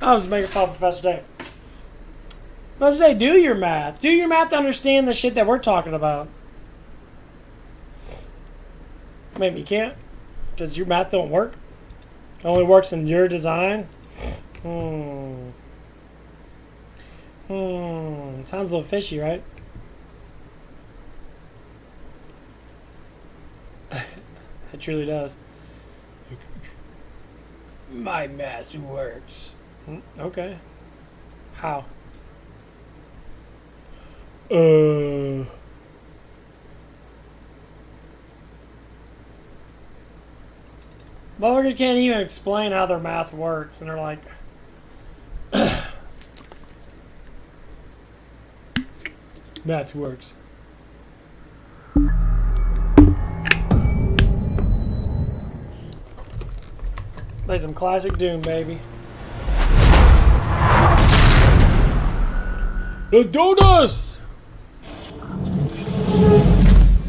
I was making fun of Professor Day. Professor Day, do your math. Do your math to understand the shit that we're talking about. Maybe you can't. Because your math don't work. It only works in your design. Sounds a little fishy, right? It truly does. My math works. Okay. How? Motherfuckers can't even explain how their math works, and they're like, math works. Play some classic Doom, baby. The donuts!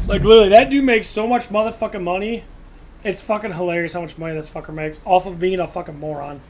Like, literally, that dude makes so much motherfucking money. It's fucking hilarious how much money this fucker makes off of being a fucking moron.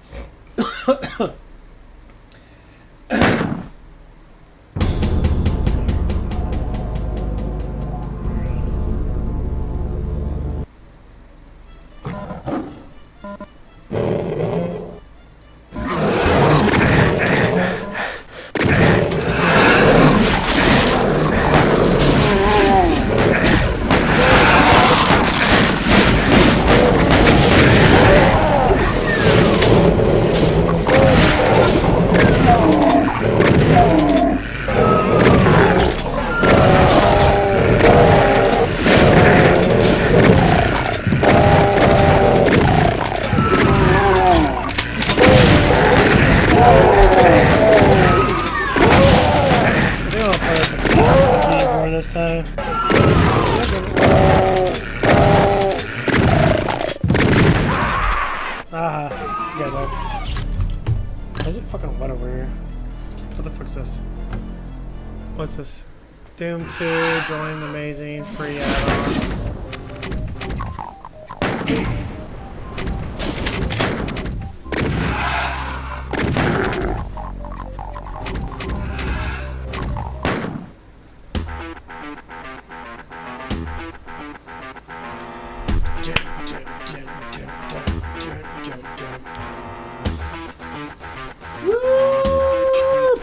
This time. Yeah, no. Why is it fucking wet over here? What the fuck is this? What's this? Doom 2, join amazing free add-on.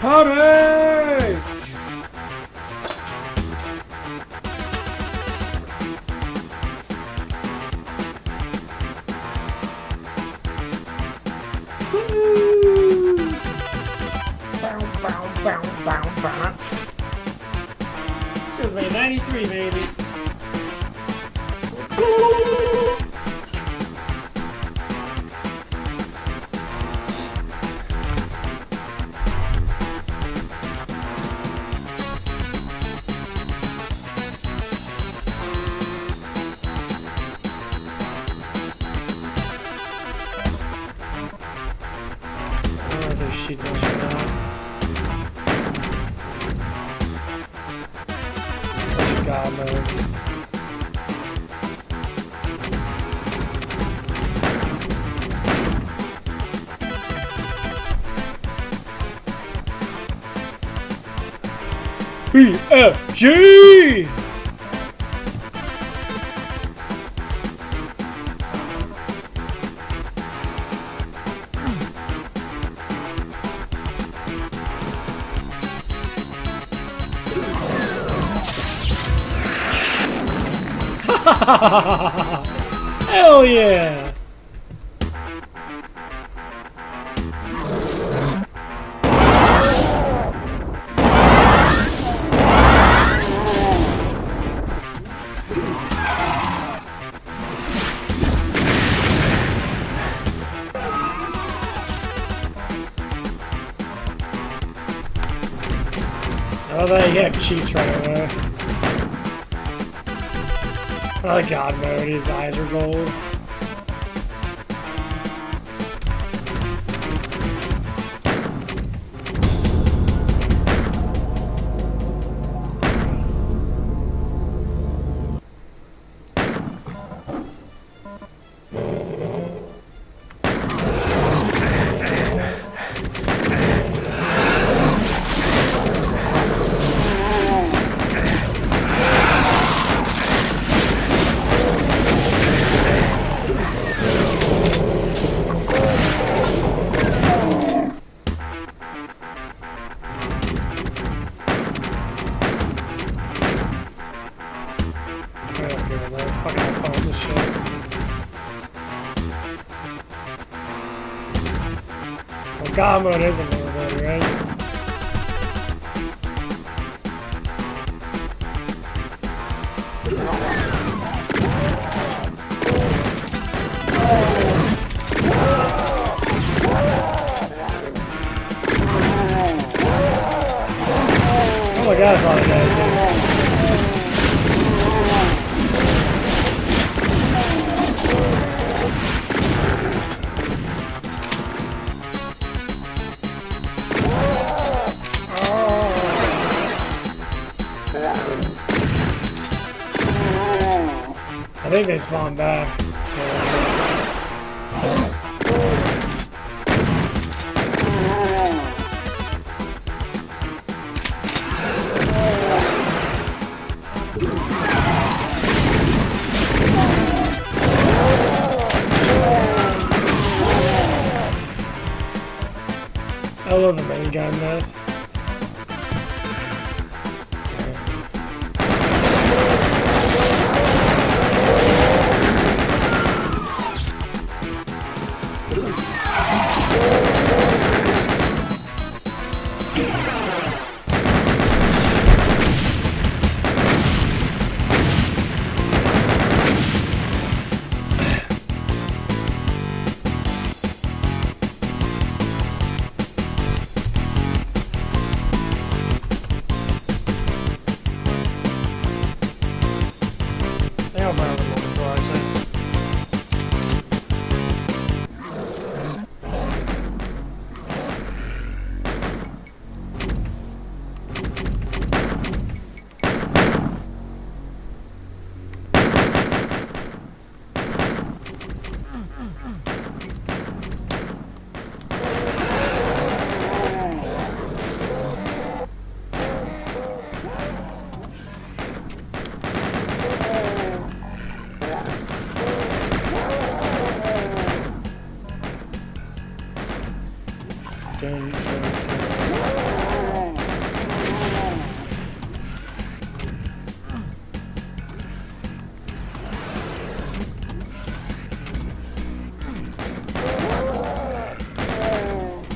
Party! Excuse me, 93, baby. There's sheets and shit out. God mode. BFG! Hell yeah! Oh, they have cheats right away. Oh, God mode, his eyes are gold. Well, God mode is a mobility, right? Oh my God, it's a lot of guys here. I think they spawn back. I love the minigun this.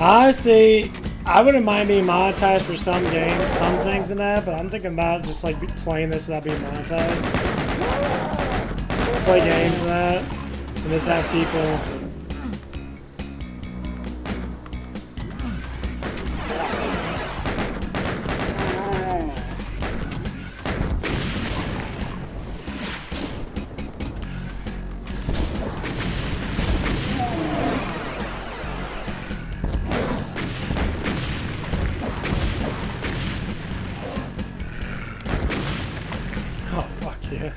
Honestly, I wouldn't mind being monetized for some games, some things in that, but I'm thinking about just like playing this without being monetized. Play games and that, and just have people. Oh, fuck yeah.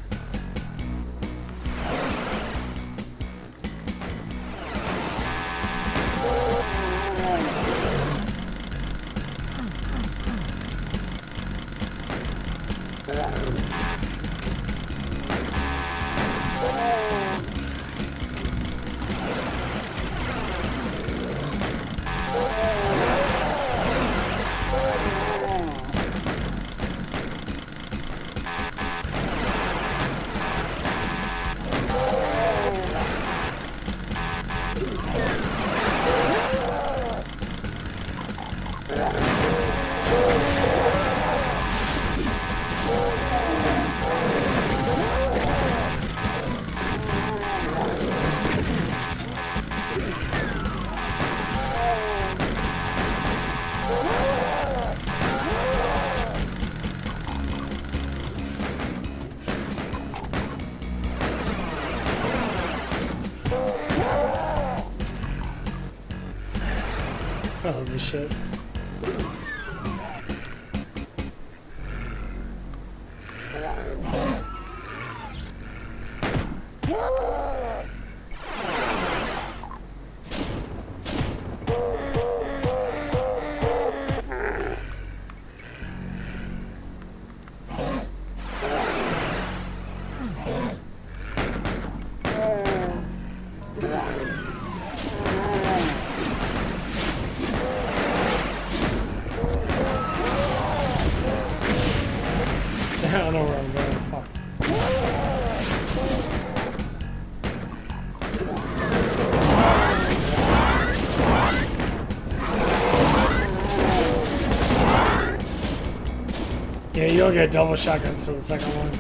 I love this shit. Yeah, you'll get double shotguns to the second one.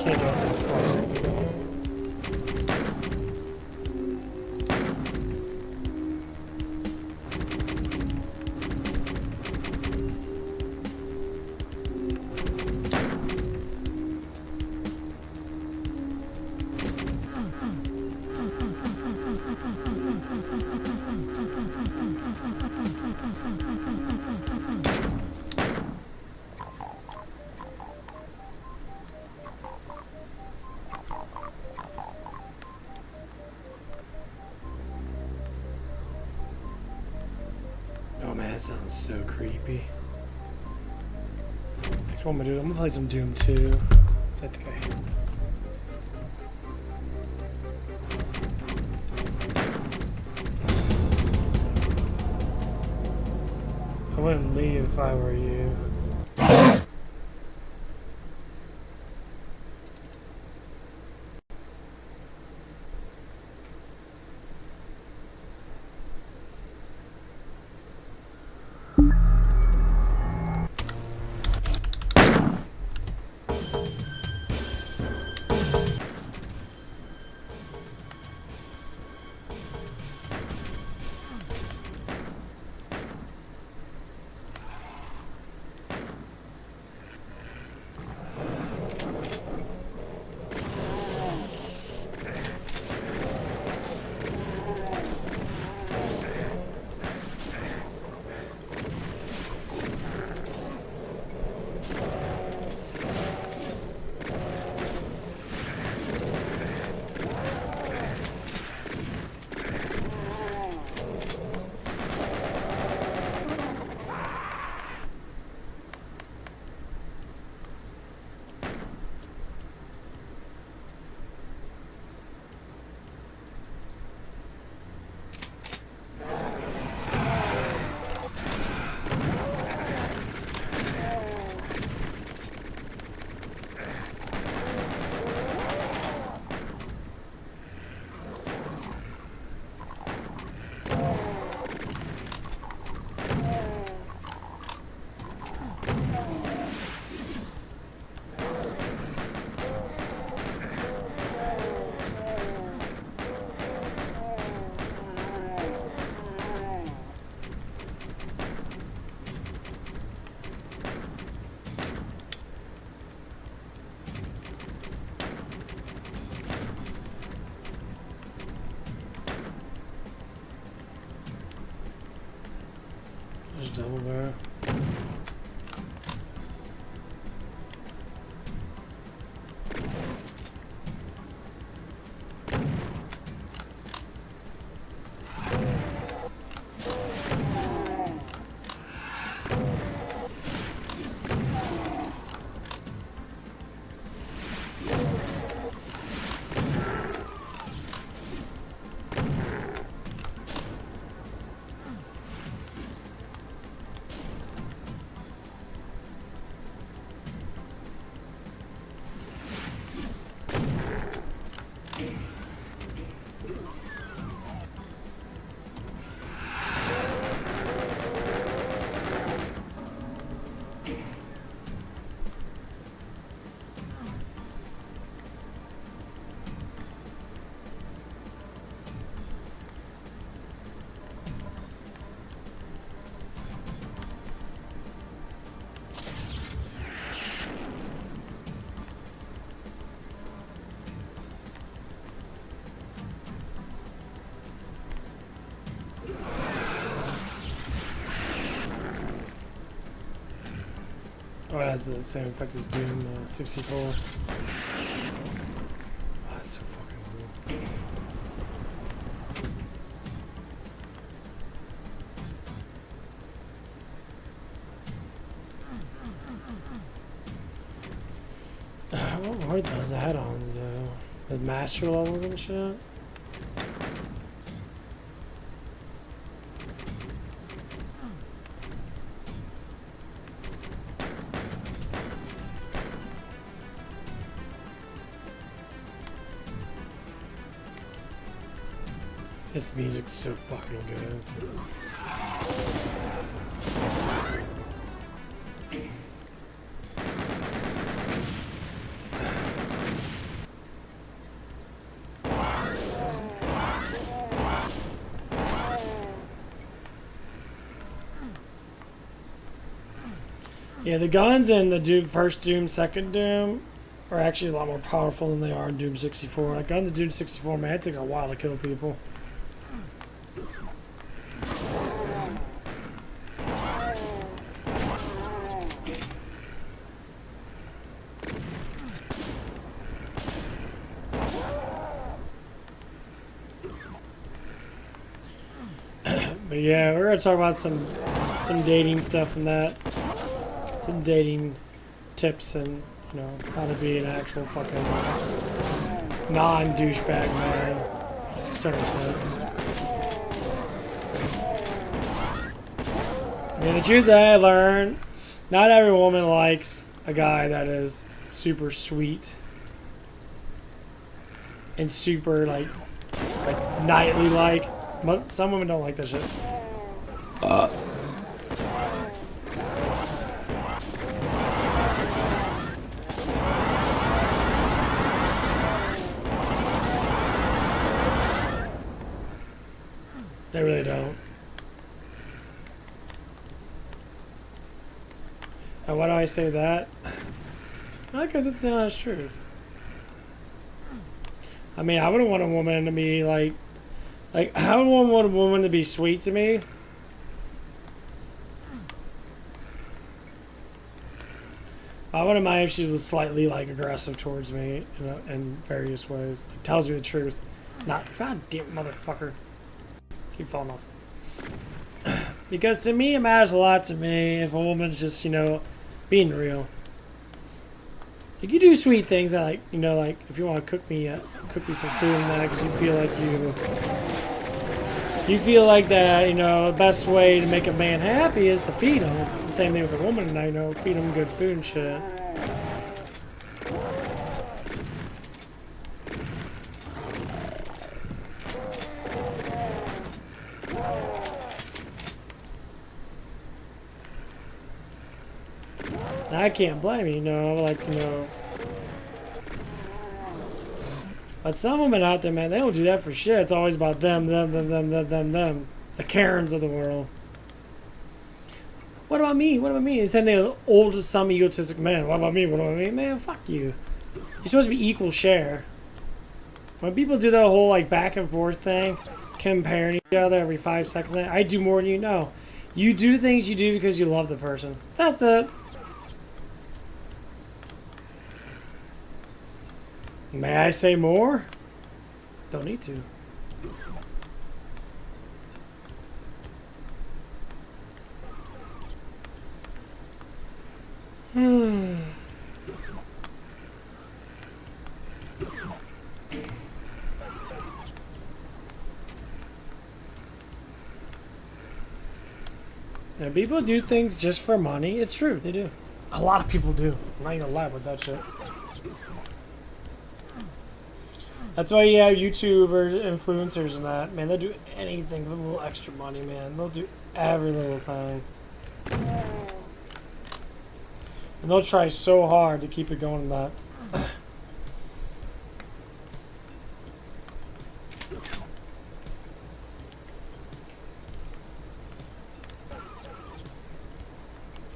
Can't do it that far. Oh man, that sounds so creepy. Actually, what I'm gonna do, I'm gonna play some Doom 2. I think I wouldn't leave if I were you. such a devil, bro. Oh, it has the same effect as Doom 64. Oh, that's so fucking cool. What were those add-ons though? The master levels and shit? This music's so fucking good. Yeah, the guns in the Doom, first Doom, second Doom are actually a lot more powerful than they are in Doom 64. Like guns in Doom 64, man, it takes a while to kill people. But yeah, we're gonna talk about some dating stuff and that, some dating tips and how to be an actual fucking non-douchebag man. Certainly so. I mean, the truth that I learned, not every woman likes a guy that is super sweet and super like knightly like. Some women don't like that shit. They really don't. And why do I say that? Not because it's the honest truth. I mean, I wouldn't want a woman to be like I would want a woman to be sweet to me. I wouldn't mind if she's slightly like aggressive towards me in various ways. Like, tells me the truth. Not, God damn motherfucker. Keep falling off. Because to me, it matters a lot to me if a woman's just, being real. You can do sweet things that, like if you want to cook me some food and that because you feel like that, the best way to make a man happy is to feed him. Same thing with a woman, feed him good food and shit. I can't blame you, But some women out there, man, they don't do that for shit. It's always about them. The Karens of the world. What about me? It's then the old, some egotistic men. What about me? Man, fuck you. You're supposed to be equal share. When people do that whole, back and forth thing, comparing each other every 5 seconds, I do more than you know. You do things you do because you love the person. That's it. May I say more? Don't need to. Now, people do things just for money. It's true, they do. A lot of people do. I'm not gonna lie with that shit. That's why you have YouTubers, influencers, and that. Man, they'll do anything with a little extra money, man. They'll do every little thing. And they'll try so hard to keep it going in that.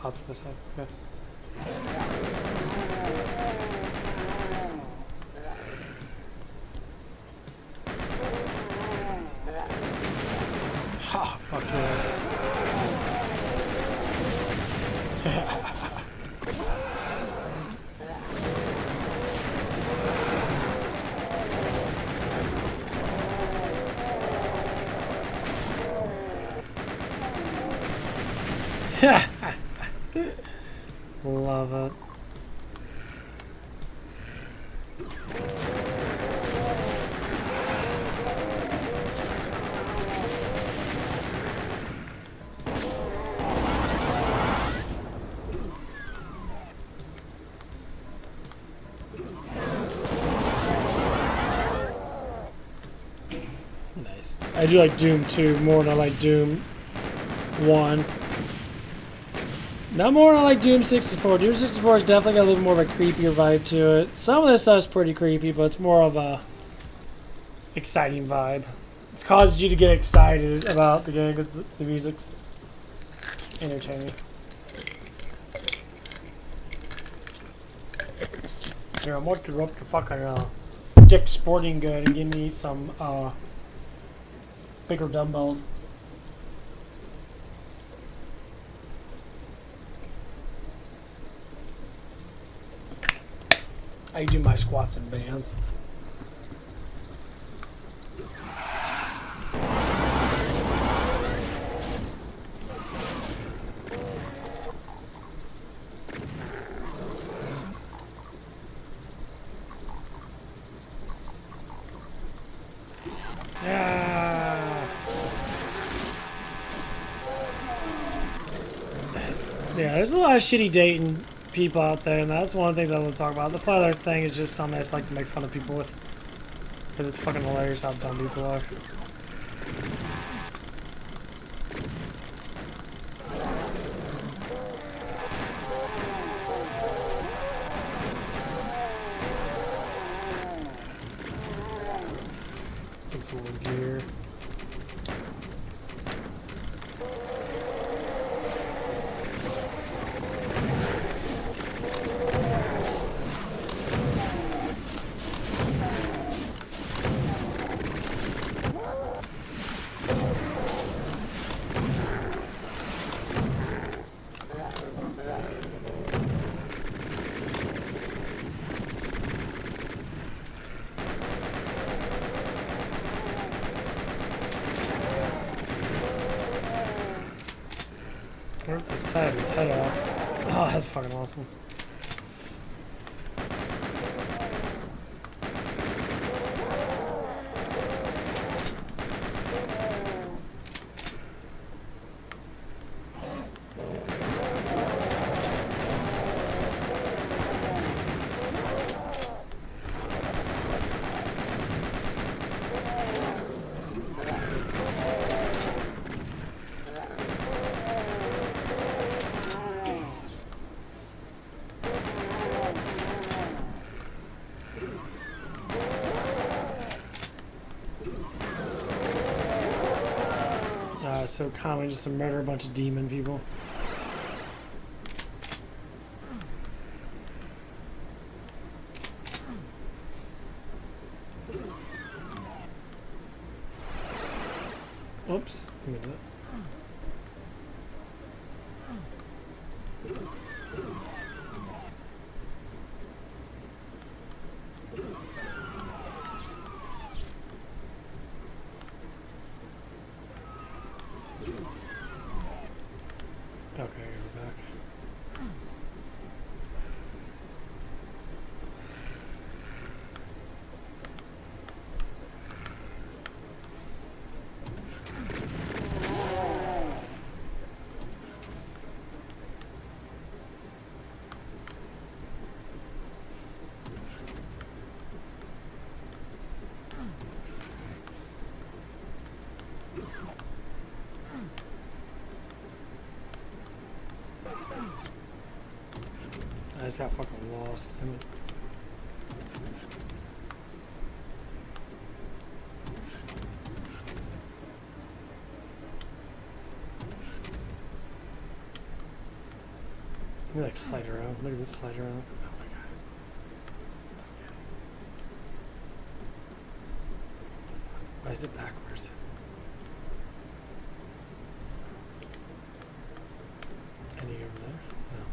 Oh, it's this side. Okay. Oh, fuck yeah. Love it. Nice. I do like Doom 2 more than I like Doom 1. Not more than I like Doom 64. Doom 64 has definitely got a little more of a creepier vibe to it. Some of this stuff's pretty creepy, but it's more of a exciting vibe. It's caused you to get excited about the game because the music's entertaining. Here, I'm going to rope the fucking Dick's Sporting Good and give me some bigger dumbbells. I do my squats and bands. Yeah, there's a lot of shitty dating people out there, and that's one of the things I want to talk about. The flat earth thing is just something I just like to make fun of people with, because it's fucking hilarious how dumb people are. Get some more gear. I ripped the side of his head off. Oh, that's fucking awesome. It's so common just to murder a bunch of demon people. Oops. Give me that. Okay, go back. I just got fucking lost. Damn it. Let me like slide around. Look at this slide around. Oh my god. Okay. Why is it backwards? Any over there? No.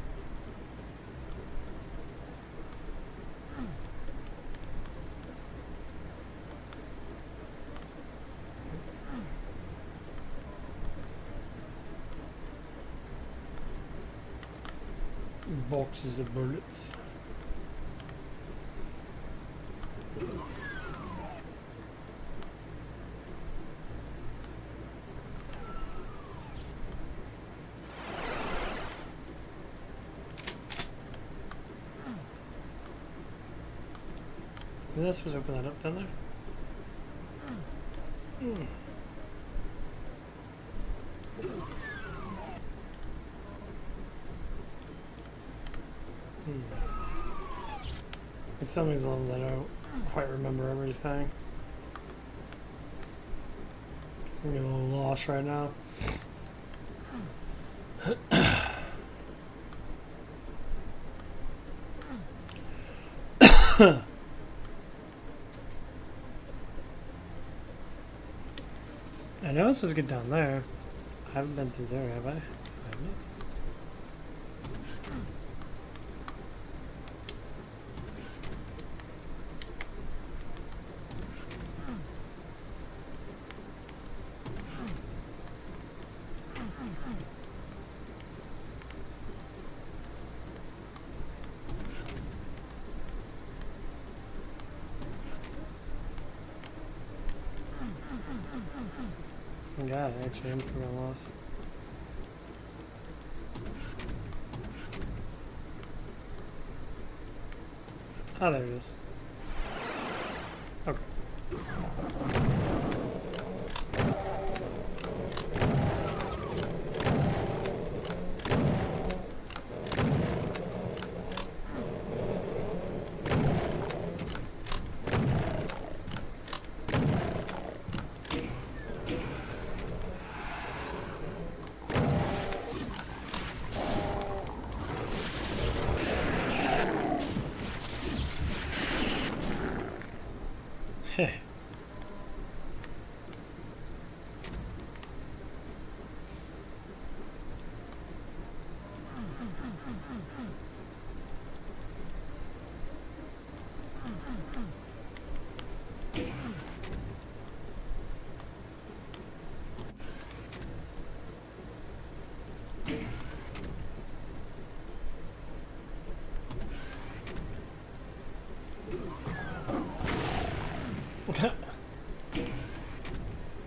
Boxes of bullets. Is that supposed to open that up down there? Mm. In some of these levels I don't quite remember everything. It's gonna be a little lost right now. I know this was good down there. I haven't been through there, have I? I haven't. God, actually, I'm freaking lost. Oh, there it is. Okay.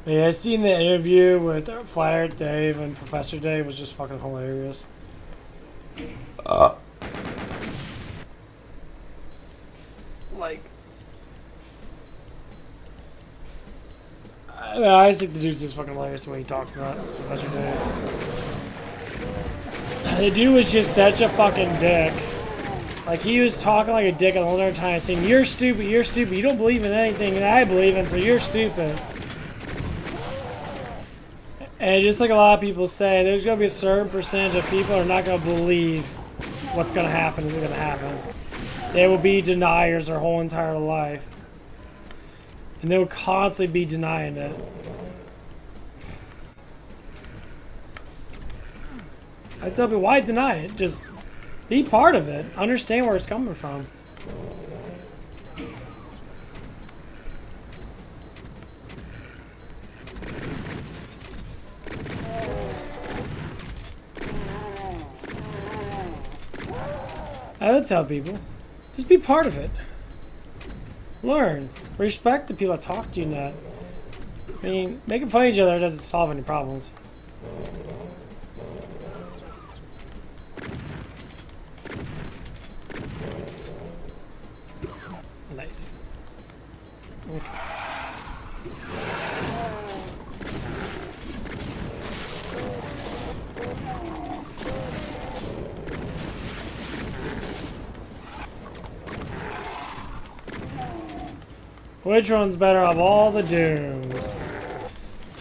Yeah, I seen the interview with Flat Earth Dave and Professor Dave. Was just fucking hilarious. Like, I just think the dude's just fucking hilarious the way he talks about Professor Dave. The dude was just such a fucking dick. Like, he was talking like a dick the whole entire time, saying, you're stupid, you don't believe in anything that I believe in, so you're stupid. And just like a lot of people say, there's going to be a certain percentage of people who are not going to believe what's going to happen is going to happen. They will be deniers their whole entire life. And they will constantly be denying it. I tell people, why deny it? Just be part of it. Understand where it's coming from. I would tell people, just be part of it. Learn. Respect the people that talk to you that. I mean, making fun of each other doesn't solve any problems. Nice. Okay. Which one's better of all the Dooms?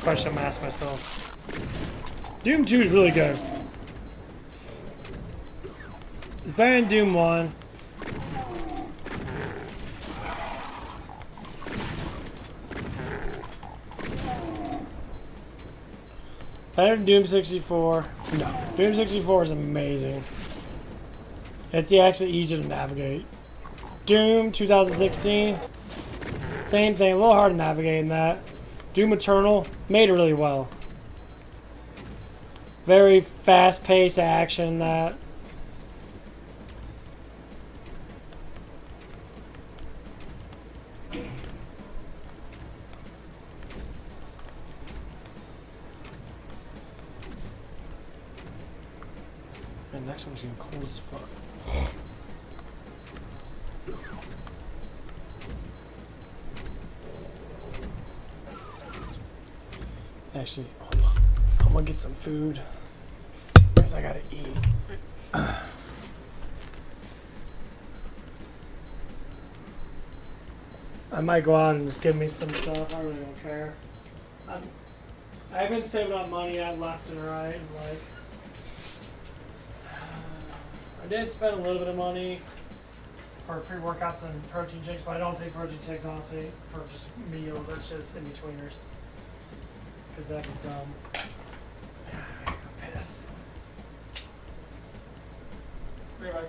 Question I'm gonna ask myself. Doom 2 is really good. It's better than Doom 1. Better than Doom 64. No. Doom 64 is amazing. It's actually easier to navigate. Doom 2016. Same thing, a little hard to navigate in that. Doom Eternal made it really well. Very fast-paced action that. And next one's getting cold as fuck. Actually, hold on. I'm gonna get some food because I gotta eat. I might go out and just give me some stuff. I really don't care. I've been saving up money out left and right. And like, I did spend a little bit of money for pre-workouts and protein shakes, but I don't take protein shakes honestly for just meals. That's just in betweeners. Because that'd be dumb. I gotta piss. Be right back.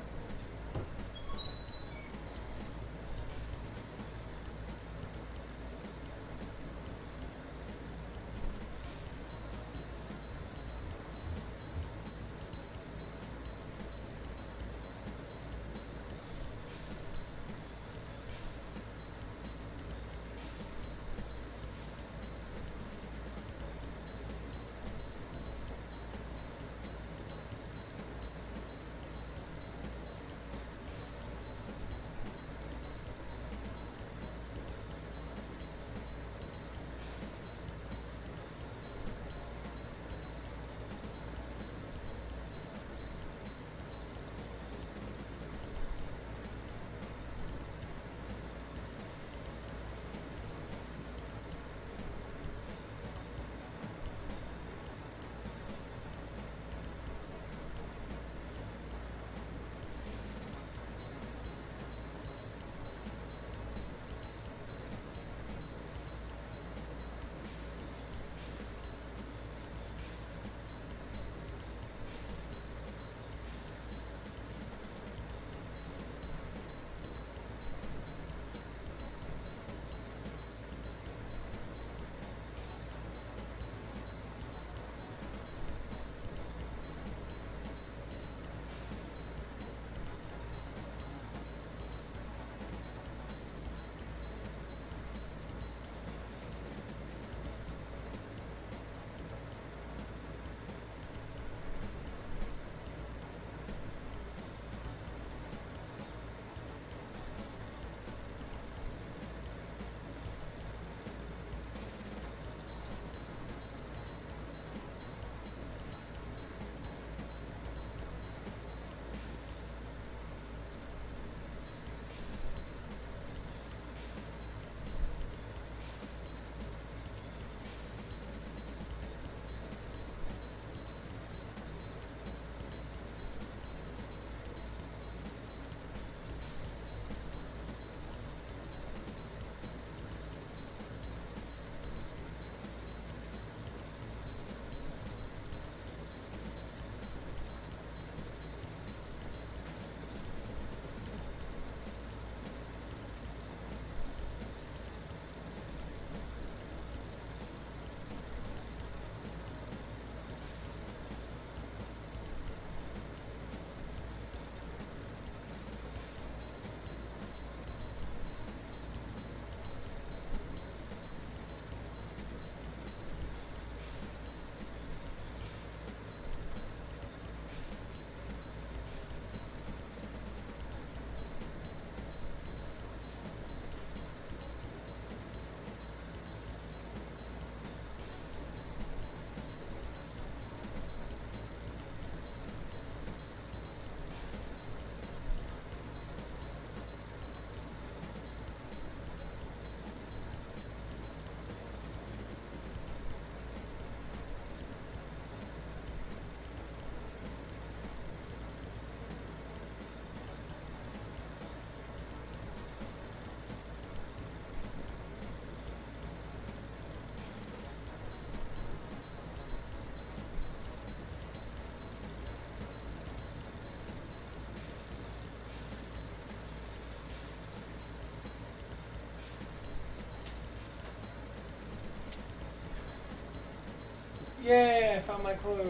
Yay, I found my clothes.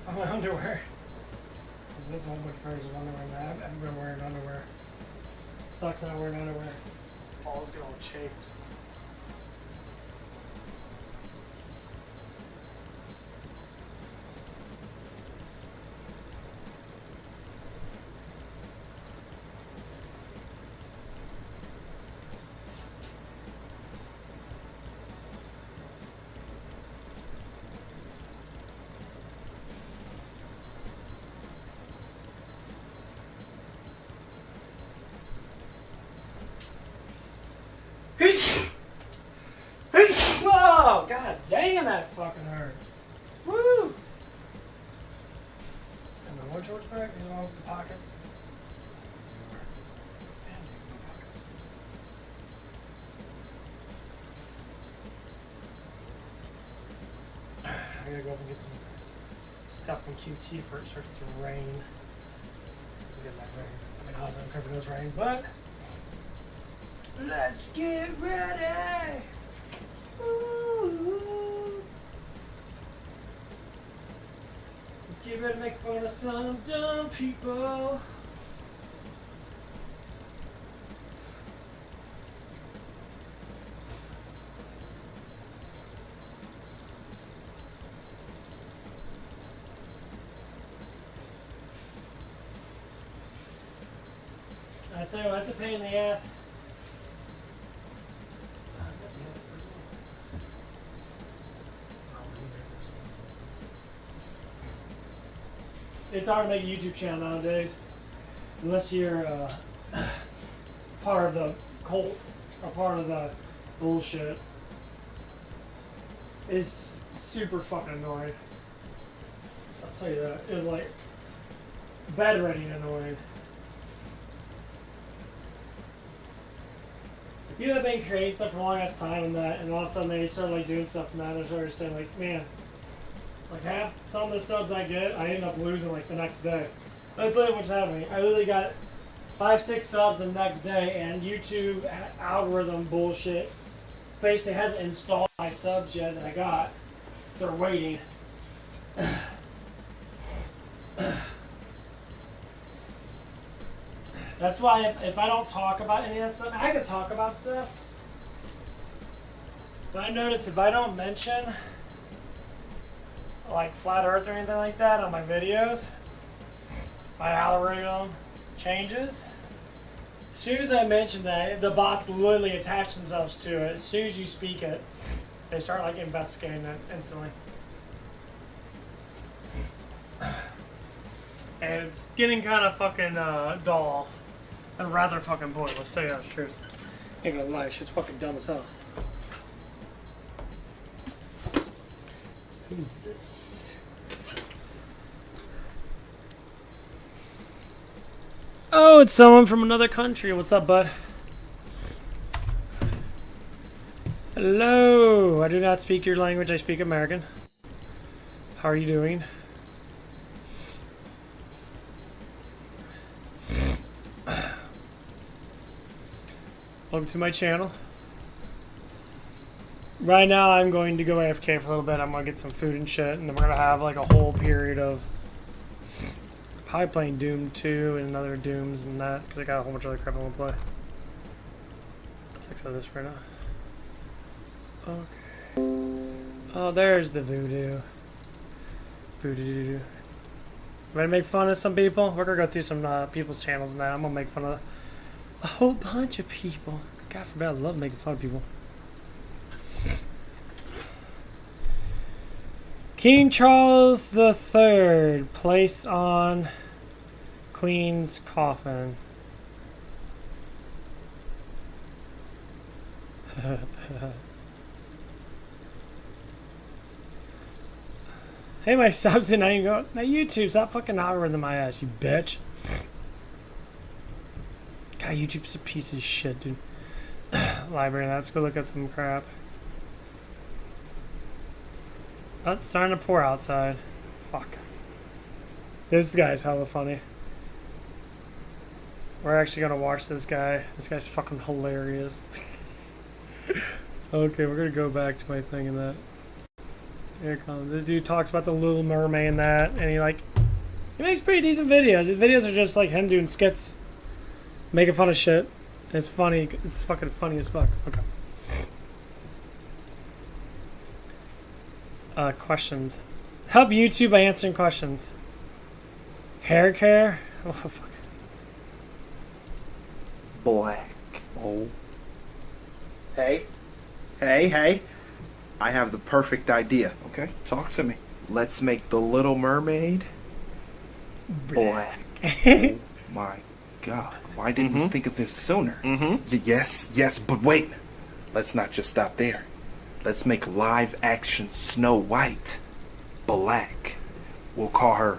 I found my underwear. This is a whole bunch of pairs of underwear, man. I haven't been wearing underwear. Sucks not wearing underwear. Balls get all chafed. Whoa! God damn, that fucking hurt. Woo! And my one shorts back, these are all the pockets. I gotta go up and get some stuff from QT before it starts to rain. It's good like rain. I mean, I'll cover those rain, but let's get ready! Ooh. Let's get ready to make fun of some dumb people. I tell you what, that's a pain in the ass. It's hard to make a YouTube channel nowadays, unless you're part of the cult or part of the bullshit. It's super fucking annoying. I'll tell you that. It was like bedridden annoying. People have been creating stuff for a long ass time and that, and all of a sudden they start like doing stuff and that, and they're sort of saying like, man, like half some of the subs I get, I end up losing like the next day. That's literally what's happening. I literally got 5-6 subs the next day, and YouTube algorithm bullshit basically hasn't installed my subs yet that I got. They're waiting. That's why if I don't talk about any of that stuff, I can talk about stuff. But I notice if I don't mention like flat earth or anything like that on my videos, my algorithm changes. As soon as I mention that, the bots literally attach themselves to it. As soon as you speak it, they start like investigating it instantly. And it's getting kind of fucking dull and rather fucking boring. Let's tell you the truth. Ain't gonna lie, she's fucking dumb as hell. Who's this? Oh, it's someone from another country. What's up, bud? Hello. I do not speak your language. I speak American. How are you doing? Welcome to my channel. Right now I'm going to go AFK for a little bit. I'm going to get some food and shit, and then we're going to have like a whole period of probably playing Doom 2 and other Dooms and that, because I got a whole bunch of other crap I want to play. Let's exit this right now. Okay. Oh, there's the voodoo. Voodoo. Ready to make fun of some people? We're going to go through some people's channels now. I'm going to make fun of a whole bunch of people. God forbid, I love making fun of people. King Charles III, place on Queen's coffin. Hey, my subs and I can go. Now YouTube, stop fucking algorithm my ass, you bitch. God, YouTube's a piece of shit, dude. Library, let's go look at some crap. Oh, it's starting to pour outside. Fuck. This guy's hella funny. We're actually gonna watch this guy. This guy's fucking hilarious. Okay, we're gonna go back to my thing in that. Here it comes. This dude talks about the Little Mermaid and that, and he makes pretty decent videos. His videos are just like him doing skits, making fun of shit. And it's funny. It's fucking funny as fuck. Okay. Questions. Help YouTube by answering questions. Hair care? Oh, fuck. Black. Oh. Hey. Hey. I have the perfect idea. Okay, talk to me. Let's make the Little Mermaid black. Oh my God. Why didn't we think of this sooner? Yes, but wait. Let's not just stop there. Let's make live action Snow White black. We'll call her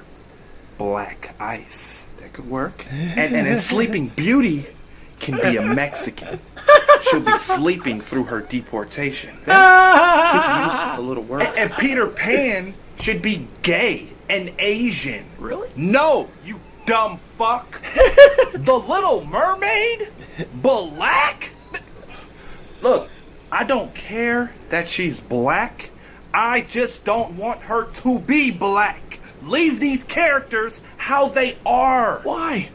Black Ice. That could work. And then Sleeping Beauty can be a Mexican. She'll be sleeping through her deportation. That could use a little work. And Peter Pan should be gay and Asian. Really? No, you dumb fuck. The Little Mermaid? Black? Look, I don't care that she's black. I just don't want her to be black. Leave these characters how they are. Why?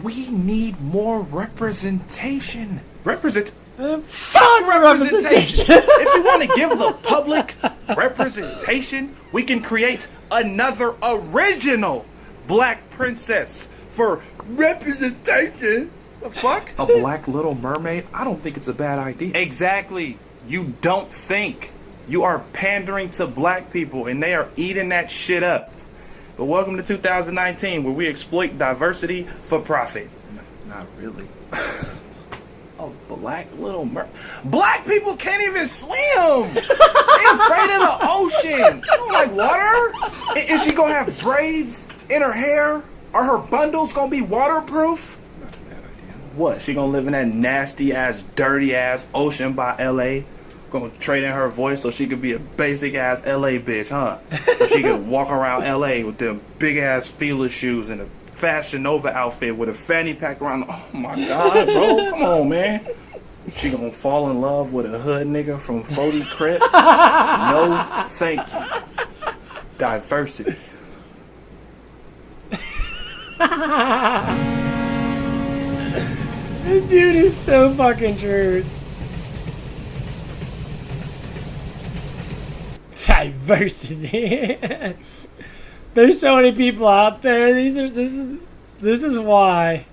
We need more representation. Fuck representation! If we want to give the public representation, we can create another original Black Princess for representation. The fuck? A black Little Mermaid? I don't think it's a bad idea. Exactly. You don't think. You are pandering to black people, and they are eating that shit up. But welcome to 2019, where we exploit diversity for profit. Not really. A black Little Mermaid. Black people can't even swim. They're afraid of the ocean. You don't like water? Is she gonna have braids in her hair? Are her bundles gonna be waterproof? Not a bad idea. What? She gonna live in that nasty ass, dirty ass ocean by LA? Gonna trade in her voice so she could be a basic ass LA bitch, huh? So she could walk around LA with them big ass Fila shoes and a Fashion Nova outfit with a fanny pack around. Oh my God, bro, come on, man. She gonna fall in love with a hood nigga from 40 Crip? No, thank you. Diversity. This dude is so fucking true. Diversity. There's so many people out there. This is why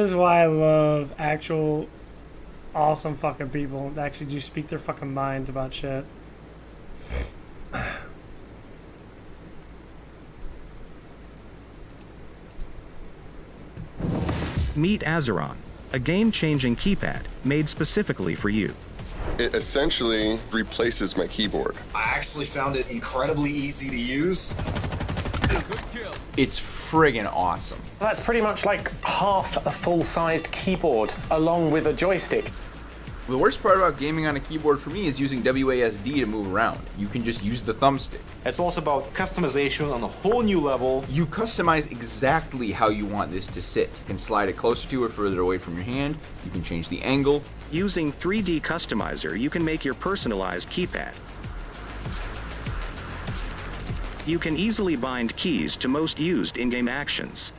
I love actual awesome fucking people that actually do speak their fucking minds about shit. Meet Azeron, a game-changing keypad made specifically for you. It essentially replaces my keyboard. I actually found it incredibly easy to use. It's friggin' awesome. That's pretty much like half a full-sized keyboard along with a joystick. The worst part about gaming on a keyboard for me is using WASD to move around. You can just use the thumbstick. It's also about customization on a whole new level. You customize exactly how you want this to sit. You can slide it closer to or further away from your hand. You can change the angle. Using 3D Customizer, you can make your personalized keypad. You can easily bind keys to most used in-game actions.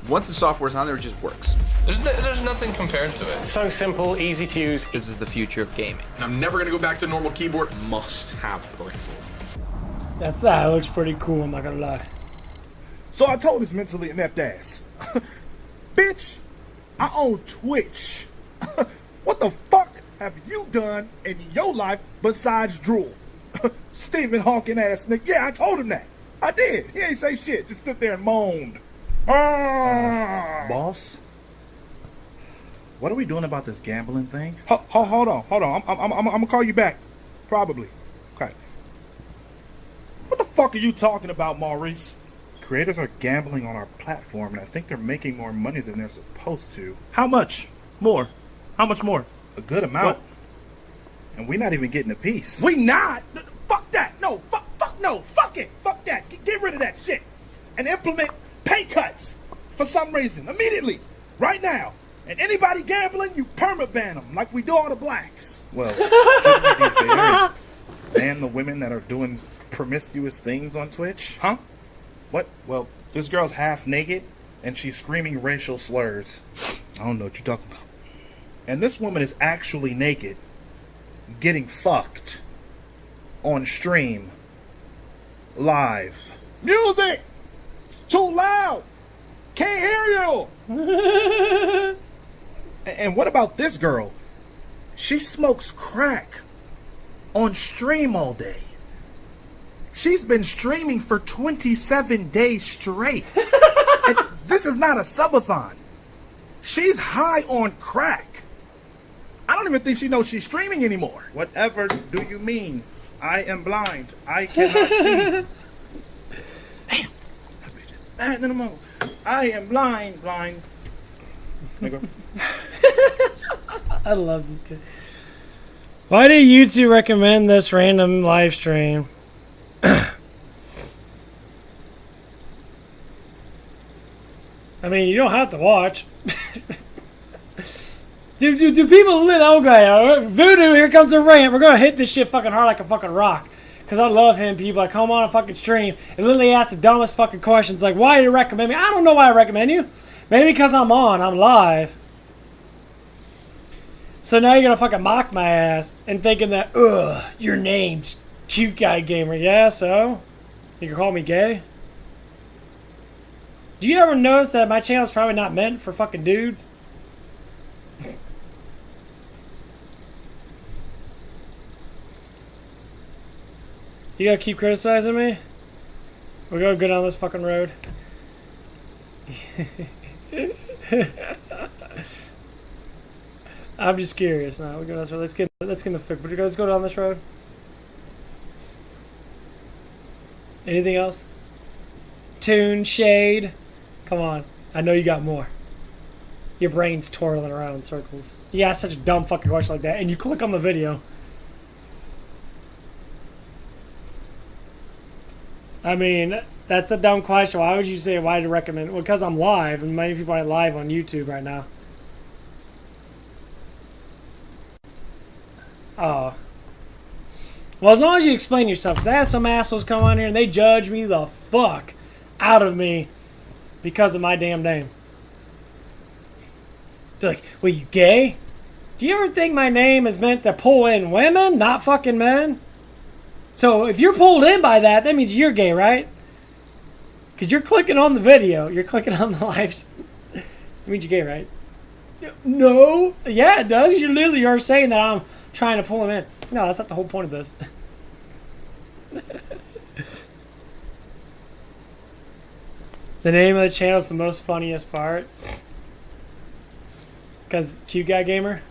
Once the software's on there, it just works. There's nothing compared to it. So simple, easy to use. This is the future of gaming. I'm never gonna go back to normal keyboard. Must have peripheral. That looks pretty cool, I'm not gonna lie. So I told this mentally inept ass, bitch, I own Twitch. What the fuck have you done in your life besides drool? Stephen Hawking ass nigga. Yeah, I told him that. I did. He ain't say shit. Just stood there and moaned. Boss? What are we doing about this gambling thing? Hold on. I'm gonna call you back. Probably. Okay. What the fuck are you talking about, Maurice? Creators are gambling on our platform, and I think they're making more money than they're supposed to. How much? More? How much more? A good amount. What? And we're not even getting a piece. We not? Fuck that. No. Fuck no. Fuck it. Fuck that. Get rid of that shit. And implement pay cuts for some reason. Immediately. Right now. And anybody gambling, you permaban them like we do all the blacks. Well, shouldn't we be fair and ban the women that are doing promiscuous things on Twitch? Huh? What? Well, this girl's half naked and she's screaming racial slurs. I don't know what you're talking about. And this woman is actually naked, getting fucked on stream, live. Music! It's too loud! Can't hear you! And what about this girl? She smokes crack on stream all day. She's been streaming for 27 days straight. And this is not a subathon. She's high on crack. I don't even think she knows she's streaming anymore. Whatever do you mean? I am blind. I cannot see. Damn. No. I am blind. Nigga. I love this guy. Why do you two recommend this random live stream? I mean, you don't have to watch. Do people lit? Okay, Voodoo, here comes a rant. We're gonna hit this shit fucking hard like a fucking rock. Cause I love him, people. I come on a fucking stream and literally ask the dumbest fucking questions like, why do you recommend me? I don't know why I recommend you. Maybe because I'm live. So now you're gonna fucking mock my ass and thinking that, your name's Cute Guy Gamer. Yeah, so? You can call me gay? Do you ever notice that my channel's probably not meant for fucking dudes? You gotta keep criticizing me? We're gonna go down this fucking road. I'm just curious. No, we go down this road. Let's get in the fix. Let's go down this road. Anything else? Tune, shade. Come on. I know you got more. Your brain's twirling around in circles. You ask such a dumb fucking question like that, and you click on the video. I mean, that's a dumb question. Why would you say, why do you recommend? Well, because I'm live, and many people are live on YouTube right now. Oh. Well, as long as you explain yourself, because I have some assholes come on here and they judge me the fuck out of me because of my damn name. They're like, well, you gay? Do you ever think my name is meant to pull in women, not fucking men? So if you're pulled in by that, that means you're gay, right? Because you're clicking on the video. You're clicking on the live. It means you're gay, right? No. Yeah, it does. You literally are saying that I'm trying to pull him in. No, that's not the whole point of this. The name of the channel is the most funniest part. Because Cute Guy Gamer.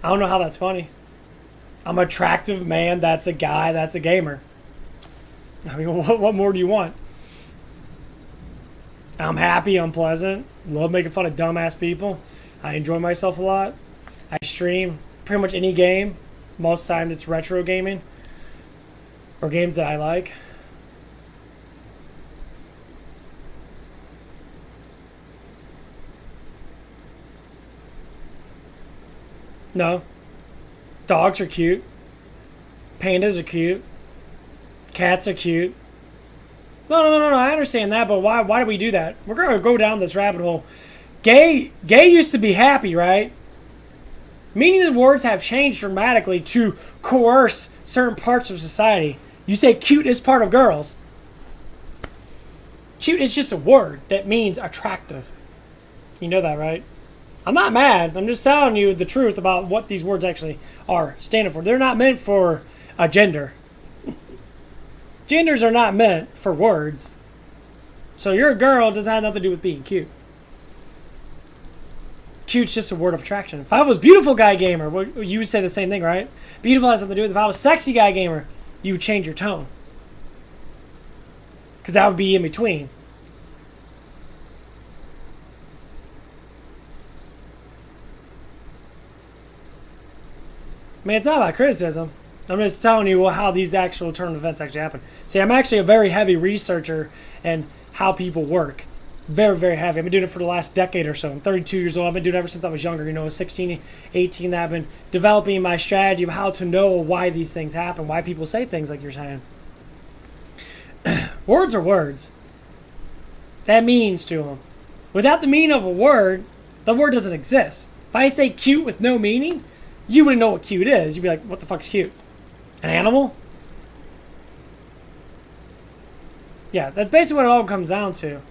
I don't know how that's funny. I'm an attractive man that's a guy that's a gamer. I mean, what more do you want? I'm happy, I'm pleasant. Love making fun of dumbass people. I enjoy myself a lot. I stream pretty much any game. Most times it's retro gaming. Or games that I like. No. Dogs are cute. Pandas are cute. Cats are cute. No, I understand that, but why do we do that? We're going to go down this rabbit hole. Gay used to be happy, right? Meaning of words have changed dramatically to coerce certain parts of society. You say cute is part of girls. Cute is just a word that means attractive. You know that, right? I'm not mad. I'm just telling you the truth about what these words actually are standing for. They're not meant for a gender. Genders are not meant for words. So you're a girl doesn't have nothing to do with being cute. Cute's just a word of attraction. If I was beautiful guy gamer, well, you would say the same thing, right? Beautiful has something to do with if I was sexy guy gamer, you would change your tone. Because that would be in between. I mean, it's not about criticism. I'm just telling you how these actual tournament events actually happen. See, I'm actually a very heavy researcher in how people work. Very, very heavy. I've been doing it for the last decade or so. I'm 32 years old. I've been doing it ever since I was younger. You know, 16, 18, that I've been developing my strategy of how to know why these things happen, why people say things like you're saying. Words are words. That means to them. Without the meaning of a word, the word doesn't exist. If I say cute with no meaning, you wouldn't know what cute is. You'd be like, what the fuck's cute? An animal? Yeah, that's basically what it all comes down to.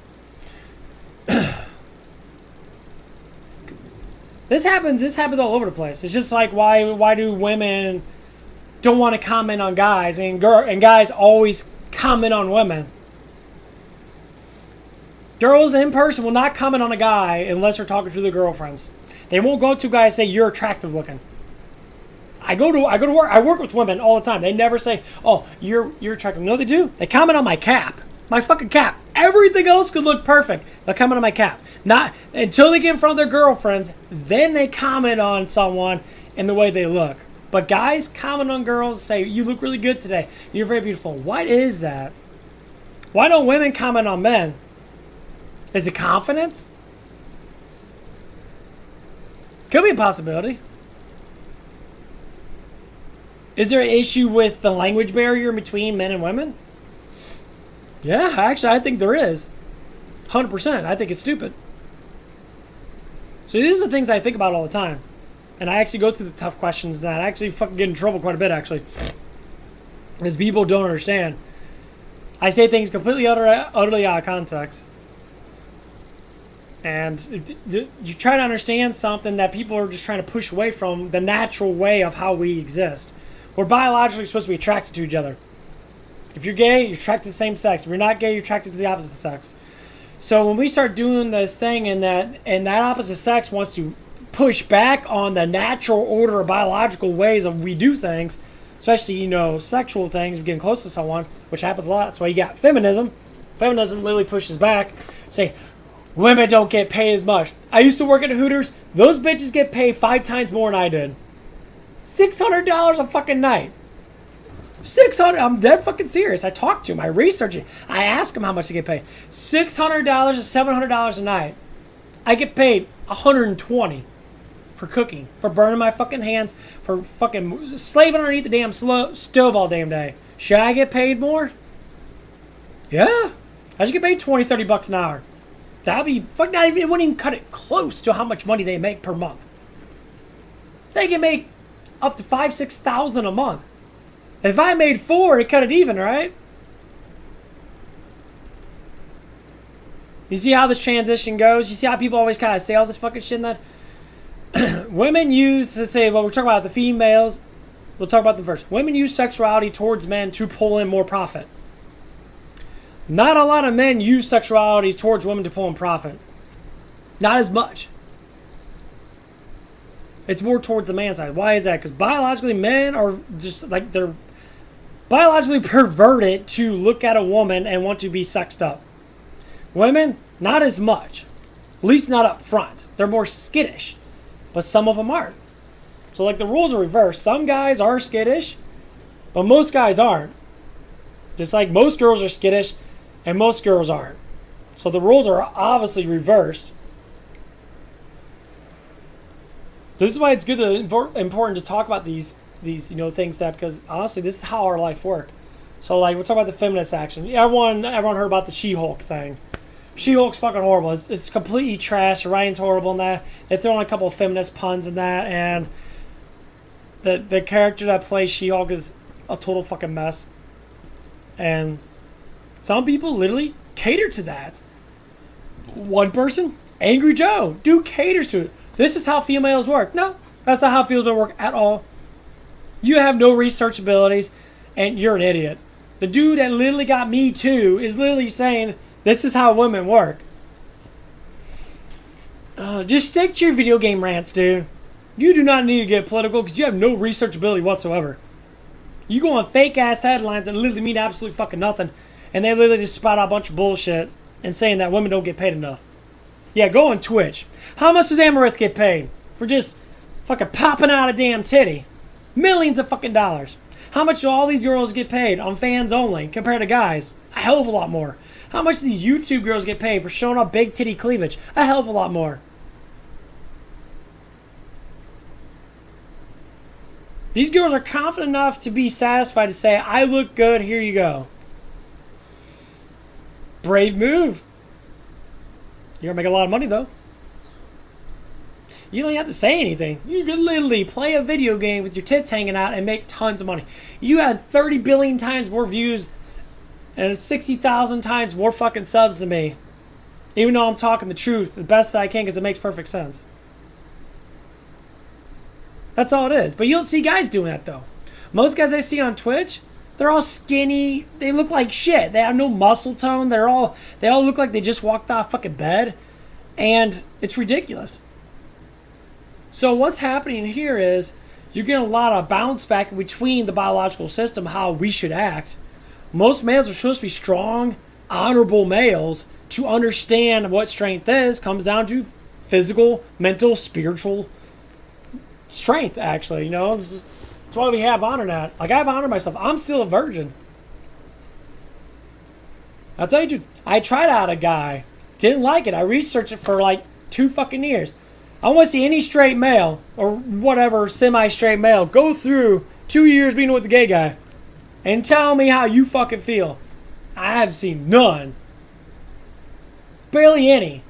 This happens all over the place. It's just like why do women don't want to comment on guys and guys always comment on women. Girls in person will not comment on a guy unless they're talking to their girlfriends. They won't go up to a guy and say you're attractive looking. I go to work. I work with women all the time. They never say, "Oh, you're attractive." No, they do. They comment on my cap, my fucking cap. Everything else could look perfect. They'll comment on my cap. Not until they get in front of their girlfriends. Then they comment on someone and the way they look. But guys comment on girls, say, "You look really good today. You're very beautiful." What is that? Why don't women comment on men? Is it confidence? Could be a possibility. Is there an issue with the language barrier between men and women? Yeah, actually, I think there is. 100%. I think it's stupid. So these are things I think about all the time. And I actually go through the tough questions and I actually fucking get in trouble quite a bit, actually. Because people don't understand. I say things completely utterly out of context. And you try to understand something that people are just trying to push away from the natural way of how we exist. We're biologically supposed to be attracted to each other. If you're gay, you're attracted to the same sex. If you're not gay, you're attracted to the opposite sex. So when we start doing this thing and that opposite sex wants to push back on the natural order of biological ways of we do things, especially, you know, sexual things, getting close to someone, which happens a lot. That's why you got feminism. Feminism literally pushes back, saying women don't get paid as much. I used to work at Hooters. Those bitches get paid 5 times more than I did. $600 a fucking night. $600. I'm dead fucking serious. I talk to them. I research it. I ask them how much they get paid. $600 to $700 a night. I get paid $120 for cooking, for burning my fucking hands, for fucking slaving underneath the damn stove all damn day. Should I get paid more? Yeah. I should get paid $20-$30 an hour. That'd be fuck. Not even. It wouldn't even cut it close to how much money they make per month. They can make up to $5,000-$6,000 a month. If I made $4, it cut it even, right? You see how this transition goes? You see how people always kind of say all this fucking shit that women use to say, well, we're talking about the females. We'll talk about them first. Women use sexuality towards men to pull in more profit. Not a lot of men use sexuality towards women to pull in profit. Not as much. It's more towards the man side. Why is that? Because biologically, men are just like, they're biologically perverted to look at a woman and want to be sexed up. Women, not as much. At least not up front. They're more skittish. But some of them aren't. So like the rules are reversed. Some guys are skittish, but most guys aren't. Just like most girls are skittish and most girls aren't. So the rules are obviously reversed. This is why it's good to important to talk about these things, that because honestly this is how our life works. So like we'll talk about the feminist action. Everyone heard about the She-Hulk thing. She-Hulk's fucking horrible. It's completely trash. The writing's horrible in that. They throw in a couple of feminist puns in that, and the character that plays She-Hulk is a total fucking mess. And some people literally cater to that. One person, Angry Joe, dude caters to it. This is how females work. No, that's not how females work at all. You have no research abilities, and you're an idiot. The dude that literally got Me Too is literally saying, this is how women work. Just stick to your video game rants, dude. You do not need to get political because you have no research ability whatsoever. You go on fake-ass headlines that literally mean absolutely fucking nothing, and they literally just spout out a bunch of bullshit and saying that women don't get paid enough. Yeah, go on Twitch. How much does Amaranth get paid for just fucking popping out a damn titty? Millions of fucking dollars. How much do all these girls get paid on fans only compared to guys? A hell of a lot more. How much do these YouTube girls get paid for showing off big titty cleavage? A hell of a lot more. These girls are confident enough to be satisfied to say, I look good, here you go. Brave move. You're going to make a lot of money, though. You don't even have to say anything. You could literally play a video game with your tits hanging out and make tons of money. You had 30 billion times more views and 60,000 times more fucking subs than me. Even though I'm talking the truth the best I can because it makes perfect sense. That's all it is. But you don't see guys doing that, though. Most guys I see on Twitch, they're all skinny. They look like shit. They have no muscle tone. They all look like they just walked off fucking bed. And it's ridiculous. So what's happening here is you're getting a lot of bounce back between the biological system, how we should act. Most males are supposed to be strong, honorable males. To understand what strength is comes down to physical, mental, spiritual strength, actually. You know, that's why we have honor now. Like, I've honored myself. I'm still a virgin. I'll tell you, I tried out a guy. Didn't like it. I researched it for like 2 fucking years. I want to see any straight male or whatever semi-straight male go through 2 years being with the gay guy and tell me how you fucking feel. I have seen none. Barely any.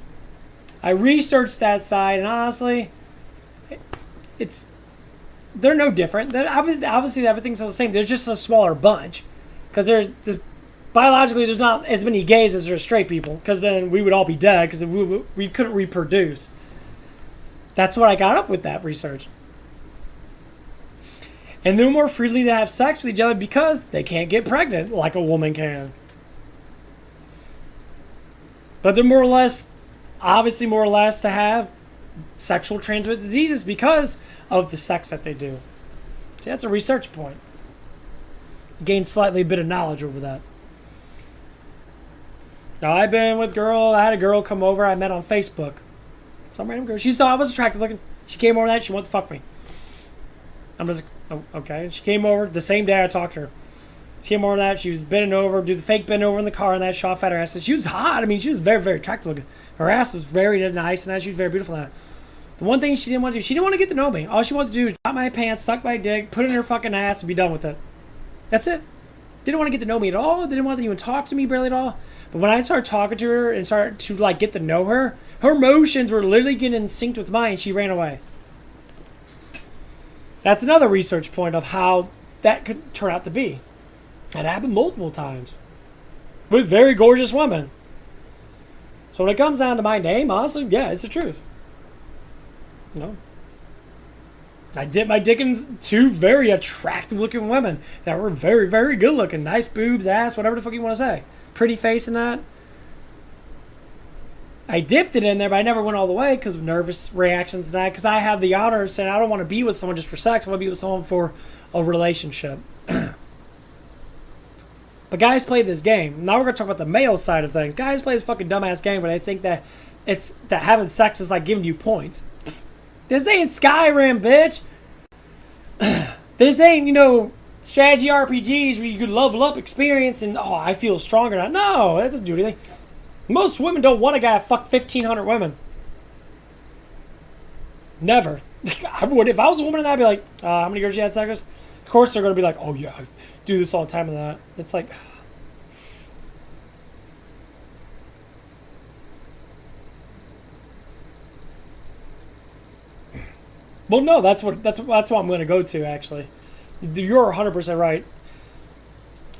I researched that side, and honestly, they're no different. Obviously, everything's the same. There's just a smaller bunch because biologically there's not as many gays as there are straight people, because then we would all be dead because we couldn't reproduce. That's what I got up with that research. And they're more freely to have sex with each other because they can't get pregnant like a woman can. But they're more or less to have sexual transmitted diseases because of the sex that they do. See, that's a research point. Gain slightly a bit of knowledge over that. Now, I've been with I had a girl come over I met on Facebook. Some random girl. She thought I was attractive looking. She came over that. She wanted to fuck me. I'm just like, oh, okay. And she came over the same day I talked to her. She came over that. She was bending over, do the fake bend over in the car, and that shot fat her ass. And she was hot. I mean, she was very, very attractive looking. Her ass was very nice, and she was very beautiful. Now, the one thing she didn't want to do, she didn't want to get to know me. All she wanted to do was drop my pants, suck my dick, put it in her fucking ass, and be done with it. That's it. Didn't want to get to know me at all. Didn't want to even talk to me barely at all. But when I started talking to her and started to like get to know her, her emotions were literally getting in sync with mine. She ran away. That's another research point of how that could turn out to be. It happened multiple times with very gorgeous women. So when it comes down to my name, honestly, yeah, it's the truth. You know, I dipped my dick in 2 very attractive looking women that were very, very good looking. Nice boobs, ass, whatever the fuck you want to say. Pretty face and that. I dipped it in there, but I never went all the way because of nervous reactions and that. Because I have the honor of saying I don't want to be with someone just for sex. I want to be with someone for a relationship. But guys play this game. Now we're going to talk about the male side of things. Guys play this fucking dumbass game where they think that that having sex is like giving you points. This ain't Skyrim, bitch. This ain't, strategy RPGs where you could level up experience and, oh, I feel stronger now. No, that doesn't do anything. Most women don't want a guy to fuck 1,500 women. Never. I would. If I was a woman, I'd be like, how many girls you had sex with? Of course they're going to be like, oh yeah, I do this all the time and that. It's like... Well, no, that's what I'm going to go to, actually. You're 100% right.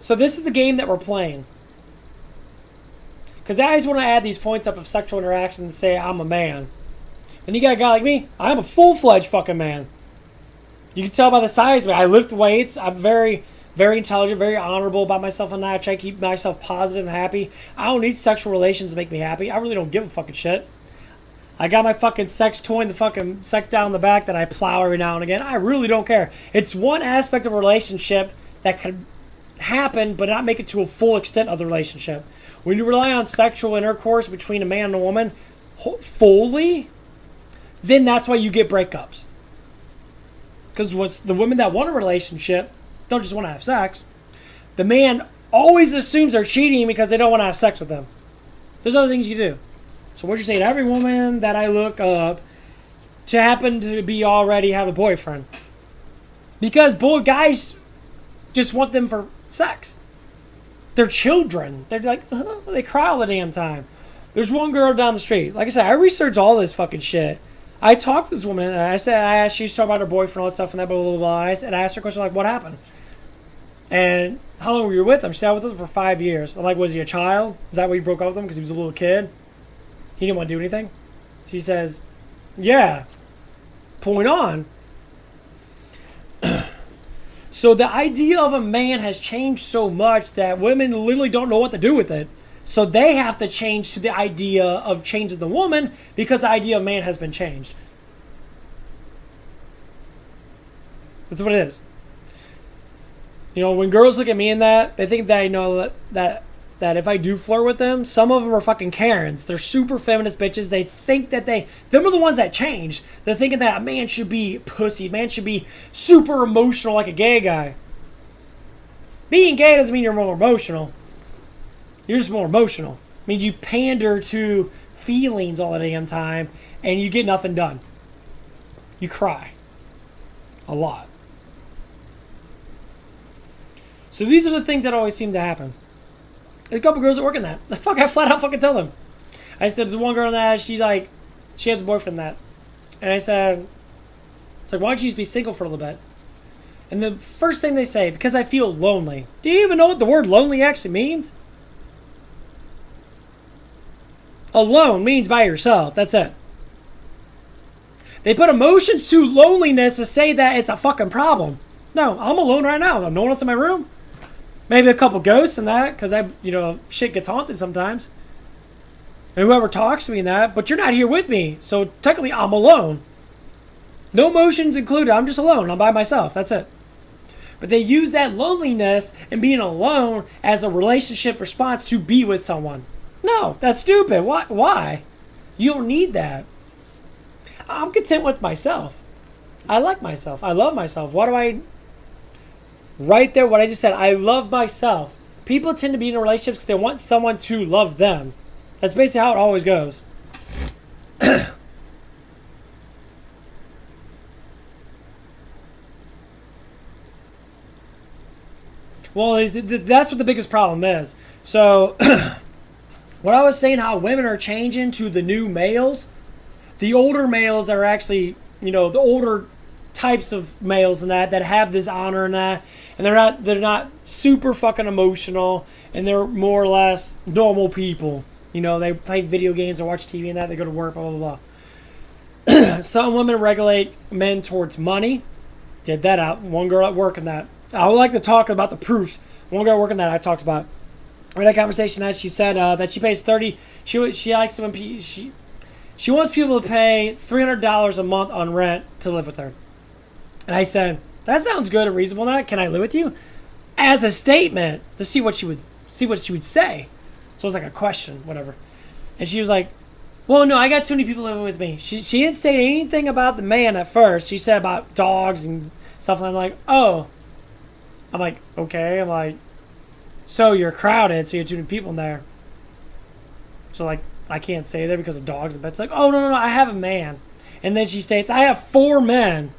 So this is the game that we're playing. Because I just want to add these points up of sexual interactions and say I'm a man. And you got a guy like me, I'm a full-fledged fucking man. You can tell by the size of me. I lift weights. I'm very, very intelligent, very honorable about myself and that. I try to keep myself positive and happy. I don't need sexual relations to make me happy. I really don't give a fucking shit. I got my fucking sex toy in the fucking sex down the back that I plow every now and again. I really don't care. It's one aspect of a relationship that can happen but not make it to a full extent of the relationship. When you rely on sexual intercourse between a man and a woman fully, then that's why you get breakups. Because the women that want a relationship don't just want to have sex. The man always assumes they're cheating because they don't want to have sex with them. There's other things you do. So what you're saying, every woman that I look up to happen to be already have a boyfriend. Because guys just want them for sex. They're children. They're like, they cry all the damn time. There's one girl down the street. Like I said, I researched all this fucking shit. I talked to this woman, and I asked, she's talking about her boyfriend, all that stuff, and that, blah, blah, blah. And I asked her a question like, what happened? And how long were you with him? She said, I was with him for 5 years. I'm like, was he a child? Is that why you broke up with him? Because he was a little kid? He didn't want to do anything? She says, yeah. Point on. So the idea of a man has changed so much that women literally don't know what to do with it. So they have to change to the idea of changing the woman because the idea of man has been changed. That's what it is. You know, when girls look at me in that, they think that I know that if I do flirt with them, some of them are fucking Karens. They're super feminist bitches. They think that them are the ones that change. They're thinking that a man should be pussy. A man should be super emotional like a gay guy. Being gay doesn't mean you're more emotional. You're just more emotional. It means you pander to feelings all the damn time and you get nothing done. You cry. A lot. So these are the things that always seem to happen. There's a couple girls that work in that. I flat out fucking tell them. I said, there's one girl in that, she has a boyfriend in that. And I said, it's like, why don't you just be single for a little bit? And the first thing they say, because I feel lonely. Do you even know what the word lonely actually means? Alone means by yourself. That's it. They put emotions to loneliness to say that it's a fucking problem. No, I'm alone right now. No one else in my room. Maybe a couple ghosts in that, because shit gets haunted sometimes. And whoever talks to me in that, but you're not here with me, so technically I'm alone. No emotions included. I'm just alone. I'm by myself. That's it. But they use that loneliness and being alone as a relationship response to be with someone. No, that's stupid. Why? You don't need that. I'm content with myself. I like myself. I love myself. Right there, what I just said. I love myself. People tend to be in relationships because they want someone to love them. That's basically how it always goes. Well, that's what the biggest problem is. So, what I was saying, how women are changing to the new males, the older males are actually, the older types of males and that have this honor and that, and they're not super fucking emotional, and they're more or less normal people. They play video games or watch TV and that. They go to work, blah blah blah. Some women regulate men towards money. Did that out. One girl at work in that. I would like to talk about the proofs. One girl working that I talked about. We had a conversation that she said that she pays $30. She likes when she wants people to pay $300 a month on rent to live with her. And I said, that sounds good and reasonable. Now, can I live with you? As a statement to see what she would say. So it was like a question, whatever. And she was like, well, no, I got too many people living with me. She didn't state anything about the man at first. She said about dogs and stuff. And I'm like, oh. I'm like, okay. I'm like, so you're crowded, so you have too many people in there. So like, I can't stay there because of dogs and pets. Like, oh, no, I have a man. And then she states, I have 4 men.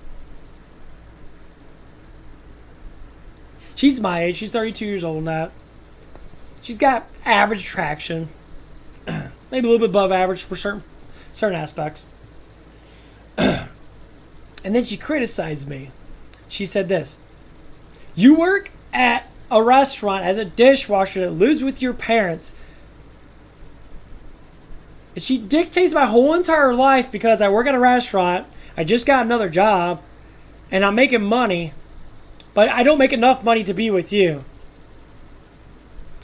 She's my age. She's 32 years old now. She's got average traction. Maybe a little bit above average for certain aspects. And then she criticized me. She said this. You work at a restaurant as a dishwasher that lives with your parents. And she dictates my whole entire life because I work at a restaurant. I just got another job. And I'm making money. But I don't make enough money to be with you.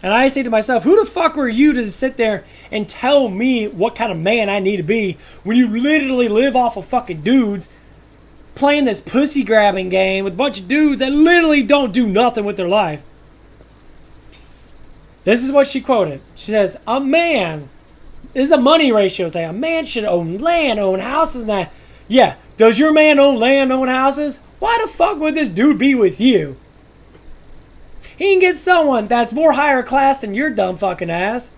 And I say to myself, who the fuck were you to sit there and tell me what kind of man I need to be when you literally live off of fucking dudes playing this pussy grabbing game with a bunch of dudes that literally don't do nothing with their life? This is what she quoted. She says, a man, this is a money ratio thing. A man should own land, own houses and that. Yeah, does your man own land, own houses? Why the fuck would this dude be with you? he can get someone that's more higher class than your dumb fucking ass.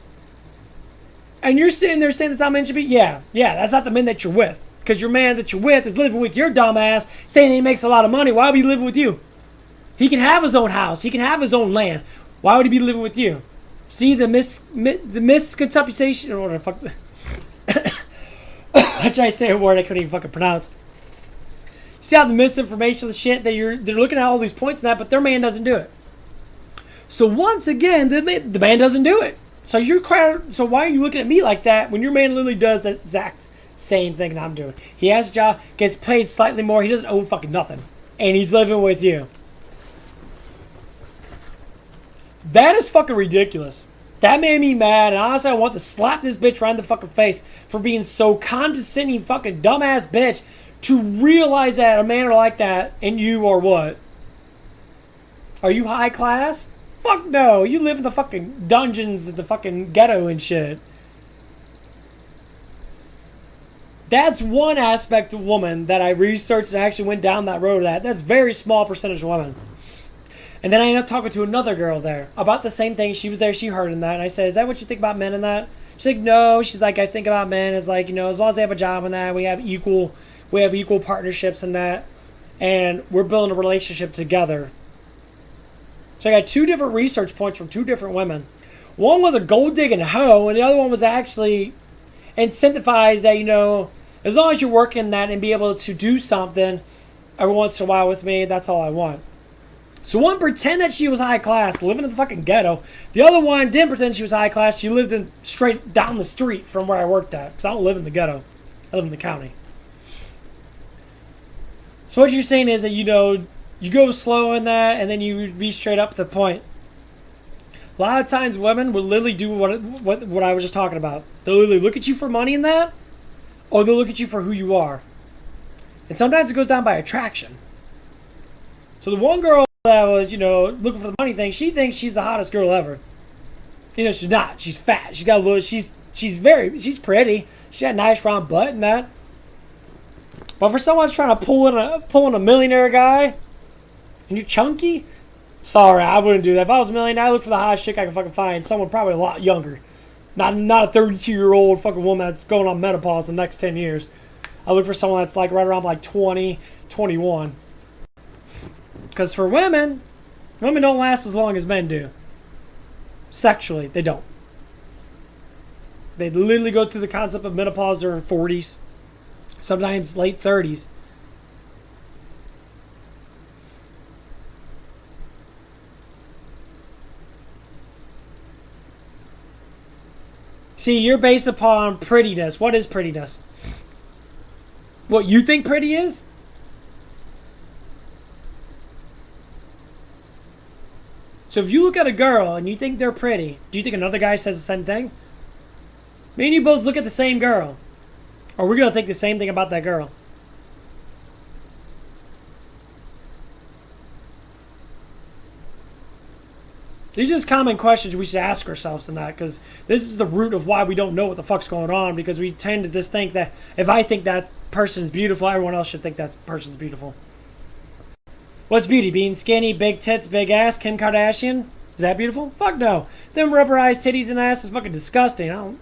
And you're sitting there saying that's how men should be? Yeah, that's not the men that you're with. Because your man that you're with is living with your dumb ass, saying he makes a lot of money. Why would he be living with you? He can have his own house. He can have his own land. Why would he be living with you? See the misconception, or what the fuck? I try to say a word I couldn't even fucking pronounce. See how the misinformation, the shit that they're looking at all these points and that, but their man doesn't do it. So once again, the man doesn't do it. So so why are you looking at me like that when your man literally does the exact same thing that I'm doing? He has a job, gets paid slightly more, he doesn't own fucking nothing, and he's living with you. That is fucking ridiculous. That made me mad, and honestly, I want to slap this bitch right in the fucking face for being so condescending, fucking dumbass bitch, to realize that a man like that and you are what? Are you high class? Fuck no. You live in the fucking dungeons, the fucking ghetto and shit. That's one aspect of woman that I researched and actually went down that road of that. That's very small percentage of women. And then I ended up talking to another girl there about the same thing. She was there, she heard in that. And I said, is that what you think about men in that? She's like, no. She's like, I think about men as like, as long as they have a job in that, we have equal partnerships in that. And we're building a relationship together. So I got two different research points from two different women. One was a gold digging hoe, and the other one was actually incentivized that, as long as you're working that and be able to do something every once in a while with me, that's all I want. So one pretended that she was high class, living in the fucking ghetto. The other one didn't pretend she was high class. She lived straight down the street from where I worked at. Because I don't live in the ghetto. I live in the county. So what you're saying is that, you go slow in that and then you be straight up to the point. A lot of times women will literally do what I was just talking about. They'll literally look at you for money in that, or they'll look at you for who you are. And sometimes it goes down by attraction. So the one girl that was, looking for the money thing, she thinks she's the hottest girl ever. She's not. She's fat. She's got a little. She's pretty. She's got a nice round butt and that. But for someone trying to pull in a millionaire guy, and you're chunky, sorry, I wouldn't do that. If I was a millionaire, I'd look for the hottest chick I can fucking find. Someone probably a lot younger. Not a 32-year-old fucking woman that's going on menopause the next 10 years. I look for someone that's like right around like 20, 21. Because for women don't last as long as men do. Sexually, they don't. They literally go through the concept of menopause during 40s. Sometimes late 30s. See, you're based upon prettiness. What is prettiness? What you think pretty is? So if you look at a girl and you think they're pretty, do you think another guy says the same thing? Me and you both look at the same girl. Or we're going to think the same thing about that girl. These are just common questions we should ask ourselves in that, because this is the root of why we don't know what the fuck's going on, because we tend to just think that if I think that person's beautiful, everyone else should think that person's beautiful. What's beauty? Being skinny, big tits, big ass, Kim Kardashian? Is that beautiful? Fuck no. Them rubberized titties and ass is fucking disgusting.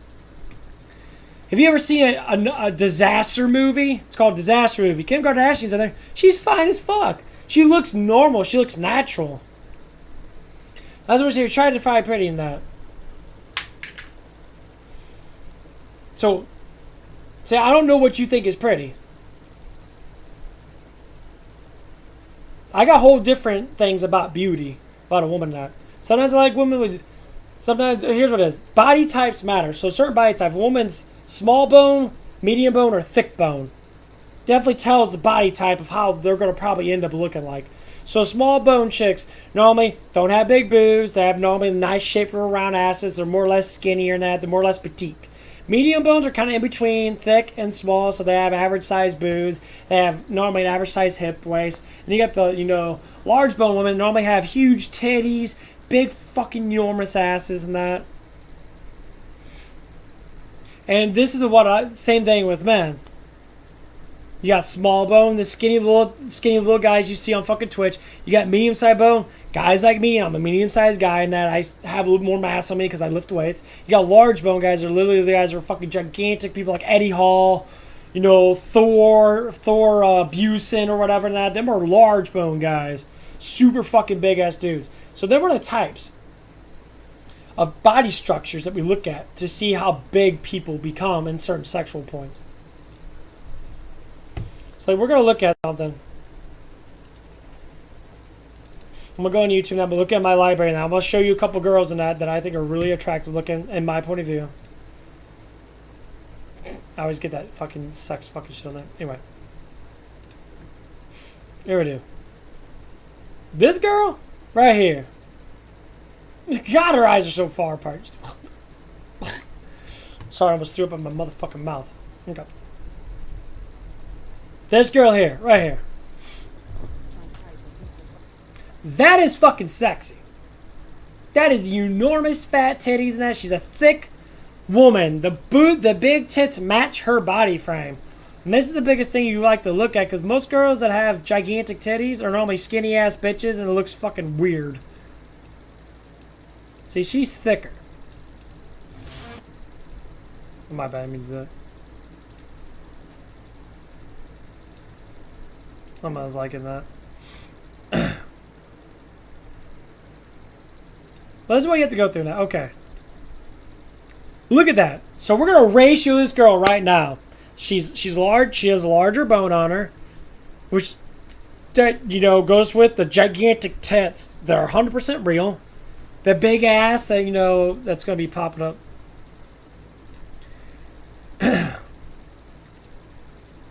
Have you ever seen a disaster movie? It's called Disaster Movie. Kim Kardashian's in there. She's fine as fuck. She looks normal. She looks natural. That's what you're trying to find pretty in that. So, say, I don't know what you think is pretty. I got whole different things about beauty, about a woman that. Sometimes I like women with, sometimes, here's what it is. Body types matter. So certain body type, a woman's small bone, medium bone, or thick bone definitely tells the body type of how they're going to probably end up looking like. So small bone chicks normally don't have big boobs. They have normally nice shaped or round asses. They're more or less skinnier than that. They're more or less petite. Medium bones are kind of in between thick and small, so they have average size boobs. They have normally an average size hip waist. And you got the, large bone women normally have huge titties, big fucking enormous asses and that. And this is same thing with men. You got small bone, the skinny little guys you see on fucking Twitch. You got medium sized bone, guys like me. I'm a medium sized guy in that I have a little more mass on me because I lift weights. You got large bone guys, are literally the guys who are fucking gigantic. People like Eddie Hall, you know, Thor Busen or whatever. And that them are large bone guys, super fucking big ass dudes. So them are the types of body structures that we look at to see how big people become in certain sexual points. So we're going to look at something. I'm going to go on YouTube now, but look at my library now. I'm going to show you a couple girls in that I think are really attractive looking in my point of view. I always get that fucking sex fucking shit on there. Anyway. Here we do. This girl right here. God, her eyes are so far apart. Sorry, I almost threw up in my motherfucking mouth. Okay. This girl here, right here. That is fucking sexy. That is enormous fat titties and that. She's a thick woman. The big tits match her body frame. And this is the biggest thing you like to look at because most girls that have gigantic titties are normally skinny ass bitches and it looks fucking weird. See, she's thicker. My bad, I mean to do that. I was liking that. But this is what you have to go through now. Okay. Look at that. So we're going to ratio this girl right now. She's large. She has a larger bone on her. Which, you know, goes with the gigantic tits that are 100% real. The big ass that, you know, that's going to be popping up.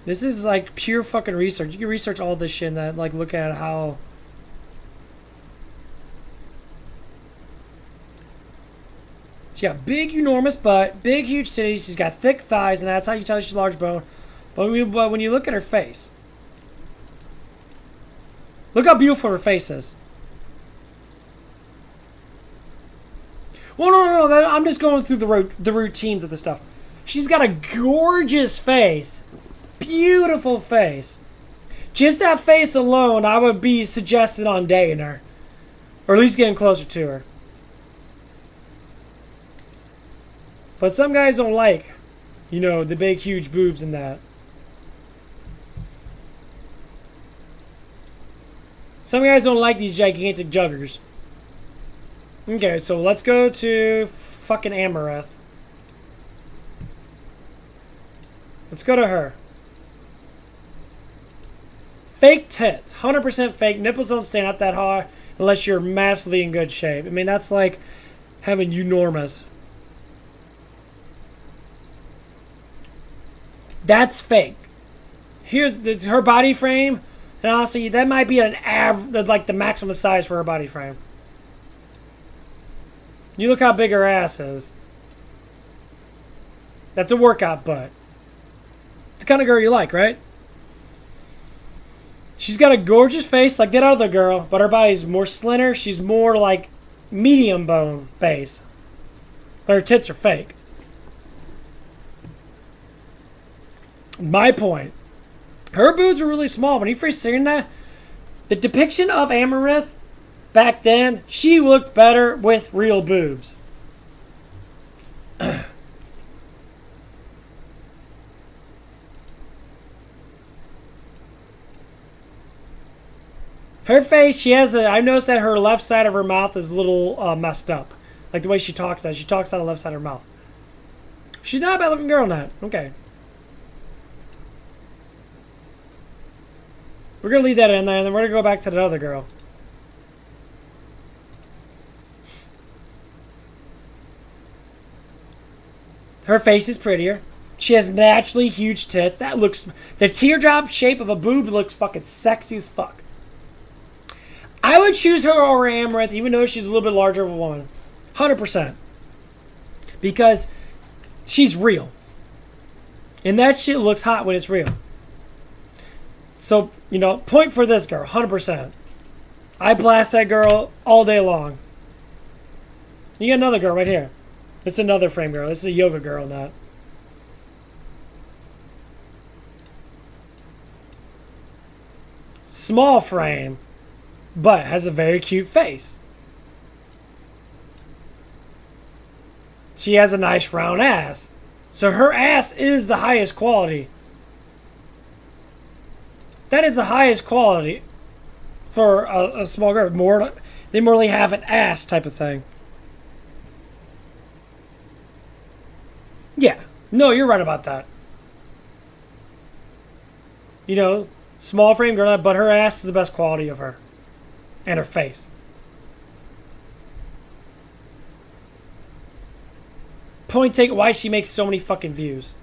This is like pure fucking research. You can research all this shit and that, like, look at how. She got big, enormous butt, big, huge titties. She's got thick thighs, and that's how you tell she's large bone. But when you look at her face, look how beautiful her face is. Well, no. I'm just going through the routines of the stuff. She's got a gorgeous face. Beautiful face. Just that face alone, I would be suggested on dating her. Or at least getting closer to her. But some guys don't like, you know, the big, huge boobs and that. Some guys don't like these gigantic juggers. Okay, so let's go to fucking Amareth. Let's go to her. Fake tits. 100% fake. Nipples don't stand up that high unless you're massively in good shape. I mean, that's like having enormous. That's fake. Here's her body frame. And honestly, that might be an average, like the maximum size for her body frame. You look how big her ass is. That's a workout butt. It's the kind of girl you like, right? She's got a gorgeous face like that other girl, but her body's more slender. She's more like medium bone base. But her tits are fake. My point. Her boobs were really small. When you first seen that, the depiction of Amareth back then, she looked better with real boobs. Her face, she has a. I noticed that her left side of her mouth is a little messed up. Like the way she talks out. She talks out of the left side of her mouth. She's not a bad looking girl now. Okay. We're going to leave that in there, and then we're going to go back to the other girl. Her face is prettier. She has naturally huge tits. That looks... The teardrop shape of a boob looks fucking sexy as fuck. I would choose her over Amareth, even though she's a little bit larger of a woman. 100%. Because she's real. And that shit looks hot when it's real. So, you know, point for this girl, 100%. I blast that girl all day long. You got another girl right here. This is another frame girl. This is a yoga girl, not. small frame, but has a very cute face. She has a nice round ass. So her ass is the highest quality. That is the highest quality for a small girl. They morely have an ass type of thing. Yeah. No, you're right about that. You know, small frame girl, but her ass is the best quality of her. And her face. Point taken, why she makes so many fucking views.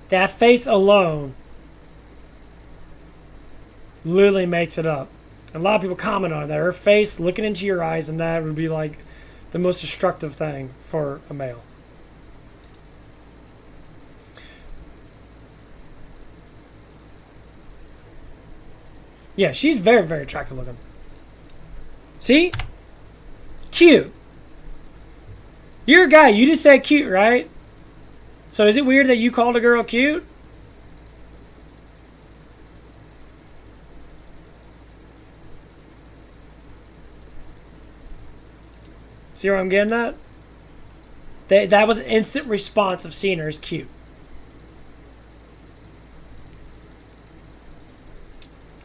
That face alone literally makes it up. A lot of people comment on that. Her face, looking into your eyes, and that would be like the most destructive thing for a male. Yeah, she's very, very attractive looking. See? Cute. You're a guy. You just said cute, right? So is it weird that you called a girl cute? See where I'm getting at? That was an instant response of seeing her as cute.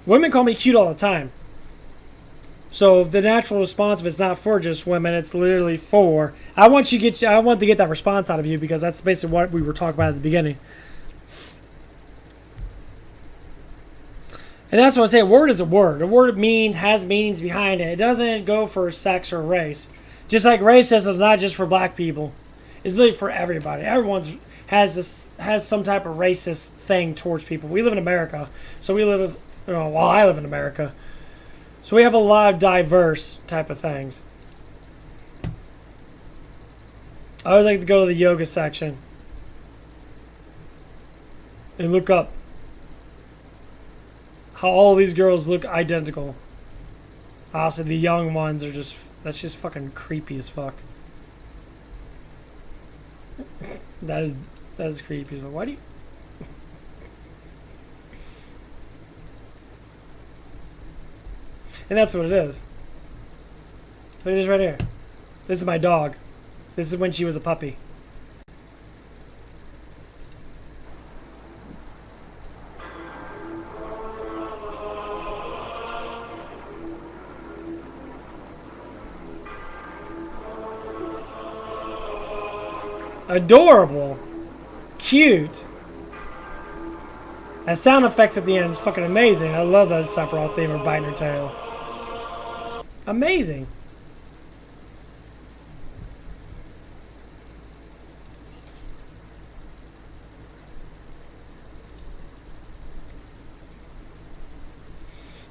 Women call me cute all the time. So the natural response of it's not for just women, it's literally for. I want to get that response out of you because that's basically what we were talking about at the beginning. And that's what I say. A word is a word. A word has meanings behind it. It doesn't go for sex or race. Just like racism is not just for black people. It's literally for everybody. Everyone has some type of racist thing towards people. We live in America, so I live in America. So we have a lot of diverse type of things. I always like to go to the yoga section and look up how all these girls look identical. Honestly, the young ones are that's just fucking creepy as fuck. That is creepy as fuck. Why do you... And that's what it is. Look at this right here. This is my dog. This is when she was a puppy. Adorable. Cute. That sound effects at the end is fucking amazing. I love that Sephiroth theme of biting her tail. Amazing.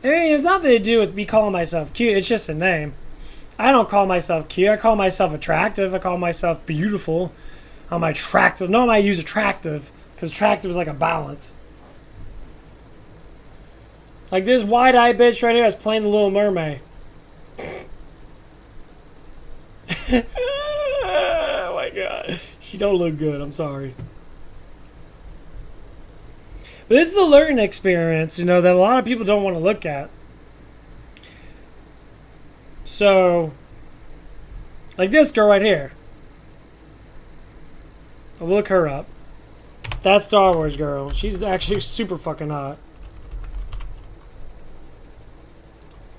I mean, it's nothing to do with me calling myself cute. It's just a name. I don't call myself cute. I call myself attractive. I call myself beautiful. I'm attractive. No, I use attractive because attractive is like a balance. Like this wide-eyed bitch right here is playing the Little Mermaid. Oh my god. She don't look good. I'm sorry. But this is a learning experience, you know, that a lot of people don't want to look at. So, like this girl right here. I'll look her up. That Star Wars girl. She's actually super fucking hot.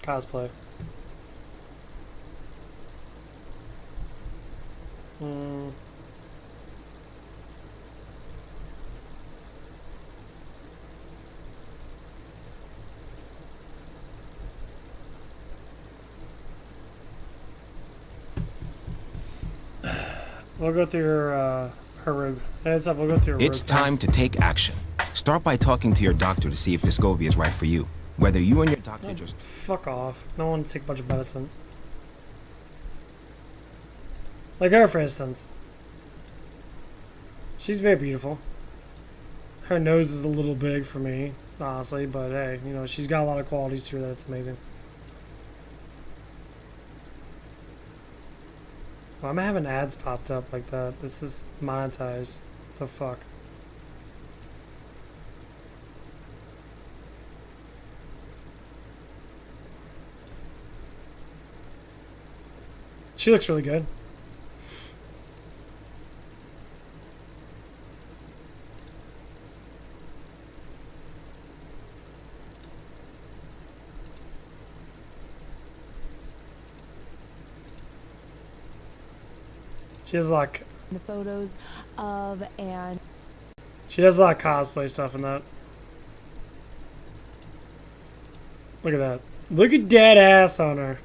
Cosplay. We'll go through her room. Heads up, we'll go through her room. It's time to take action. Start by talking to your doctor to see if Discovia is right for you. Whether you and your doctor just... Fuck off. No one to take a bunch of medicine. Like her, for instance. She's very beautiful. Her nose is a little big for me, honestly, but hey, you know, she's got a lot of qualities to her that's amazing. Why am I having ads popped up like that? This is monetized. What the fuck? She looks really good. She has like the photos of, and she does a lot of cosplay stuff in that. Look at that. Look at dead ass on her.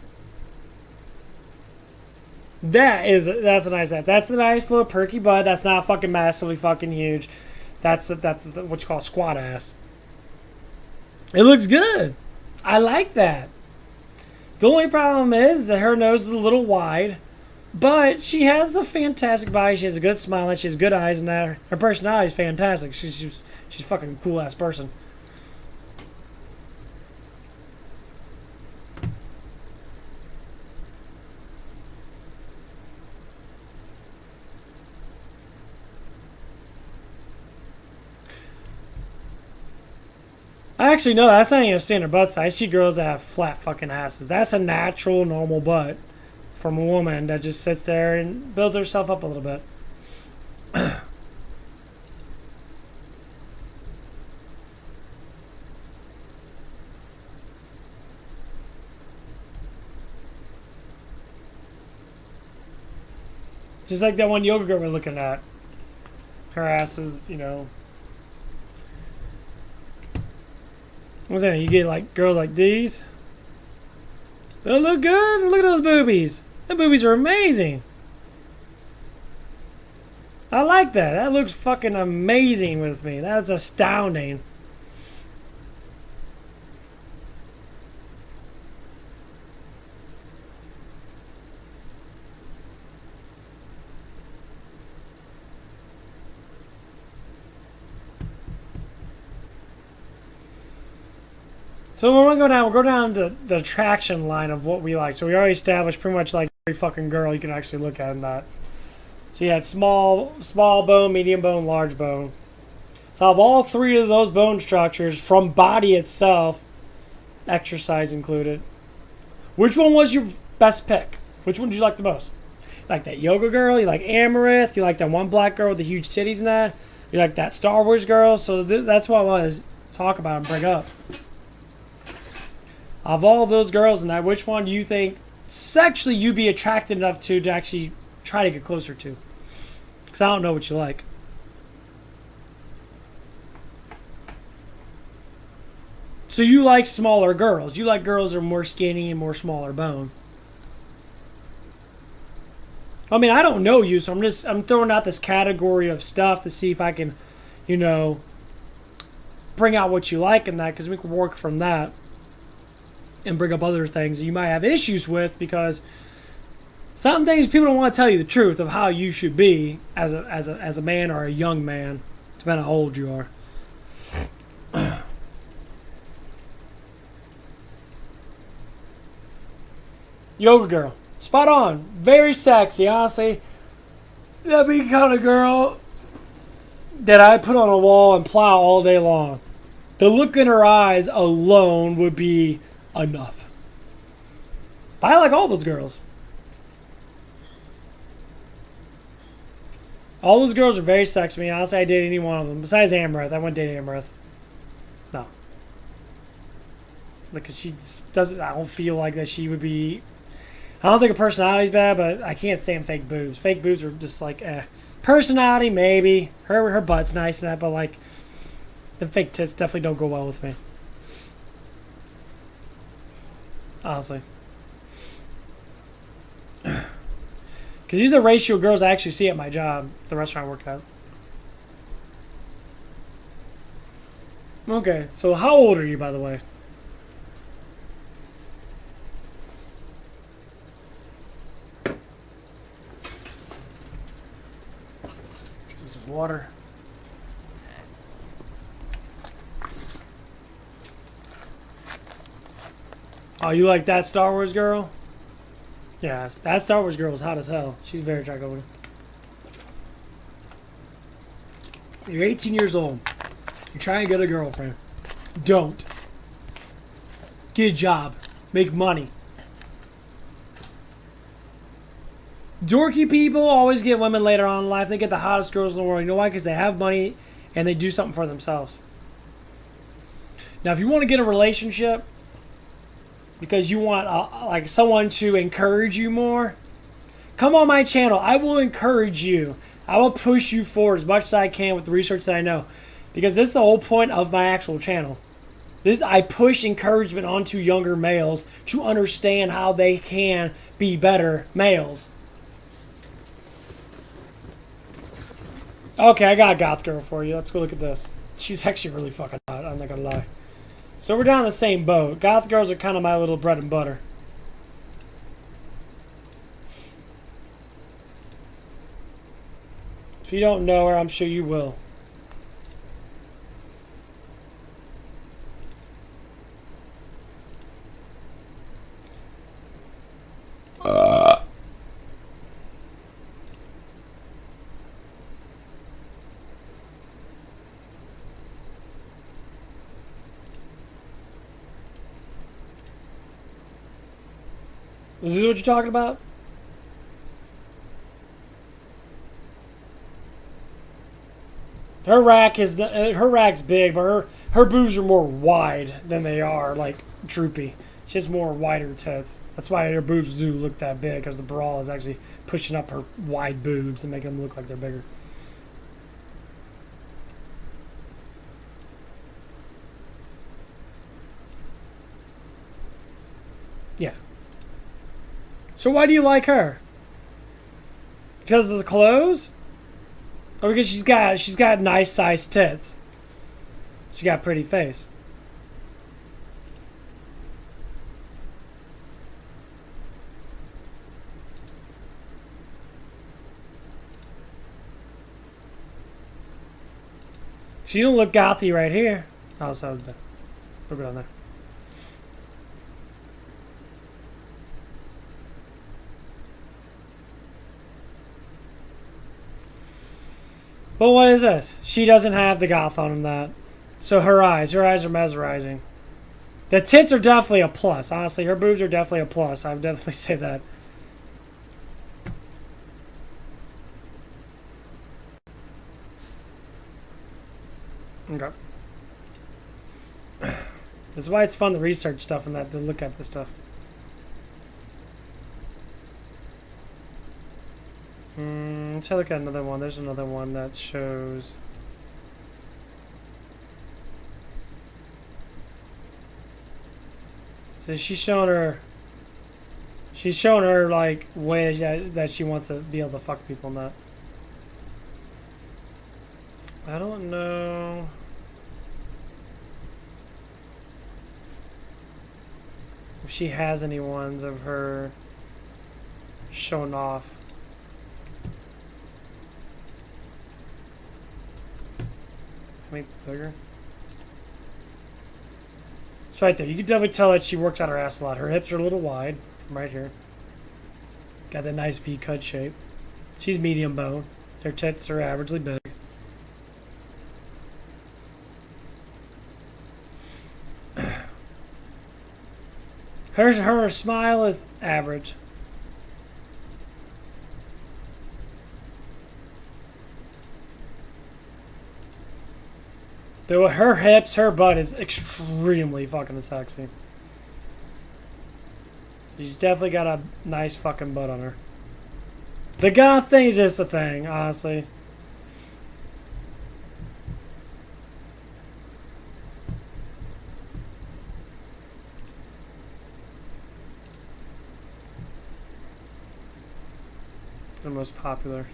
That's a nice ass. That's a nice little perky butt. That's not fucking massively fucking huge. That's what you call squat ass. It looks good. I like that. The only problem is that her nose is a little wide, but she has a fantastic body. She has a good smile and she has good eyes, and that her personality is fantastic. She's fucking cool ass person. Actually, no, that's not even a standard butt size. I see girls that have flat fucking asses. That's a natural, normal butt from a woman that just sits there and builds herself up a little bit. Just like that one yoga girl we're looking at. Her ass is, you know... What's that? You get like girls like these. They look good. Look at those boobies. The boobies are amazing. I like that. That looks fucking amazing with me. That's astounding. So when we'll go down to the attraction line of what we like. So we already established pretty much like every fucking girl you can actually look at in that. So you had small bone, medium bone, large bone. So out of all three of those bone structures from body itself, exercise included, which one was your best pick? Which one did you like the most? You like that yoga girl? You like Amaranth? You like that one black girl with the huge titties and that? You like that Star Wars girl? So that's what I want to talk about and bring up. Of all those girls in that, which one do you think sexually you'd be attracted enough to actually try to get closer to? Because I don't know what you like. So you like smaller girls. You like girls that are more skinny and more smaller bone. I mean, I don't know you, so I'm throwing out this category of stuff to see if I can, you know, bring out what you like in that, because we can work from that. And bring up other things that you might have issues with, because some things people don't want to tell you the truth of how you should be as a man or a young man, depending on how old you are. Yoga girl, spot on, very sexy. Honestly, that'd be the kind of girl that I put on a wall and plow all day long. The look in her eyes alone would be enough. I like all those girls. All those girls are very sexy. I mean, honestly, I date any one of them. Besides Amaranth. I wouldn't date Amaranth. No. Because she doesn't... I don't feel like that she would be... I don't think her personality's bad, but I can't stand fake boobs. Fake boobs are just like, eh. Personality, maybe. Her butt's nice and that, but like... The fake tits definitely don't go well with me. Honestly. Because these are the ratio of girls I actually see at my job, the restaurant I work at. Okay, so how old are you, by the way? Some water. Oh, you like that Star Wars girl? Yeah, that Star Wars girl was hot as hell. She's very attractive. You're 18 years old. You're trying to get a girlfriend. Don't. Get a job. Make money. Dorky people always get women later on in life. They get the hottest girls in the world. You know why? Because they have money and they do something for themselves. Now, if you want to get a relationship because you want like someone to encourage you more, come on my channel. I will encourage you. I will push you forward as much as I can with the research that I know, because this is the whole point of my actual channel. I push encouragement onto younger males to understand how they can be better males. Okay, I got a goth girl for you. Let's go look at this. She's actually really fucking hot, I'm not gonna lie. So we're down in the same boat. Goth girls are kind of my little bread and butter. If you don't know her, I'm sure you will. Is this what you're talking about? Her rack's big, but her boobs are more wide than they are like droopy. She has more wider tits. That's why her boobs do look that big, because the bra is actually pushing up her wide boobs and making them look like they're bigger. Yeah. So why do you like her? Because of the clothes? Or because she's got nice sized tits? She got a pretty face. She don't look gothy right here. Oh, so look on there. But what is this? She doesn't have the goth on that. So her eyes are mesmerizing. The tits are definitely a plus. Honestly, her boobs are definitely a plus. I would definitely say that. Okay. This is why it's fun to research stuff and that, to look at this stuff. Let's look at another one. There's another one that shows. So she's showing her like way that she wants to be able to fuck people and that. I don't know. If she has any ones of her showing off. Makes it bigger. It's right there. You can definitely tell that she works out her ass a lot. Her hips are a little wide from right here. Got that nice V-cut shape. She's medium bone. Her tits are averagely big. Her smile is average. Though her hips, her butt is extremely fucking sexy. She's definitely got a nice fucking butt on her. The goth thing is just a thing, honestly. The most popular.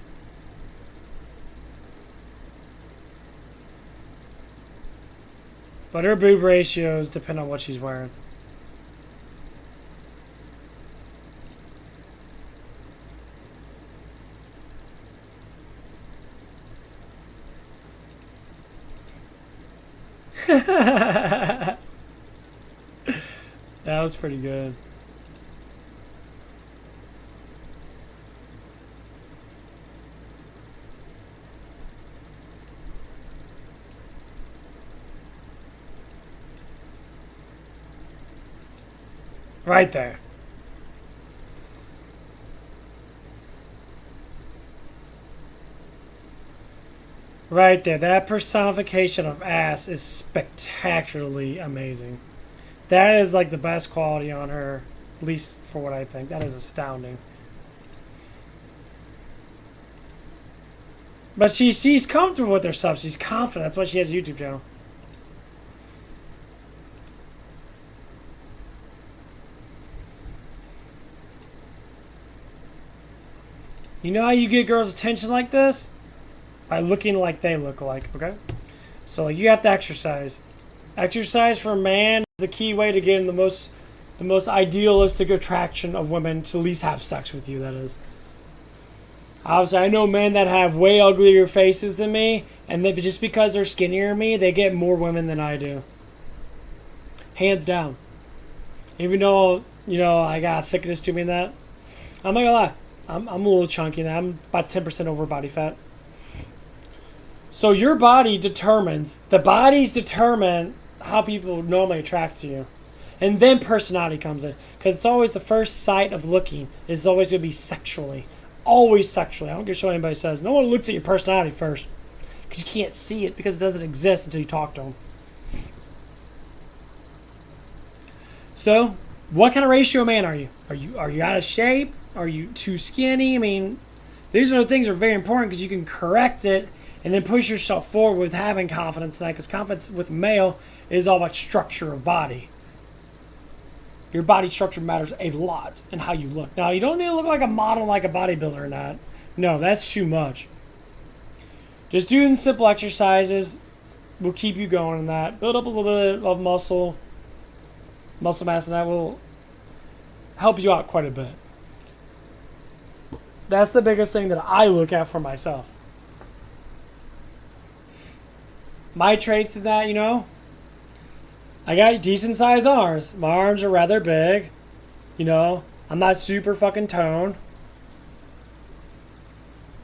But her boob ratios depend on what she's wearing. That was pretty good. Right there. Right there. That personification of ass is spectacularly amazing. That is like the best quality on her, at least for what I think. That is astounding. But she's comfortable with herself. She's confident. That's why she has a YouTube channel. You know how you get girls' attention like this? By looking like they look like, okay? So you have to exercise. Exercise for a man is the key way to get in the most idealistic attraction of women to at least have sex with you, that is. Obviously, I know men that have way uglier faces than me, and they, just because they're skinnier than me, they get more women than I do. Hands down. Even though, you know, I got a thickness to me and that, I'm not gonna lie. I'm a little chunky now. I'm about 10% over body fat. So your body determines, the bodies determine how people normally attract to you. And then personality comes in. Because it's always the first sight of looking is always going to be sexually. Always sexually. I don't care what anybody says. No one looks at your personality first. Because you can't see it because it doesn't exist until you talk to them. So, what kind of ratio man are you? Are you out of shape? Are you too skinny? I mean, these are the things that are very important because you can correct it and then push yourself forward with having confidence in that, because confidence with male is all about structure of body. Your body structure matters a lot in how you look. Now, you don't need to look like a model, like a bodybuilder or not. No, that's too much. Just doing simple exercises will keep you going in that. Build up a little bit of muscle mass, and that will help you out quite a bit. That's the biggest thing that I look at for myself. My traits in that, you know, I got decent sized arms. My arms are rather big. You know, I'm not super fucking toned.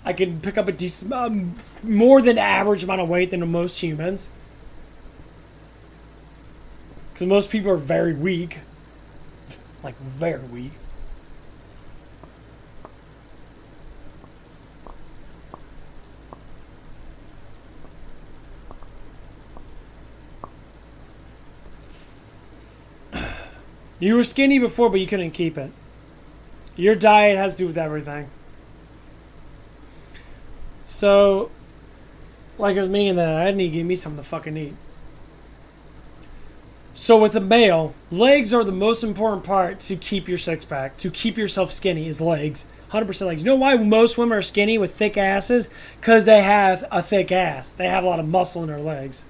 I can pick up a decent, more than average amount of weight than most humans. Because most people are very weak. Like, very weak. You were skinny before, but you couldn't keep it. Your diet has to do with everything. So, like with me and that, I need to give me something to fucking eat. So with a male, legs are the most important part to keep your six pack, to keep yourself skinny is legs. 100% legs. You know why most women are skinny with thick asses? Because they have a thick ass. They have a lot of muscle in their legs.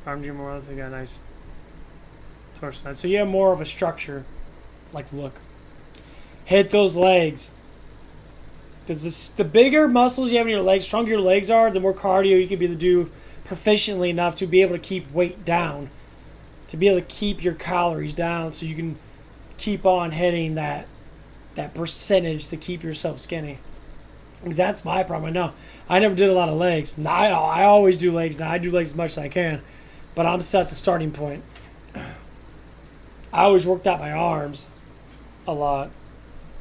Arm Jim Morales, they got a nice torso. So you have more of a structure, like look. Hit those legs. The bigger muscles you have in your legs, stronger your legs are, the more cardio you can be able to do proficiently enough to be able to keep weight down. To be able to keep your calories down so you can keep on hitting that percentage to keep yourself skinny. Because that's my problem. I know. I never did a lot of legs. Now, I always do legs now. I do legs as much as I can. But I'm still at the starting point. I always worked out my arms a lot.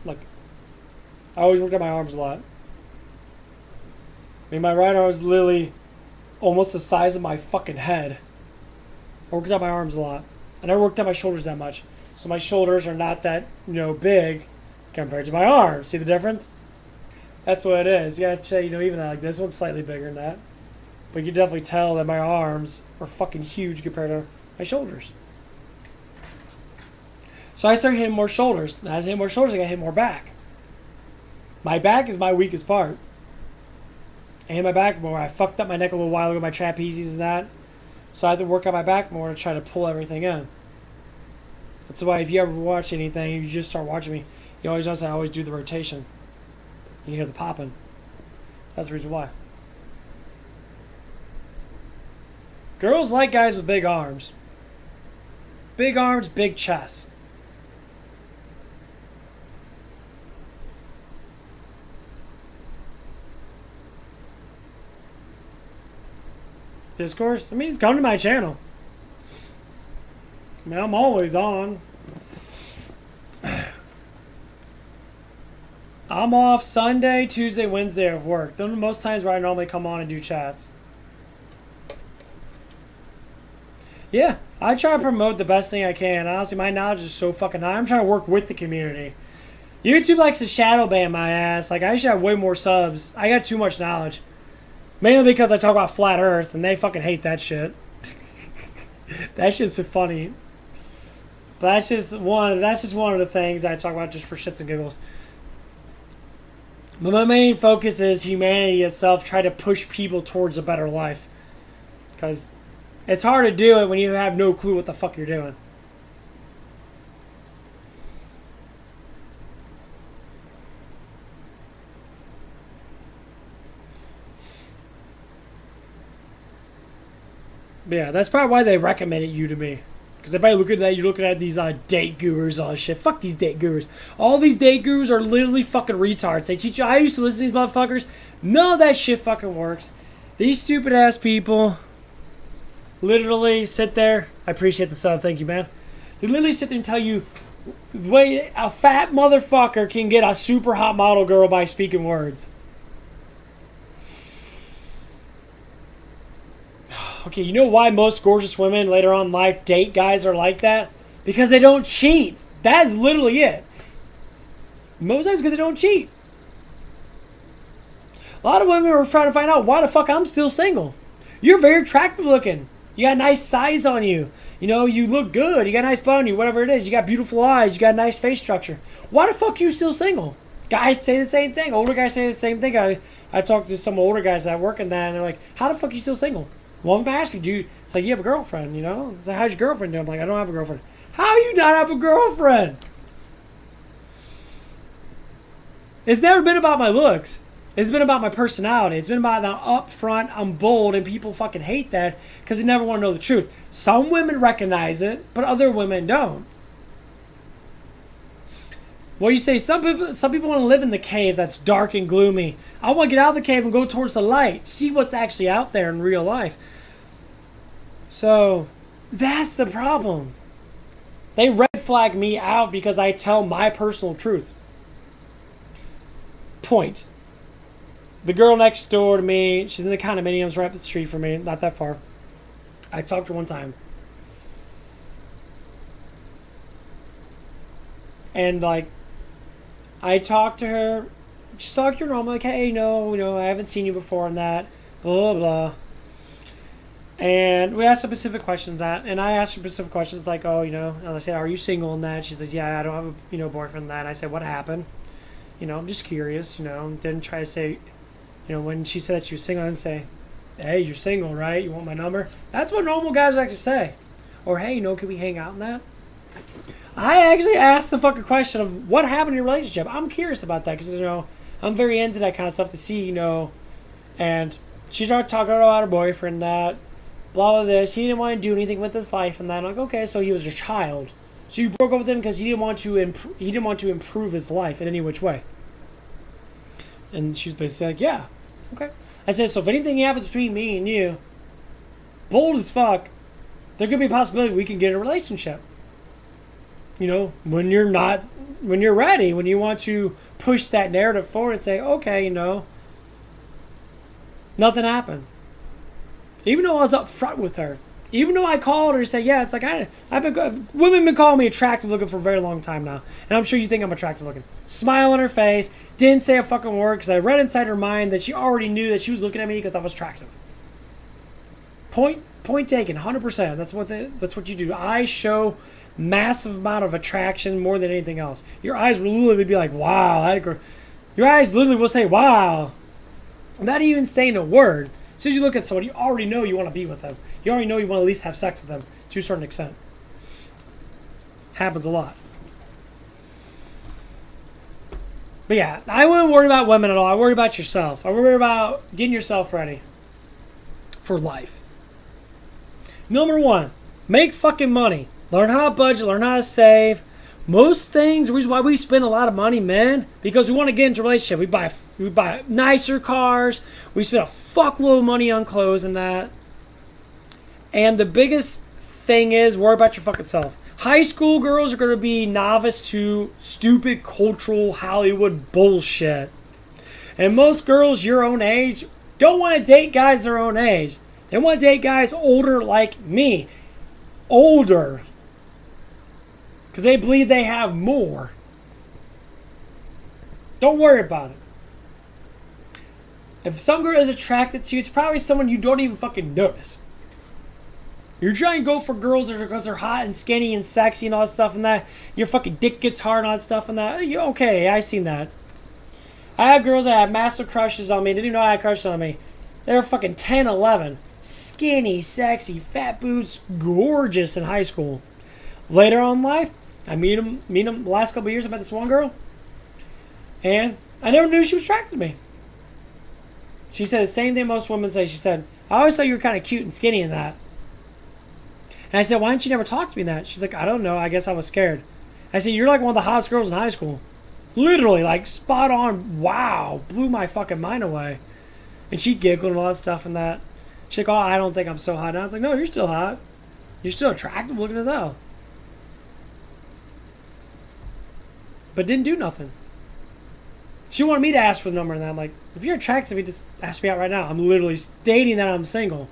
Like, I always worked out my arms a lot. I mean, my right arm was literally almost the size of my fucking head. I worked out my arms a lot. I never worked out my shoulders that much. So my shoulders are not that, you know, big compared to my arms. See the difference? That's what it is. You gotta check, you know, even like this one's slightly bigger than that. But you definitely tell that my arms are fucking huge compared to my shoulders. So I started hitting more shoulders. And as I hit more shoulders, I gotta hit more back. My back is my weakest part. I hit my back more. I fucked up my neck a little while ago, my trapezes and that. So I had to work on my back more to try to pull everything in. That's why if you ever watch anything, if you just start watching me, you always notice I always do the rotation. You hear the popping. That's the reason why. Girls like guys with big arms. Big arms, big chests. Discourse? I mean, just come to my channel. I mean, I'm always on. I'm off Sunday, Tuesday, Wednesday of work. Those are most times where I normally come on and do chats. Yeah, I try to promote the best thing I can. Honestly, my knowledge is so fucking high. I'm trying to work with the community. YouTube likes to shadow ban my ass. Like, I should have way more subs. I got too much knowledge. Mainly because I talk about flat earth, and they fucking hate that shit. That shit's so funny. But that's just one of the things I talk about just for shits and giggles. But my main focus is humanity itself, try to push people towards a better life. Because it's hard to do it when you have no clue what the fuck you're doing. But yeah, that's probably why they recommended you to me. Because if I look at that, you're looking at these date gurus, all this shit. Fuck these date gurus. All these date gurus are literally fucking retards. They teach you. I used to listen to these motherfuckers. None of that shit fucking works. These stupid ass people literally sit there. I appreciate the sub. Thank you, man. They literally sit there and tell you the way a fat motherfucker can get a super hot model girl by speaking words. Okay, you know why most gorgeous women later on in life date guys are like that? Because they don't cheat. That's literally it. Most times because they don't cheat. A lot of women are trying to find out why the fuck I'm still single. You're very attractive looking. You got a nice size on you. You know, you look good. You got a nice butt on you, whatever it is. You got beautiful eyes. You got a nice face structure. Why the fuck you still single? Guys say the same thing. Older guys say the same thing. I talked to some older guys that work in that, and they're like, how the fuck you still single? Well, I'm asking you, it's like, you have a girlfriend, you know? It's like, how's your girlfriend doing? I'm like, I don't have a girlfriend. How you not have a girlfriend? It's never been about my looks. It's been about my personality. It's been about that up front, I'm bold, and people fucking hate that because they never want to know the truth. Some women recognize it, but other women don't. Well, you say some people want to live in the cave that's dark and gloomy. I want to get out of the cave and go towards the light, see what's actually out there in real life. So that's the problem. They red flag me out because I tell my personal truth. Point. The girl next door to me, she's in the condominiums right up the street from me, not that far. I talked to her one time. And like, I talked to her, just talked to her normal, like, hey, no, I haven't seen you before on that, blah, blah, blah. And we asked specific questions and I asked her specific questions like, oh, and I said, are you single in that? She says, yeah, I don't have a, boyfriend in that. And I said, what happened? I'm just curious, didn't try to say, when she said that she was single, I didn't say, hey, you're single, right? You want my number? That's what normal guys like to say. Or, hey, can we hang out in that? I actually asked the fucking question of what happened in your relationship. I'm curious about that because, I'm very into that kind of stuff to see, and she started talking about her boyfriend, that, blah, blah, this. He didn't want to do anything with his life and that. I'm like, okay, so he was a child. So you broke up with him because he didn't want to improve his life in any which way. And she was basically like, yeah, okay. I said, so if anything happens between me and you, bold as fuck, there could be a possibility we can get in a relationship. When you're ready, when you want to push that narrative forward and say, okay, nothing happened. Even though I was up front with her, even though I called her and said, yeah, it's like, women been calling me attractive looking for a very long time now. And I'm sure you think I'm attractive looking. Smile on her face, didn't say a fucking word because I read inside her mind that she already knew that she was looking at me because I was attractive. Point taken, 100%. That's what you do. Eyes show massive amount of attraction more than anything else. Your eyes will literally be like, wow. Your eyes literally will say, wow. Not even saying a word. As soon as you look at someone, you already know you want to be with them. You already know you want to at least have sex with them to a certain extent. Happens a lot. But yeah, I wouldn't worry about women at all. I worry about yourself. I worry about getting yourself ready for life. Number one, make fucking money. Learn how to budget, learn how to save. Most things, the reason why we spend a lot of money, men, because we want to get into a relationship. We buy nicer cars. We spend a fuckload of money on clothes and that. And the biggest thing is worry about your fucking self. High school girls are going to be novice to stupid cultural Hollywood bullshit. And most girls your own age don't want to date guys their own age. They want to date guys older like me. Older. Because they believe they have more. Don't worry about it. If some girl is attracted to you, it's probably someone you don't even fucking notice. You're trying to go for girls because they're hot and skinny and sexy and all that stuff and that. Your fucking dick gets hard and all that stuff and that. Okay, I seen that. I had girls that had massive crushes on me. They didn't know I had crushes on me. They were fucking 10, 11. Skinny, sexy, fat boobs, gorgeous in high school. Later on in life, I meet them the last couple of years. I met this one girl. And I never knew she was attracted to me. She said the same thing most women say. She said, I always thought you were kind of cute and skinny in that. And I said, why didn't you never talk to me in that? She's like, I don't know. I guess I was scared. I said, you're like one of the hottest girls in high school. Literally, like, spot on. Wow. Blew my fucking mind away. And she giggled and all that stuff and that. She's like, oh, I don't think I'm so hot. And I was like, no, you're still hot. You're still attractive looking as hell. But didn't do nothing. She wanted me to ask for the number and that. I'm like, if you're attracted to me, just ask me out right now. I'm literally stating that I'm single.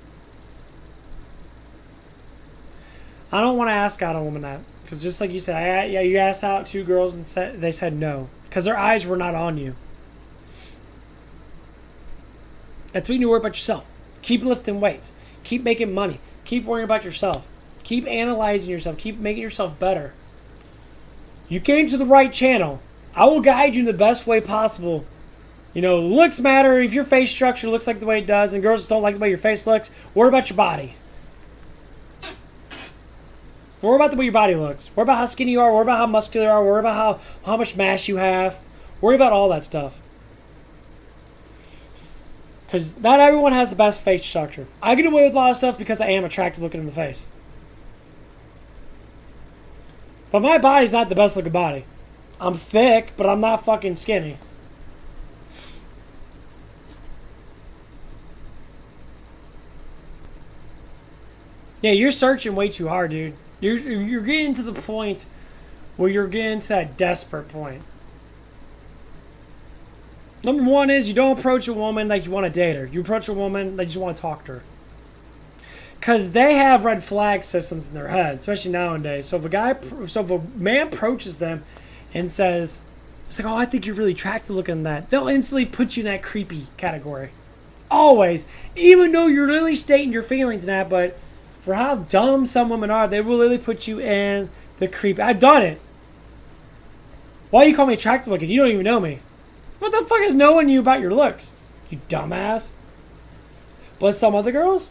I don't want to ask out a woman that. Because just like you said, you asked out 2 girls and they said no. Because their eyes were not on you. That's what you need to worry about yourself. Keep lifting weights. Keep making money. Keep worrying about yourself. Keep analyzing yourself. Keep making yourself better. You came to the right channel. I will guide you in the best way possible. You know, looks matter. If your face structure looks like the way it does and girls don't like the way your face looks, worry about your body. Worry about the way your body looks. Worry about how skinny you are. Worry about how muscular you are. Worry about how much mass you have. Worry about all that stuff. Because not everyone has the best face structure. I get away with a lot of stuff because I am attractive looking in the face. But my body's not the best looking body. I'm thick, but I'm not fucking skinny. Yeah, you're searching way too hard, dude. You're getting to the point where you're getting to that desperate point. Number one is you don't approach a woman like you want to date her. You approach a woman like you just want to talk to her. Because they have red flag systems in their head, especially nowadays. So if a man approaches them and says, it's like, oh, I think you're really attractive looking at that, they'll instantly put you in that creepy category. Always. Even though you're really stating your feelings in that, but for how dumb some women are, they will literally put you in the creep. I've done it. Why you call me attractive looking? You don't even know me. What the fuck is knowing you about your looks? You dumbass. But some other girls,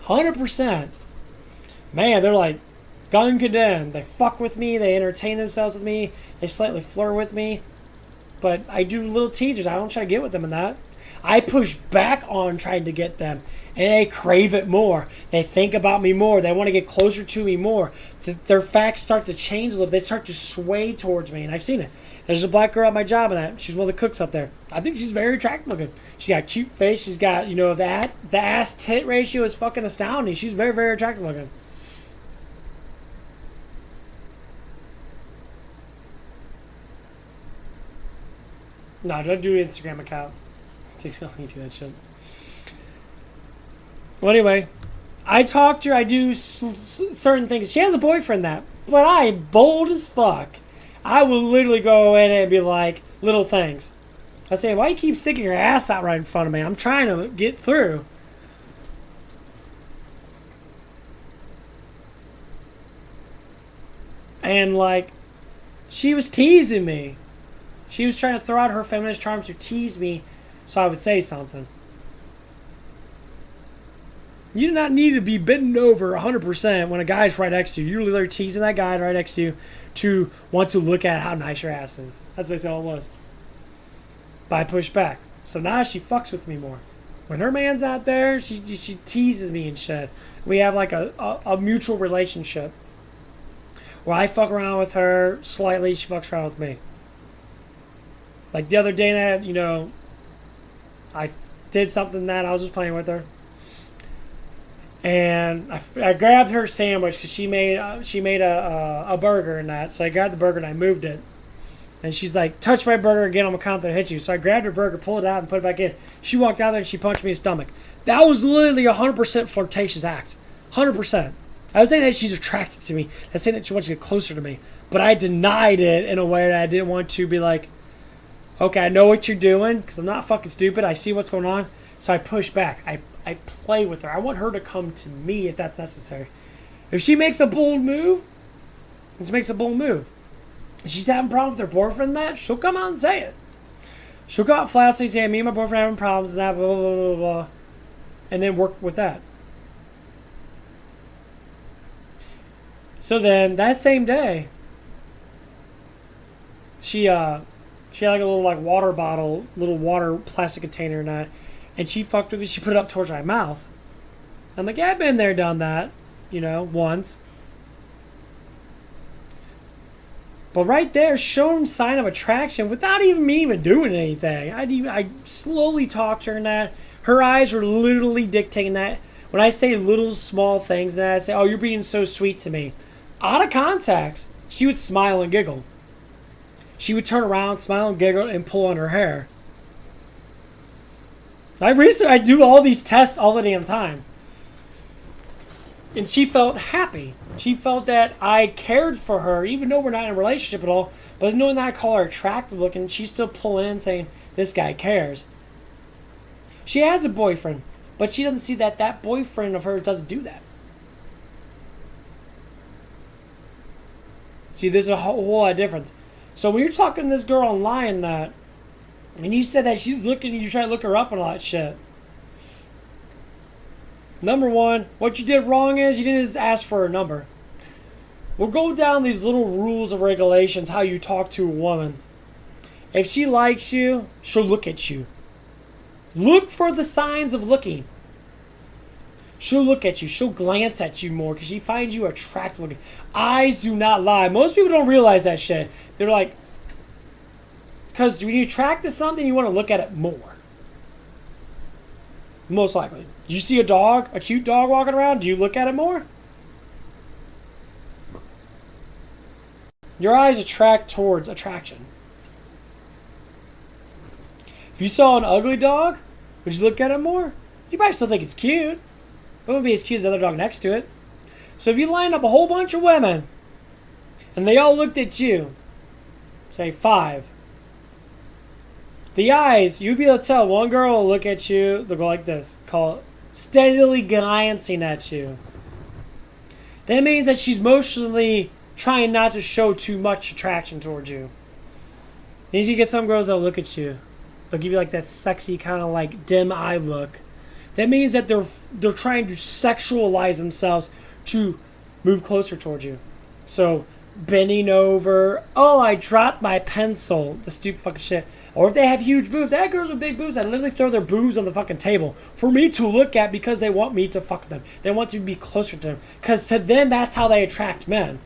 100%. Man, they're like gun condemned. They fuck with me. They entertain themselves with me. They slightly flirt with me. But I do little teasers. I don't try to get with them in that. I push back on trying to get them. And they crave it more. They think about me more. They want to get closer to me more. Their facts start to change a little. They start to sway towards me. And I've seen it. There's a black girl at my job and that. She's one of the cooks up there. I think she's very attractive looking. She's got a cute face. She's got, you know, the ass tit ratio is fucking astounding. She's very, very attractive looking. No, don't do an Instagram account. Don't do that shit. Well, anyway, I talk to her. I do certain things. She has a boyfriend that, but I am bold as fuck. I will literally go in and be like, little things. I say, why you keep sticking your ass out right in front of me? I'm trying to get through. And like, she was teasing me. She was trying to throw out her feminist charm to tease me so I would say something. You do not need to be bending over 100% when a guy's right next to you. You're literally teasing that guy right next to you to want to look at how nice your ass is. That's basically all it was. But I pushed back. So now she fucks with me more. When her man's out there, she teases me and shit. We have like a mutual relationship. Where I fuck around with her slightly, she fucks around with me. Like the other day that, you know, I did something that I was just playing with her. And I grabbed her sandwich because she made a burger and that. So I grabbed the burger and I moved it. And she's like, touch my burger again, I'm gonna come out there and hit you. So I grabbed her burger, pulled it out, and put it back in. She walked out there and she punched me in the stomach. That was literally a 100% flirtatious act. 100%. I was saying that she's attracted to me. That's saying that she wants to get closer to me. But I denied it in a way that I didn't want to be like, okay, I know what you're doing because I'm not fucking stupid. I see what's going on. So I push back. I play with her. I want her to come to me if that's necessary. If she makes a bold move, if she's having a problem with her boyfriend and that, she'll come out and say it. She'll go out flat, say, me and my boyfriend are having problems and that, blah, blah, blah, blah, and then work with that. So then, that same day, she had like a little like water bottle, little water plastic container and that, and she fucked with me. She put it up towards my mouth. I'm like, yeah, I've been there, done that, once. But right there, showing sign of attraction without even me doing anything. I slowly talked to her and that. Her eyes were literally dictating that. When I say little small things, that I say, oh, you're being so sweet to me. Out of context, she would smile and giggle. She would turn around, smile and giggle, and pull on her hair. I do all these tests all the damn time. And she felt happy. She felt that I cared for her, even though we're not in a relationship at all. But knowing that I call her attractive looking, she's still pulling in saying, this guy cares. She has a boyfriend, but she doesn't see that that boyfriend of hers doesn't do that. See, there's a whole lot of difference. So when you're talking to this girl online that, and you said that she's looking, you try to look her up and all that shit. Number one, what you did wrong is you didn't just ask for her number. We'll go down these little rules and regulations, how you talk to a woman. If she likes you, she'll look at you. Look for the signs of looking. She'll look at you. She'll glance at you more because she finds you attractive looking. Eyes do not lie. Most people don't realize that shit. They're like, because when you attract to something, you want to look at it more. Most likely. You see a dog, a cute dog walking around, do you look at it more? Your eyes attract towards attraction. If you saw an ugly dog, would you look at it more? You might still think it's cute, but it wouldn't be as cute as the other dog next to it. So if you line up a whole bunch of women, and they all looked at you, say 5, the eyes, you'd be able to tell one girl will look at you, they'll go like this, call it steadily glancing at you. That means that she's emotionally trying not to show too much attraction towards you. Then you get some girls that'll look at you. They'll give you like that sexy kind of like dim eye look. That means that they're trying to sexualize themselves to move closer towards you. So bending over, oh, I dropped my pencil, the stupid fucking shit. Or if they have huge boobs, I have girls with big boobs that literally throw their boobs on the fucking table for me to look at because they want me to fuck them. They want to be closer to them. Because to them, that's how they attract men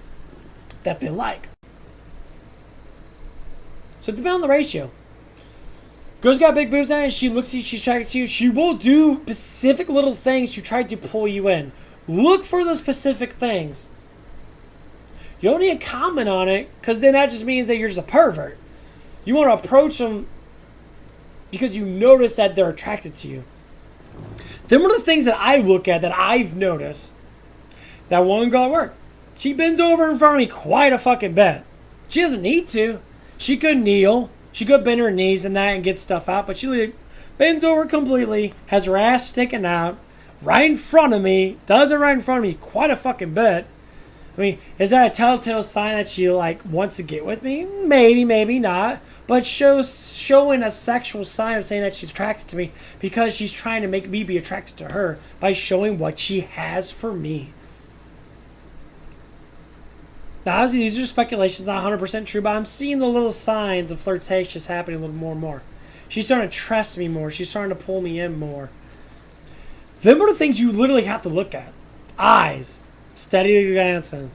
that they like. So it depends on the ratio. Girls got big boobs and she looks at you, she's attracted to you. She will do specific little things to try to pull you in. Look for those specific things. You don't need to comment on it, because then that just means that you're just a pervert. You want to approach them because you notice that they're attracted to you. Then one of the things that I look at that I've noticed, that one girl at work, she bends over in front of me quite a fucking bit. She doesn't need to. She could kneel. She could bend her knees and that and get stuff out, but she bends over completely, has her ass sticking out, right in front of me, does it right in front of me quite a fucking bit. I mean, is that a telltale sign that she like wants to get with me? Maybe, maybe not. But showing a sexual sign of saying that she's attracted to me because she's trying to make me be attracted to her by showing what she has for me. Now, obviously, these are speculations, not 100% true, but I'm seeing the little signs of flirtatious happening a little more and more. She's starting to trust me more. She's starting to pull me in more. Them are the things you literally have to look at. Eyes. Steady glancing.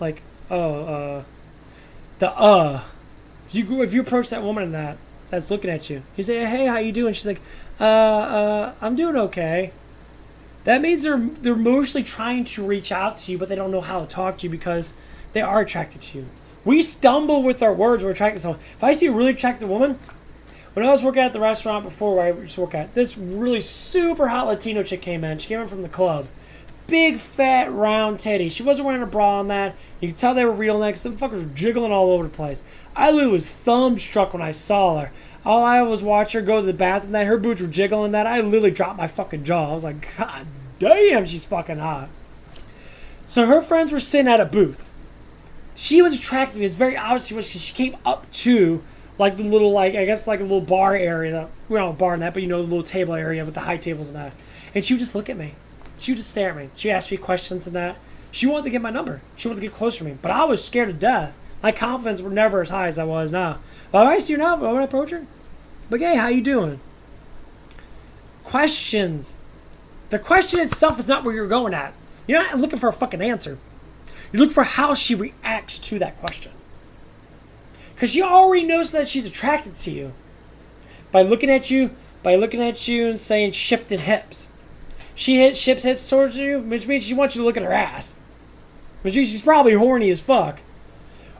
Like, if you approach that woman that's looking at you, you say, hey, how you doing? She's like, I'm doing okay. that means they're emotionally trying to reach out to you, but they don't know how to talk to you because they are attracted to you. We stumble with our words when we're attracted to someone. If I see a really attractive woman, when I was working at the restaurant before where I used to work at, this really super hot Latino chick came in. She came in from the club. Big, fat, round titty. She wasn't wearing a bra on that. You could tell they were real necks. Some fuckers were jiggling all over the place. I literally was thumb-struck when I saw her. All I was watching her go to the bathroom, that her boobs were jiggling that. I literally dropped my fucking jaw. I was like, God damn, she's fucking hot. So her friends were sitting at a booth. She was attracted to me. It's very obvious she was because she came up to like the little, like, I guess like a little bar area. We don't have a bar in that, but you know, the little table area with the high tables and that. And she would just look at me. She would just stare at me. She asked me questions and that. She wanted to get my number. She wanted to get closer to me. But I was scared to death. My confidence was never as high as I was now. But I see her now, when I approach her. But hey, how you doing? Questions. The question itself is not where you're going at. You're not looking for a fucking answer. You look for how she reacts to that question. Because she already knows that she's attracted to you. By looking at you and saying shifted hips. She shifts hips towards you, which means she wants you to look at her ass. Which means she's probably horny as fuck.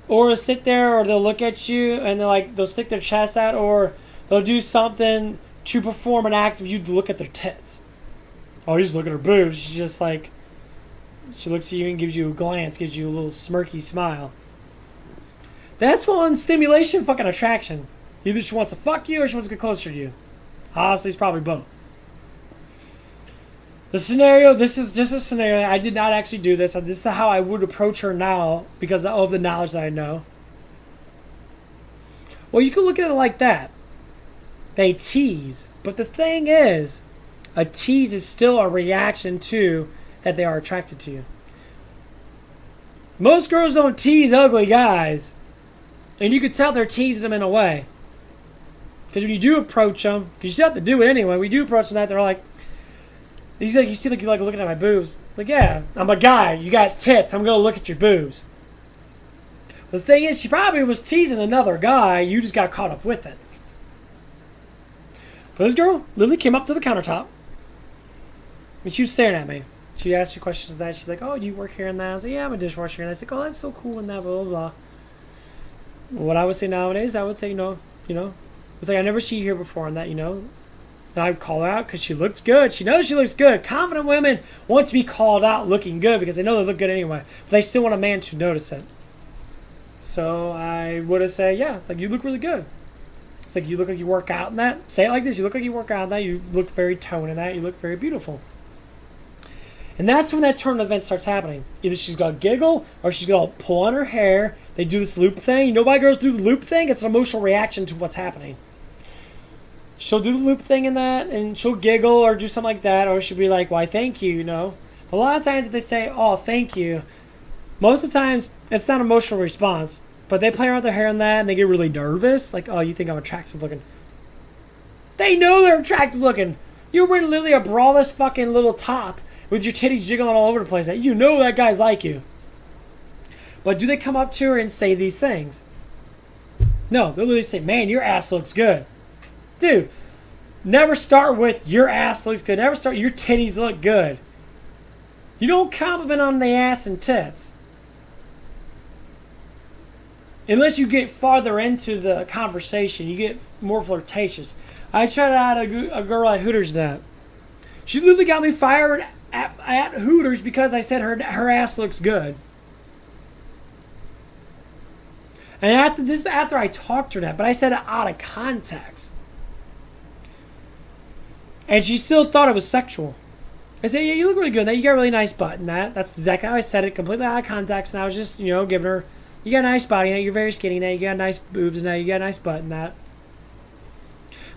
Or sit there, or they'll look at you and they'll stick their chest out, or they'll do something to perform an act of you to look at their tits. Oh, you just look at her boobs. She's just like, she looks at you and gives you a glance, gives you a little smirky smile. That's one stimulation fucking attraction. Either she wants to fuck you or she wants to get closer to you. Honestly, it's probably both. The scenario, this is just a scenario. I did not actually do this. This is how I would approach her now because of the knowledge that I know. Well, you can look at it like that. They tease. But the thing is, a tease is still a reaction to that they are attracted to you. Most girls don't tease ugly guys. And you could tell they're teasing them in a way. Because when you do approach them, because you still have to do it anyway, we do approach them that, they're like, you seem like you like looking at my boobs. Like, yeah, I'm a guy. You got tits. I'm going to look at your boobs. The thing is, she probably was teasing another guy. You just got caught up with it. But this girl literally came up to the countertop. And she was staring at me. She asked me questions and that. She's like, oh, you work here and that? I was like, yeah, I'm a dishwasher. And I was like, oh, that's so cool and that, blah, blah, blah. What I would say nowadays, I would say, it's like, I never seen you here before and that, And I would call her out because she looks good. She knows she looks good. Confident women want to be called out looking good because they know they look good anyway. But they still want a man to notice it. So I would have said, yeah, it's like, you look really good. It's like, you look like you work out in that. Say it like this. You look like you work out in that. You look very toned in that. You look very beautiful. And that's when that turn of events starts happening. Either she's going to giggle or she's going to pull on her hair. They do this loop thing. You know why girls do the loop thing? It's an emotional reaction to what's happening. She'll do the loop thing in that, and she'll giggle or do something like that, or she'll be like, why, thank you, A lot of times if they say, oh, thank you, most of the times it's not an emotional response, but they play around with their hair and that, and they get really nervous, like, oh, you think I'm attractive looking. They know they're attractive looking. You're wearing literally a braless fucking little top with your titties jiggling all over the place. You know that guy's like you. But do they come up to her and say these things? No, they'll literally say, man, your ass looks good. Dude, never start with your ass looks good. Never start your titties look good. You don't compliment on the ass and tits. Unless you get farther into the conversation, you get more flirtatious. I tried out a girl at Hooters that. She literally got me fired at Hooters because I said her ass looks good. And after I talked to her that, but I said it out of context. And she still thought it was sexual. I said, yeah, you look really good. You got a really nice butt and that. That's exactly how I said it, completely out of context. And I was just, giving her, you got a nice body and you're very skinny now. You got nice boobs and you got a nice butt and that.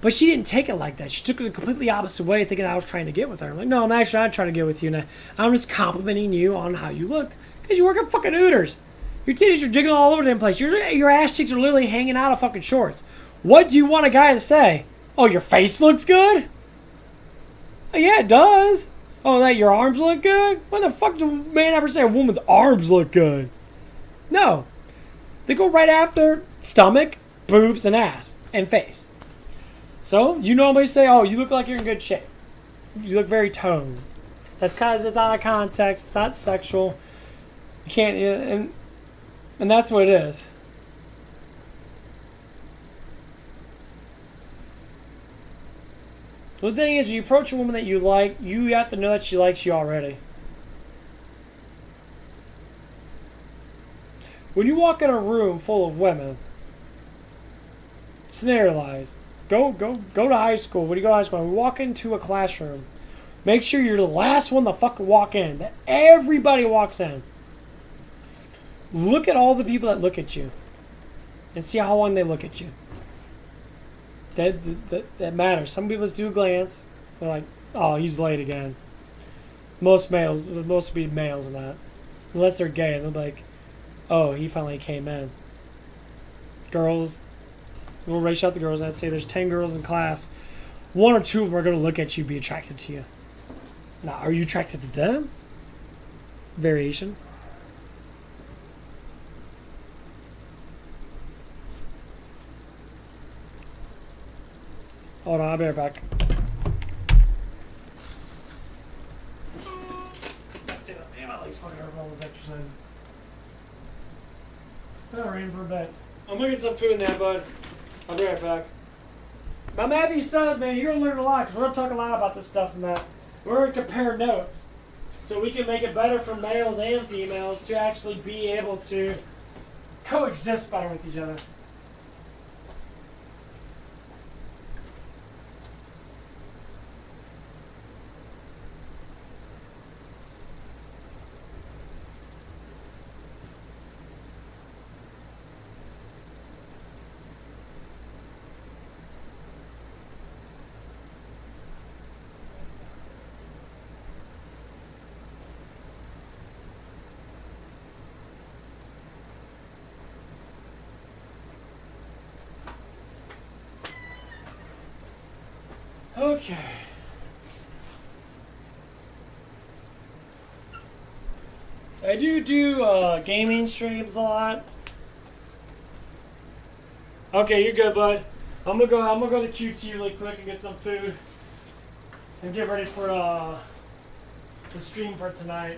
But she didn't take it like that. She took it the completely opposite way, thinking I was trying to get with her. I'm like, no, I'm actually not trying to get with you. I'm just complimenting you on how you look. Because you work at fucking Hooters. Your titties are jiggling all over the damn place. Your ass cheeks are literally hanging out of fucking shorts. What do you want a guy to say? Oh, your face looks good? Oh, yeah, it does. Oh, that your arms look good? When the fuck does a man ever say a woman's arms look good? No. They go right after stomach, boobs, and ass, and face. So, you normally say, oh, you look like you're in good shape. You look very toned. That's because it's out of context. It's not sexual. You can't, and that's what it is. The thing is, when you approach a woman that you like, you have to know that she likes you already. When you walk in a room full of women, scenarialize. Go to high school. When you go to high school, when you walk into a classroom, make sure you're the last one to fucking walk in. That everybody walks in. Look at all the people that look at you, and see how long they look at you. That matters. Some people just do a glance. They're like, oh, he's late again. Most be males in that. Unless they're gay, they're like, oh, he finally came in. Girls, we'll race out the girls. I'd say there's 10 girls in class. 1 or 2 of them are going to look at you, be attracted to you. Now, are you attracted to them? Variation. Hold on, I'll be right back. Stand up, man. My legs fucking hurt from all this exercise. It's been raining for a bit. I'm gonna get some food in there, bud. I'll be right back. I'm happy you said it, man. You're gonna learn a lot, because we're gonna talk a lot about this stuff and that. We're gonna compare notes. So we can make it better for males and females to actually be able to coexist better with each other. Okay. I do gaming streams a lot. Okay, you're good, bud. I'm gonna go to QT really quick and get some food and get ready for the stream for tonight.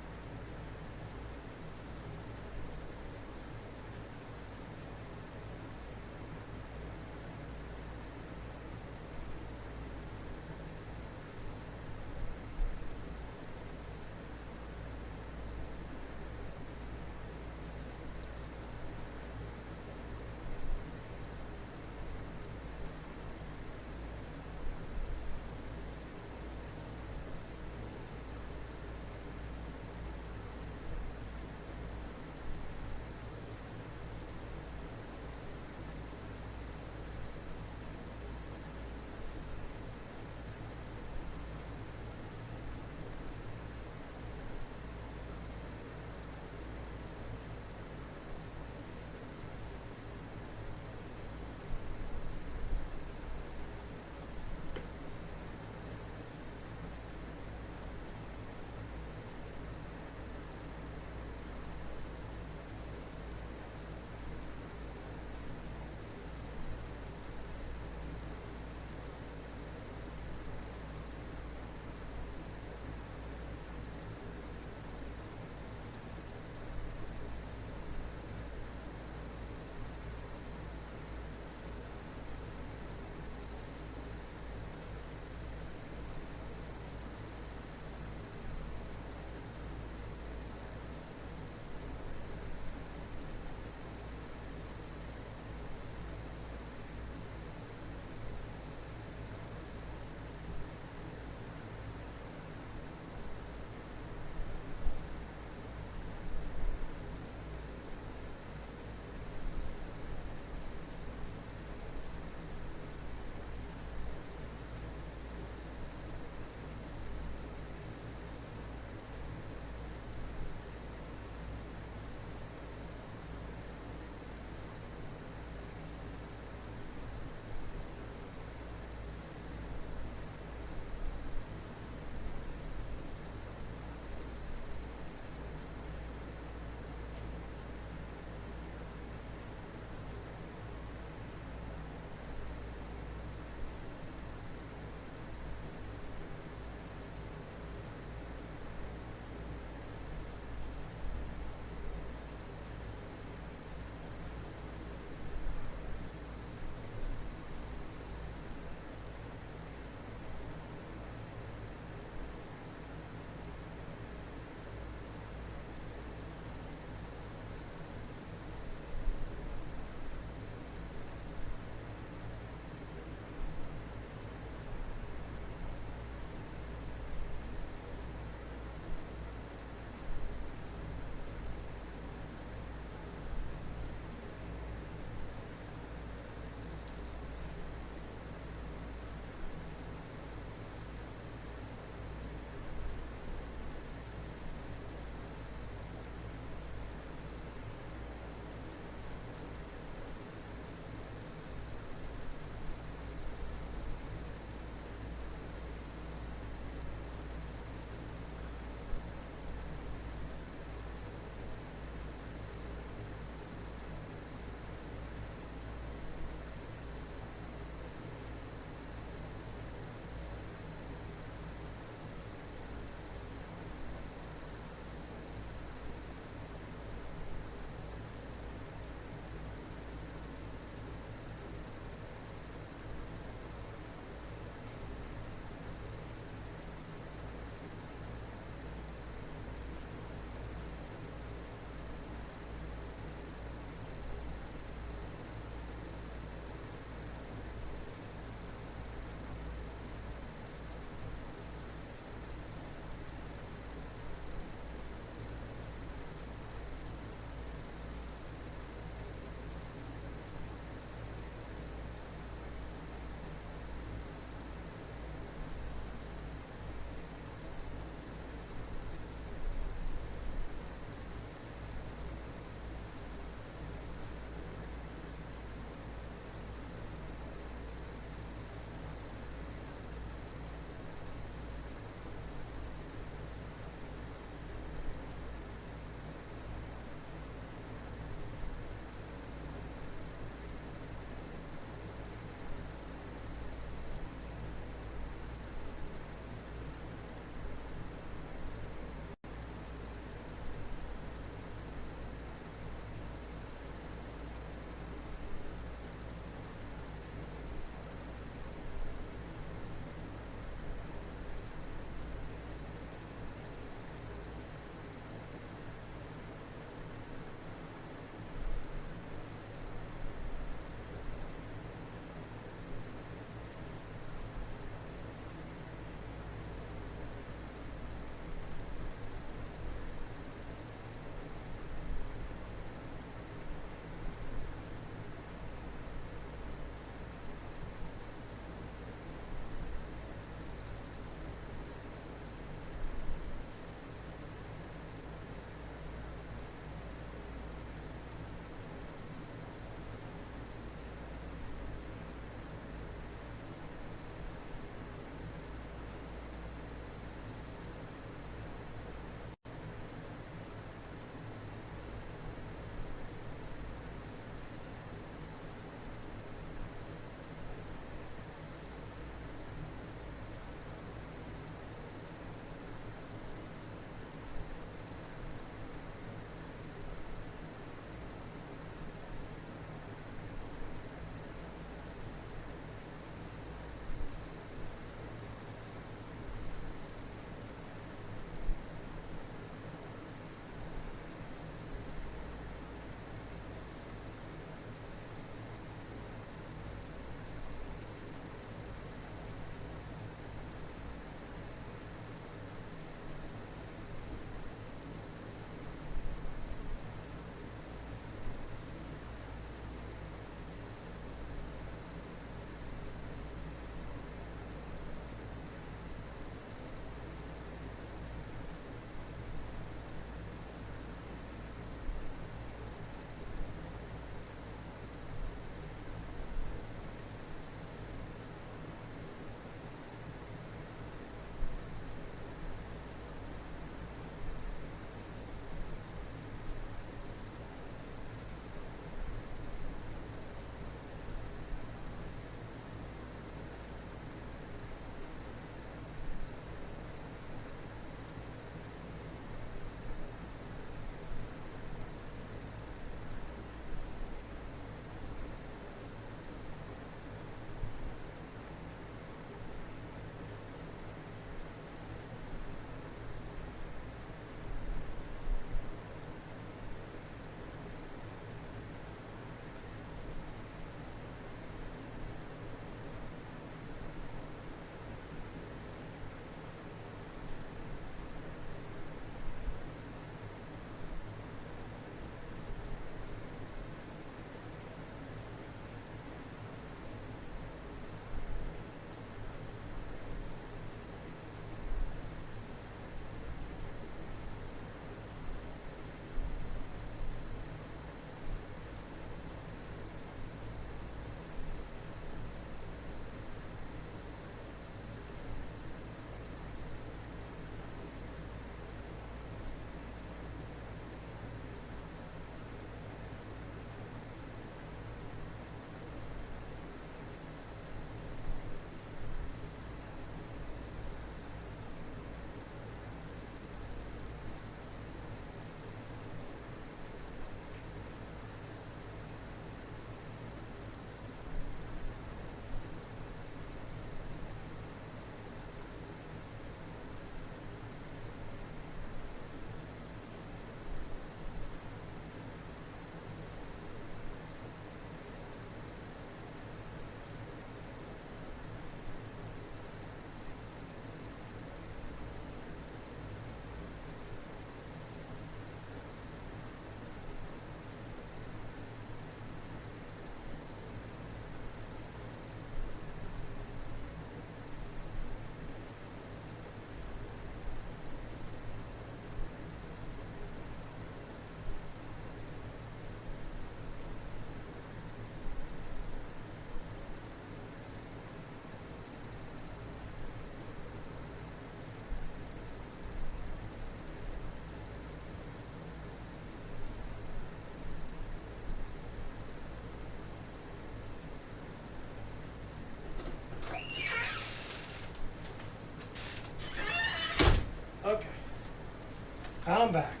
I'm back.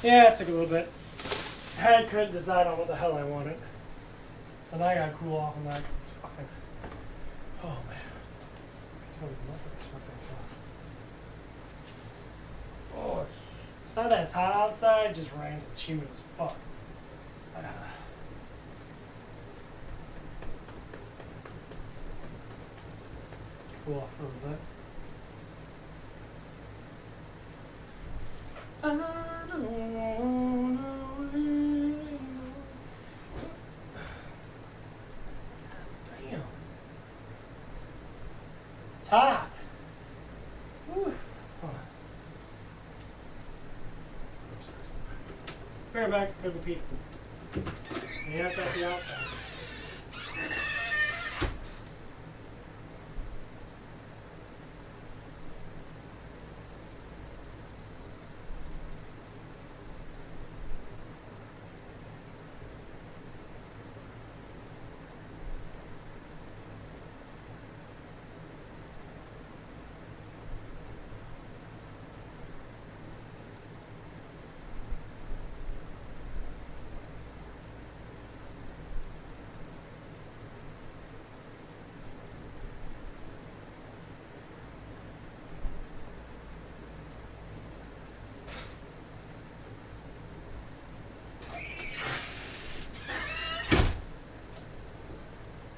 Yeah, it took a little bit. I couldn't decide on what the hell I wanted. So now I gotta cool off and it's fucking... Oh, man. Oh, it's not that it's hot outside, it just rains. It's humid as fuck. Cool off for a little bit. I don't wanna leave. Damn. It's hot. Whew. Hold on. Bring it back, go to Pete. Yes, at the outside.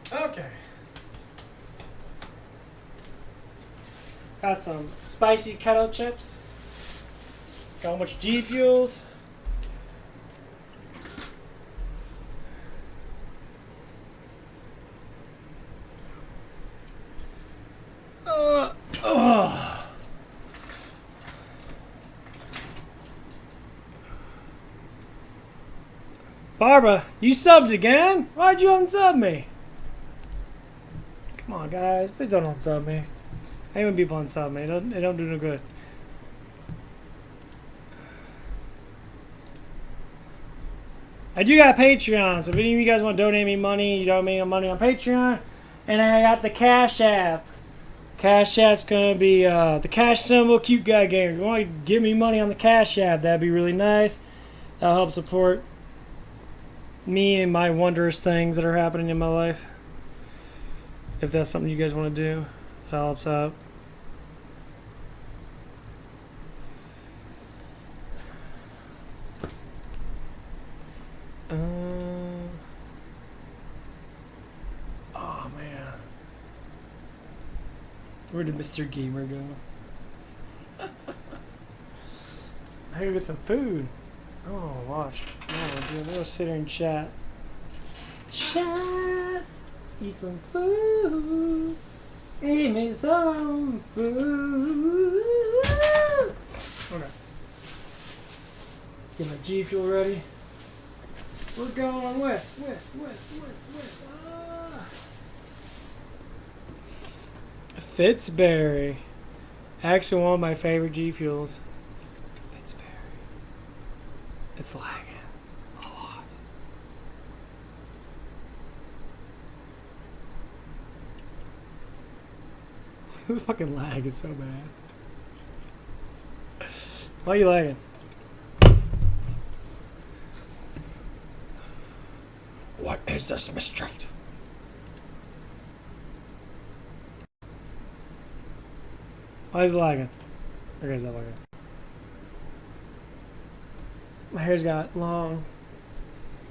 Okay. Got some spicy kettle chips. Got a bunch of G Fuels. Barbara, you subbed again? Why'd you unsub me? Come on, guys. Please don't unsub me. I hate when people unsub me. They don't do no good. I do got Patreon, so if any of you guys want to donate me money, you donate me money on Patreon. And I got the Cash App. Cash App's going to be the cash symbol, Cute Guy Gamer. If you want to give me money on the Cash App, that'd be really nice. That'll help support me and my wondrous things that are happening in my life. If that's something you guys want to do, that helps out. Oh man, where did Mr. Gamer go? I gotta get some food. Oh, watch. Oh, dude, we'll sit here and chat. Chat. Eat some food. Eat me some food. Okay. Get my G Fuel ready. We're going with. Fitzberry. Actually, one of my favorite G Fuels. Fitzberry. It's lagging a lot. This fucking lag is so bad. Why are you lagging? What is this misdrift? Why is it lagging? Okay, it's not lagging. My hair's got long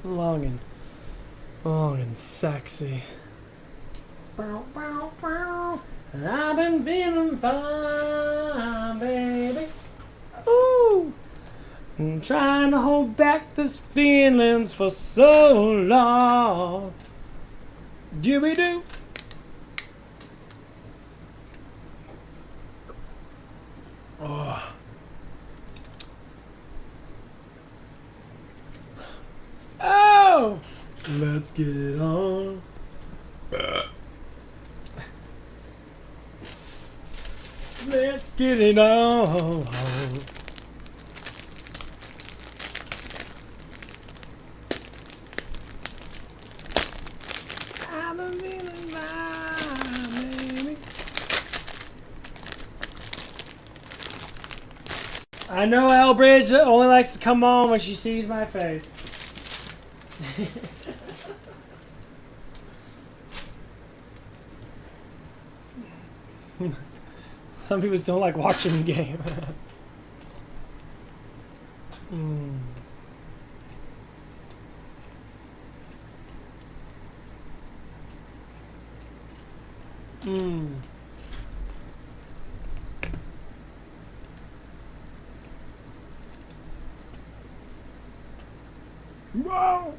and sexy. And I've been feeling fine, baby. Ooh. I'm trying to hold back these feelings for so long. Dooby-doo. Oh. Oh! Let's get it on. Let's get it on. I'm a feeling fine, baby. I I know Elbridge only likes to come on when she sees my face. Some people just don't like watching the game. Whoa!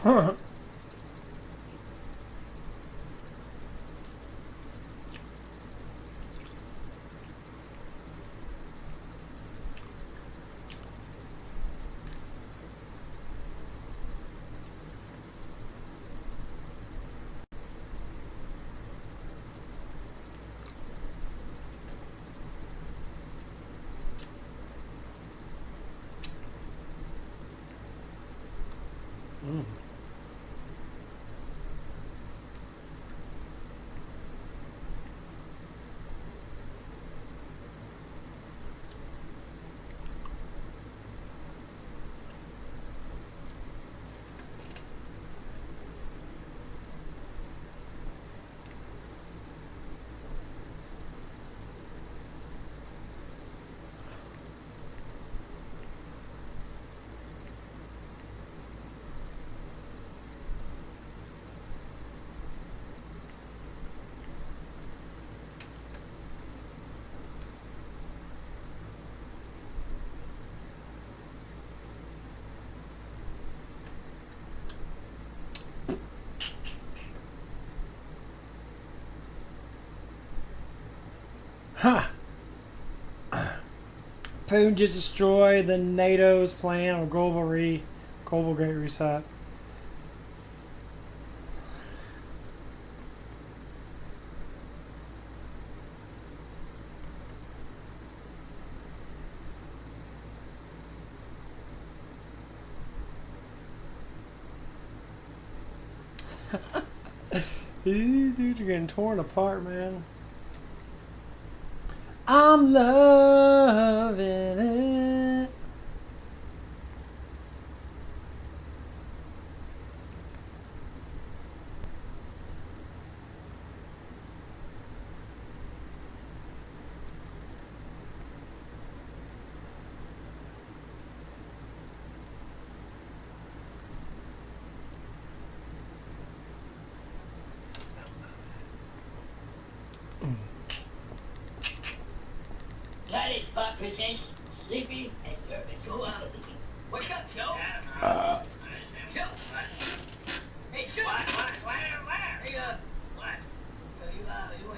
Huh. Huh. Putin just destroyed the NATO's plan of global Great Reset. These dudes are getting torn apart, man. I'm loving it. That is Pop presents Sleepy and Nervous. Go out. What's up, Joe? Joe. Hey, Joe. What? Hey, what? So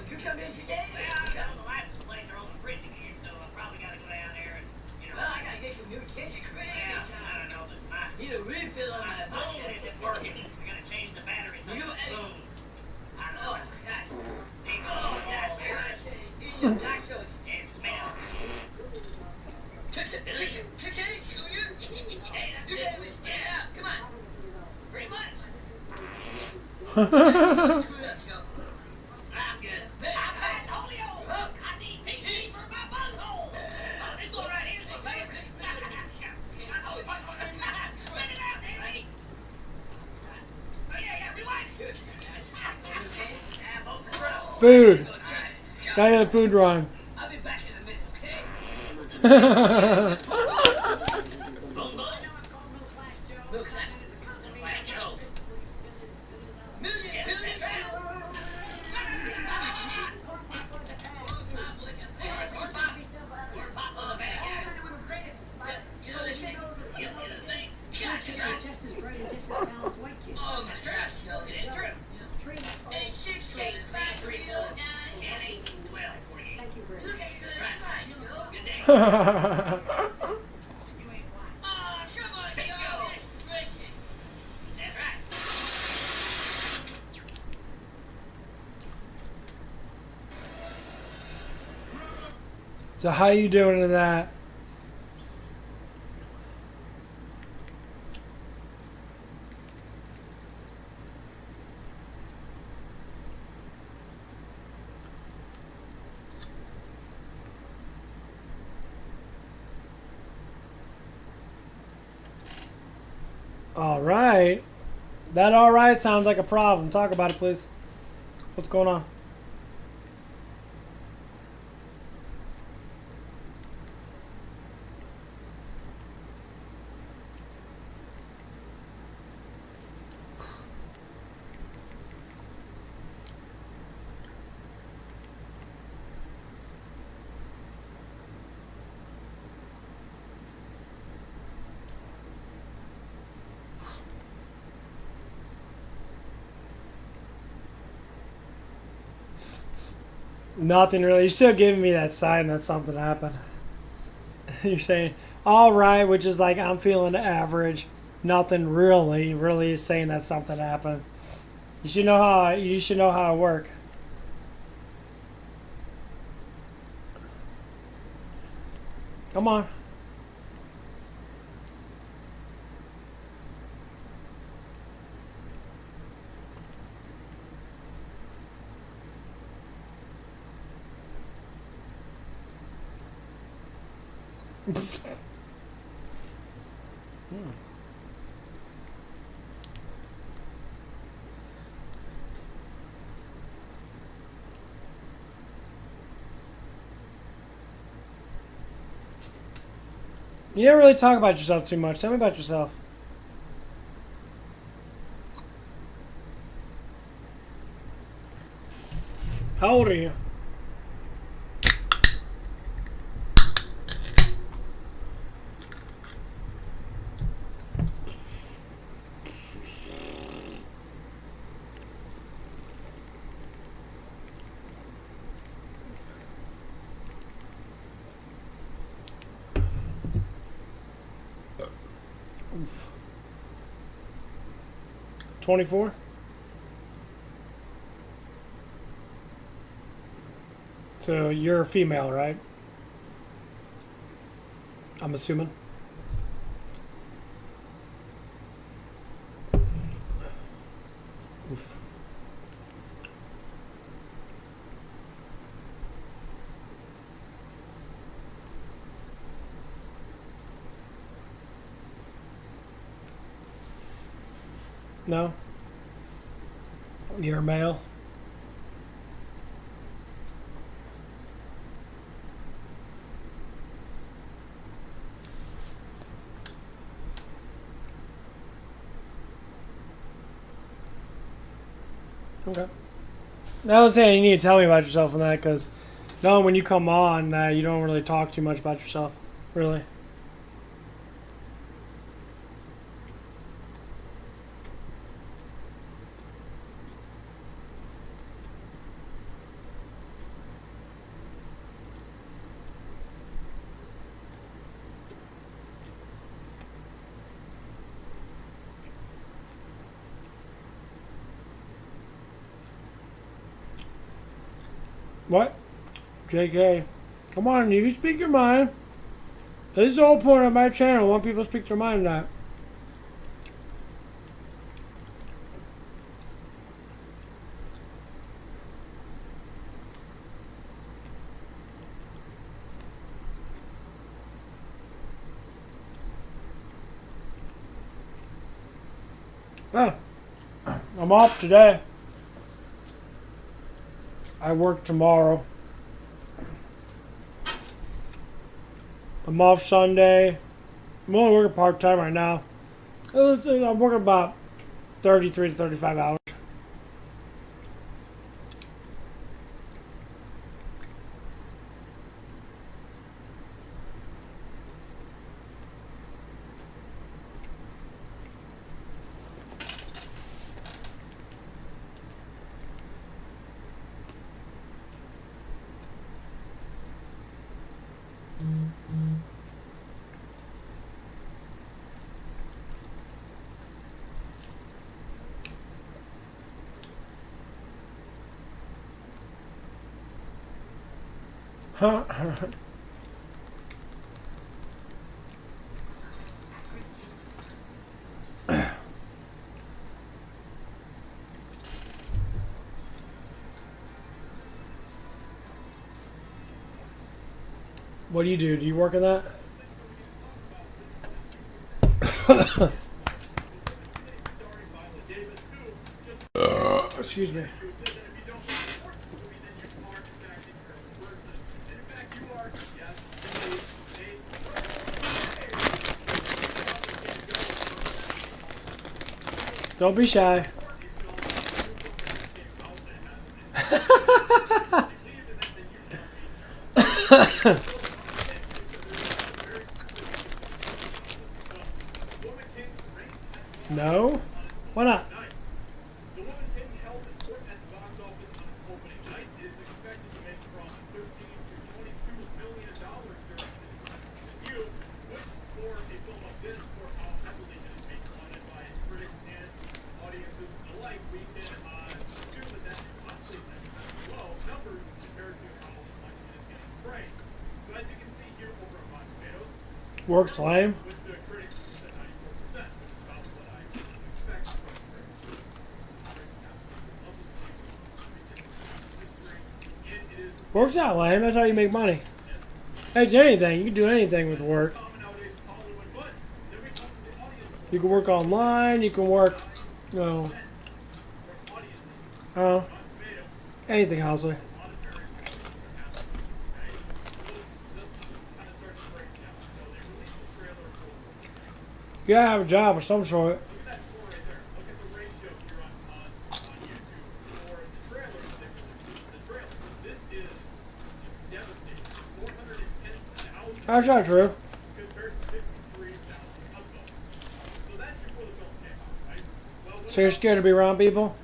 you come in today? Well, the license plates are on the fritz again, so I probably gotta go down there and, Well, I gotta get some new kitchen crib. Yeah, I don't know, but Need a refill on my my spoon vodka. isn't working. We gotta change the batteries on You- the spoon. I Oh, know. gosh. Ding Oh, dong, gosh. yes. Need your nachos. It smells. Chicken, Junior. Hey, that's it. Yeah, come on. Pretty much. Screw up, Joe. I'm good. I'm at Holio. I need TP for my butthole. Oh, this one right here is my favorite. I know it was Spit it out, Danny. Oh, yeah, rewind. Yeah, both are rough. Food. Gotta get a food rhyme. I'll be back in a minute, okay? So how you doing to that? All right. That all right sounds like a problem. Talk about it, please. What's going on? Nothing really. You're still giving me that sign that something happened. You're saying, all right, which is like, I'm feeling average. Nothing really is saying that something happened. You should know how I work. Come on. You don't really talk about yourself too much. Tell me about yourself. How old are you? Oof. 24? So you're a female, right? I'm assuming. Oof. No? You're a male? Okay. I was saying you need to tell me about yourself on that, because no, when you come on, you don't really talk too much about yourself, really. What? JK. Come on, you can speak your mind. This is the whole point of my channel. I want people to speak their mind on that. Oh, I'm off today. I work tomorrow. I'm off Sunday. I'm only working part-time right now. I'm working about 33 to 35 hours. Huh? What do you do? Do you work on that? Excuse me. Don't be shy. No? Why not? Works lame. Works out lame. That's how you make money. Hey, it's anything. You can do anything with work. You can work online. You can work, you know, anything, honestly. You gotta have a job of some sort. That's not true. So you're scared to be around people?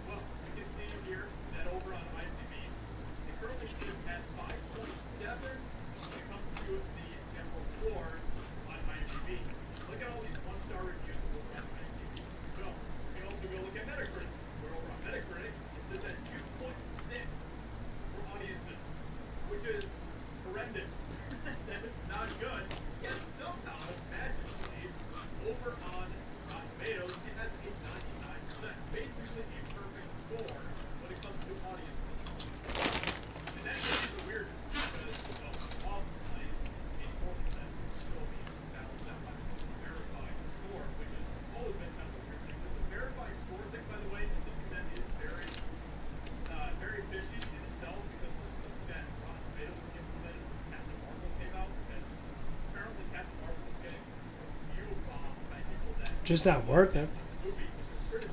Just not worth it.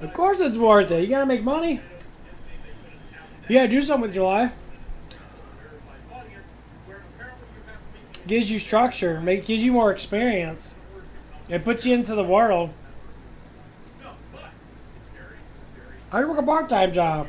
Of course it's worth it. You gotta make money. You gotta do something with your life. Gives you structure. Gives you more experience. It puts you into the world. I work a part-time job.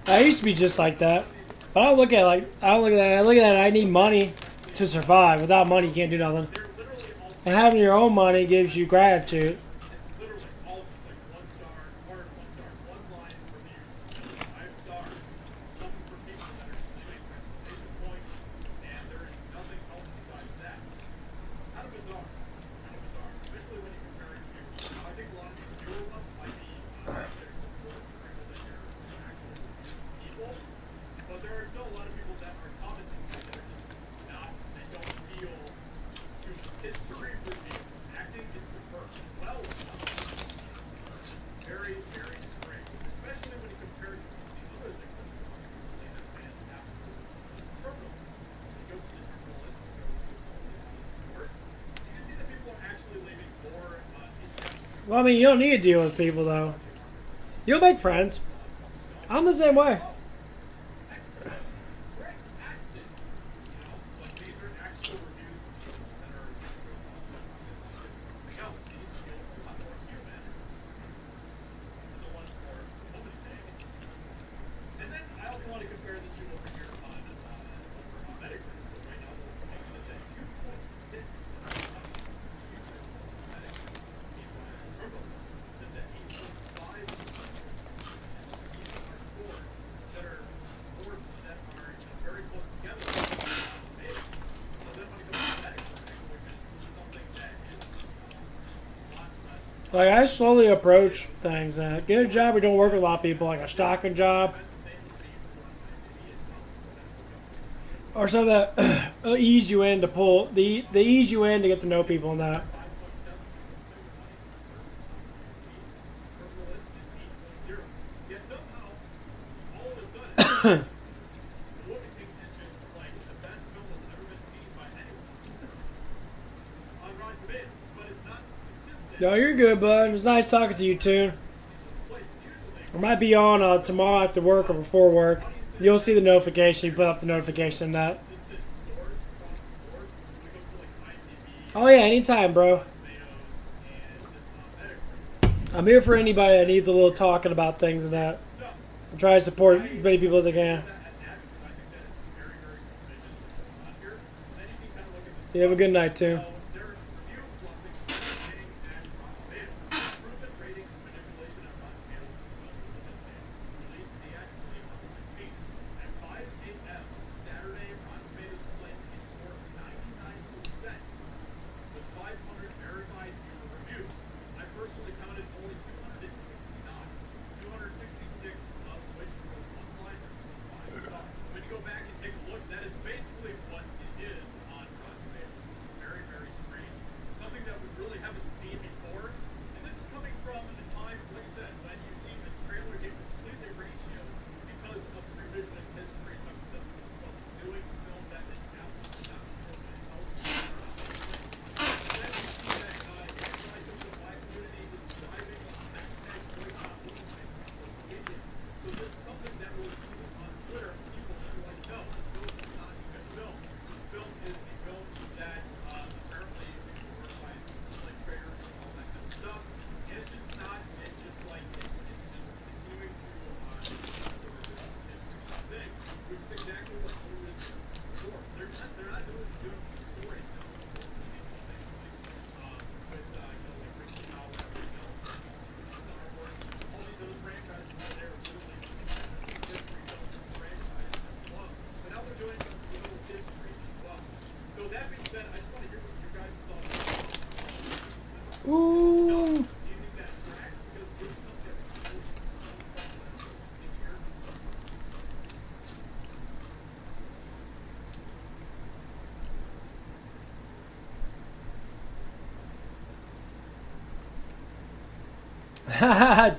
I used to be just like that, but I look at that. I need money to survive. Without money, you can't do nothing. And having your own money gives you gratitude. Well, I mean, you don't need to deal with people, though. You'll make friends. I'm the same way. Like, I slowly approach things. Get a job where you don't work with a lot of people, like a stocking job. Or something that will ease you in to pull, they ease you in to get to know people and that. No, you're good, bud. It was nice talking to you, Toon. I might be on tomorrow after work or before work. You'll see the notification. You put up the notification and that. Oh, yeah, anytime, bro. I'm here for anybody that needs a little talking about things and that. I try to support as many people as I can. You have a good night, too. Ooh.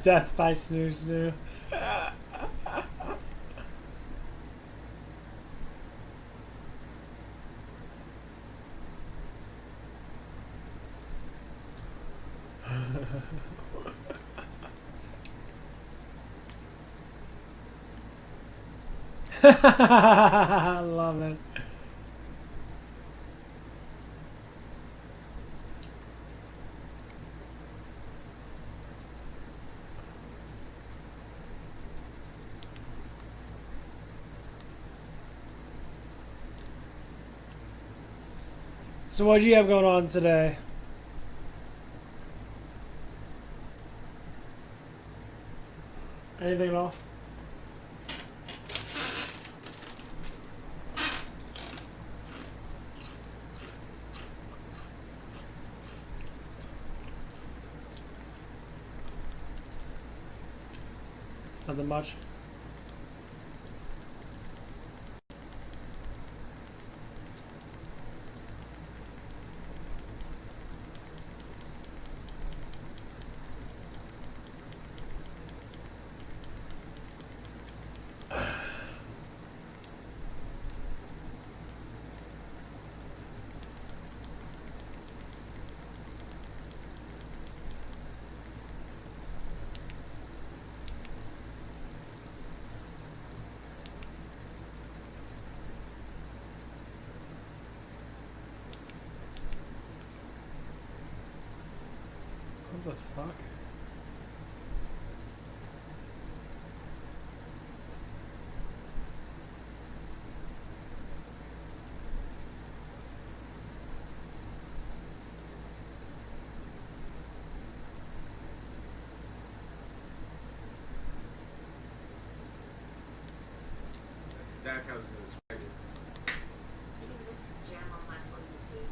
Death by Snoo Snoo. I love it. So what do you have going on today? Anything at all? Nothing much. What the fuck? That's exactly how I was going to describe it. See this gem on my fucking page.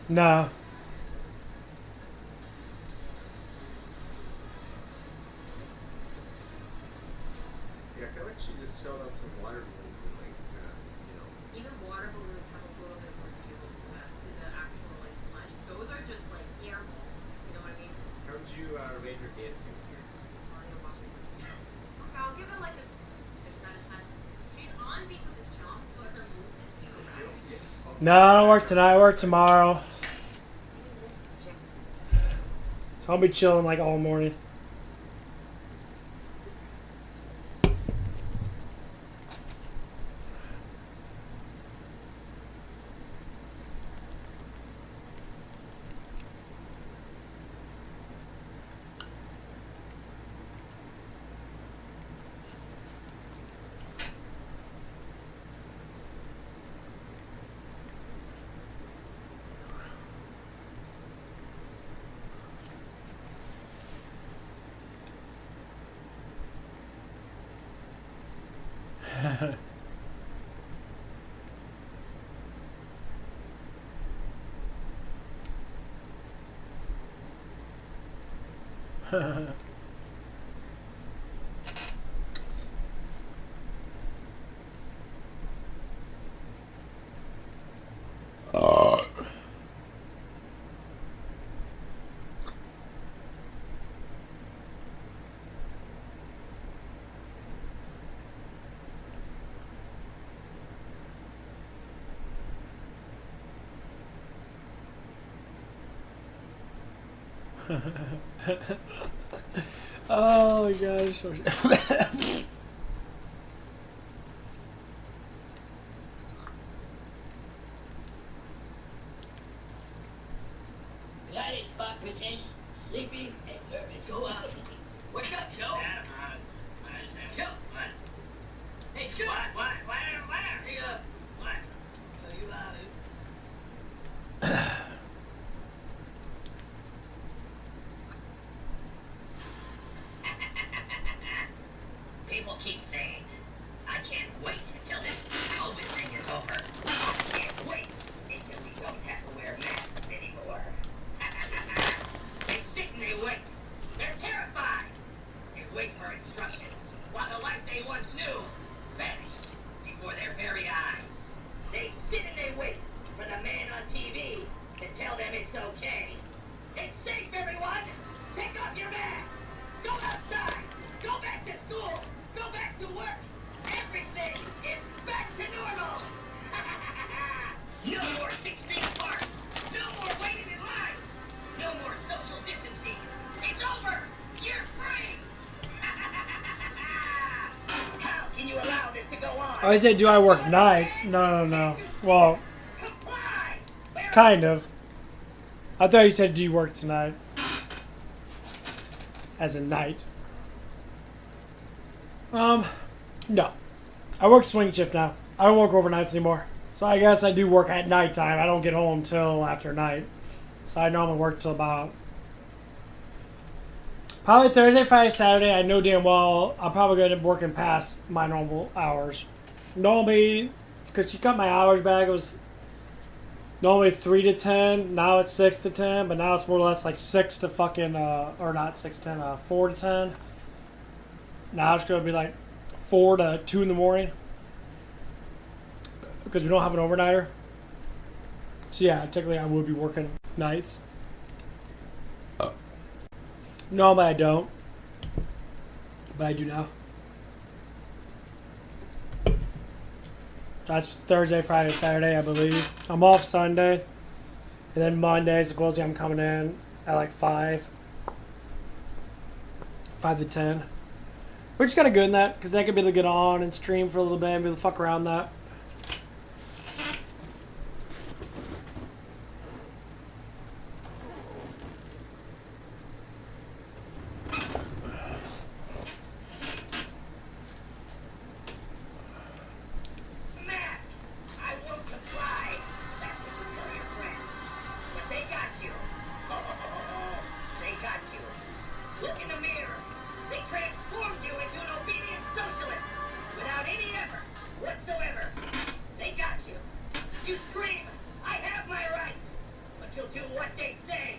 No. Yeah, I feel like she just showed up some water balloons and like, you know. Even water balloons have a little bit more juice to the actual like flesh. Those are just like air balls. You know what I mean? How would you rate her dancing here? Okay, I'll give it like a 6 out of 10. She's on beat with the jumps, but her movement seems erratic. No, I don't work tonight. I work tomorrow. So I'll be chilling like all morning. Oh my gosh. Gladys, Buck, Princess, Sleepy, and Nervous. Go out. What's up, Joe? Joe, what? Hey, Joe. What? Hey, what? Are you People keep saying, I can't wait until this COVID thing is over. I can't wait until we don't have to wear masks anymore. They sit and they wait. They're terrified. They wait for instructions while the life they once knew vanished before their very eyes. They sit and they wait for the man on TV to tell them it's okay. It's safe, everyone! Take off your masks! Go outside! Go back to school! Go back to work! Everything is back to normal! No more 6 feet apart! No more waiting in lines! No more social distancing! It's over! You're free! How can you allow this to go on? I said, do I work nights? No. Well, kind of. I thought you said, do you work tonight? As a night. No. I work swing shift now. I don't work overnights anymore. So I guess I do work at nighttime. I don't get home till after night. So I normally work till about probably Thursday, Friday, Saturday. I know damn well I'm probably going to be working past my normal hours. Normally, because she cut my hours back, it was normally 3 to 10. Now it's 6 to 10, but now it's more or less like 6 to fucking, or not 6 to 10, 4 to 10. Now it's going to be like 4 to 2 in the morning. Because we don't have an overnighter. So yeah, technically I would be working nights. Normally I don't. But I do now. That's Thursday, Friday, Saturday, I believe. I'm off Sunday. And then Monday, supposedly I'm coming in at like 5. 5 to 10. We're just kind of good in that, because then I can be able to get on and stream for a little bit and be able to fuck around that. Mask! I won't comply. That's what you tell your friends. But they got you. They got you. Look in the mirror. They transformed you into an obedient socialist without any effort whatsoever. They got you. You scream, I have my rights. But you'll do what they say.